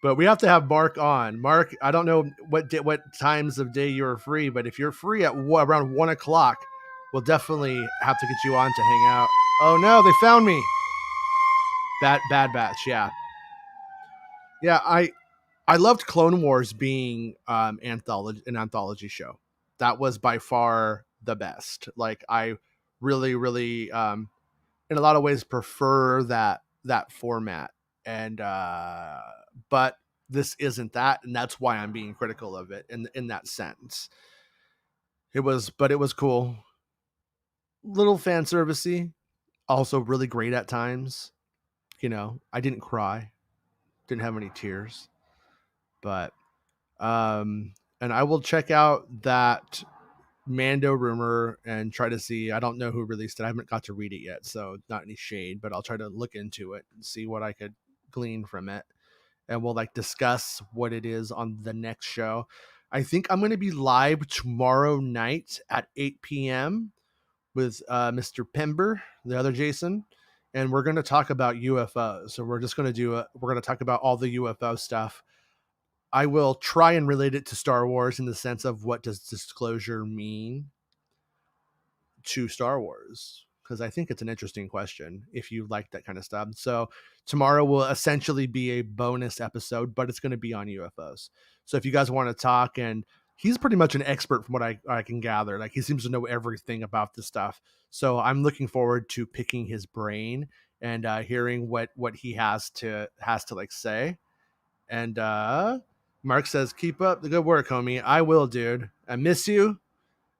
But we have to have Mark on. Mark, I don't know what times of day you're free, but if you're free at around 1 o'clock, we'll definitely have to get you on to hang out. Oh no, they found me. Bad batch, yeah. Yeah, I loved Clone Wars being an anthology show. That was by far the best. Like I really, really in a lot of ways prefer that format. And but this isn't that, and that's why I'm being critical of it in that sense. It was cool. Little fan servicey, also really great at times. I didn't cry, didn't have any tears, but and I will check out that Mando rumor and try to see. I don't know who released it. I haven't got to read it yet, so not any shade, but I'll try to look into it and see what I could glean from it. And we'll discuss what it is on the next show. I think I'm going to be live tomorrow night at 8 p.m. with Mr. Pember, the other Jason, and we're going to talk about UFOs. So we're just going to we're going to talk about all the UFO stuff. I will try and relate it to Star Wars in the sense of what does disclosure mean to Star Wars? Because I think it's an interesting question if you like that kind of stuff. So tomorrow will essentially be a bonus episode, but it's going to be on UFOs. So if you guys want to talk, and he's pretty much an expert from what I can gather. Like, he seems to know everything about this stuff. So I'm looking forward to picking his brain and hearing what he has to like say. And Mark says, keep up the good work, homie. I will, dude. I miss you.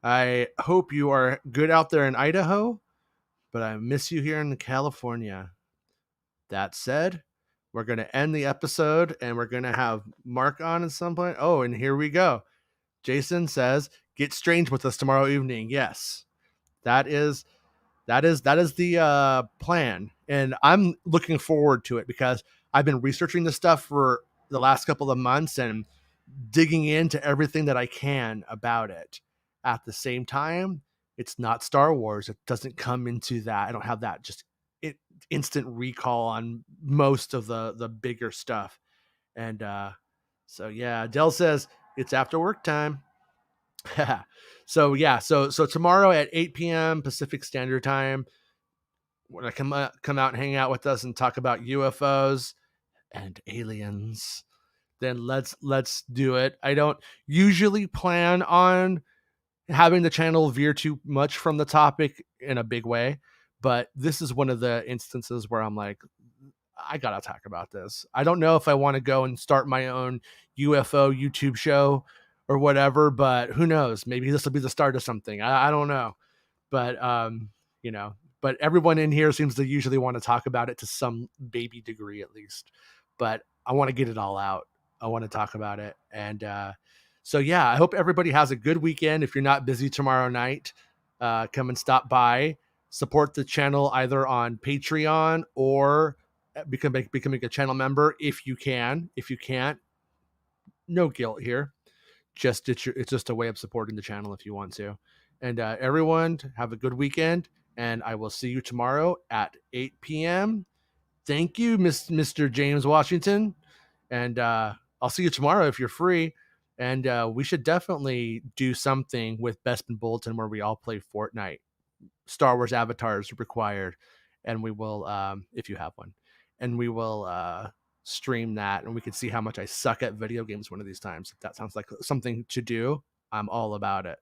I hope you are good out there in Idaho, but I miss you here in California. That said, we're going to end the episode, and we're going to have Mark on at some point. Oh, and here we go. Jason says, get strange with us tomorrow evening. Yes, that is the plan. And I'm looking forward to it because I've been researching this stuff for the last couple of months and digging into everything that I can about it. At the same time, it's not Star Wars. It doesn't come into that. I don't have that just instant recall on most of the bigger stuff. And so yeah, Dell says it's after work time. So yeah, so tomorrow at 8 p.m. Pacific Standard Time, when I come out and hang out with us and talk about UFOs and aliens, then let's do it. I don't usually plan on having the channel veer too much from the topic in a big way, but this is one of the instances where I'm like, I gotta talk about this. I don't know if I want to go and start my own UFO YouTube show or whatever, but who knows? Maybe this will be the start of something. I don't know, but but everyone in here seems to usually want to talk about it to some baby degree at least. But I want to get it all out. I want to talk about it, and so yeah, I hope everybody has a good weekend. If you're not busy tomorrow night, come and stop by, support the channel either on Patreon or becoming a channel member if you can. If you can't, no guilt here. It's just a way of supporting the channel if you want to. And everyone, have a good weekend, and I will see you tomorrow at 8 p.m. Thank you, Mr. James Washington, and I'll see you tomorrow if you're free. And we should definitely do something with Bespin Bulletin where we all play Fortnite. Star Wars avatars required, and we will, if you have one, and we will stream that, and we can see how much I suck at video games one of these times. If that sounds like something to do, I'm all about it.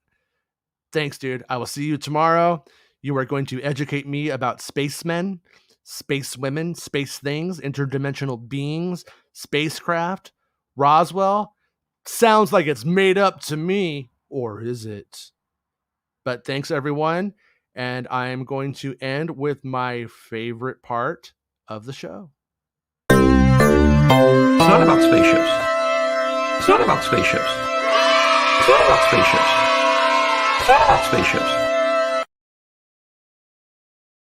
Thanks, dude. I will see you tomorrow. You are going to educate me about spacemen, space women, space things, interdimensional beings, spacecraft, Roswell. Sounds like it's made up to me, or is it? But thanks, everyone. And I'm going to end with my favorite part of the show. It's not about spaceships. It's not about spaceships. It's not about spaceships. It's not about spaceships.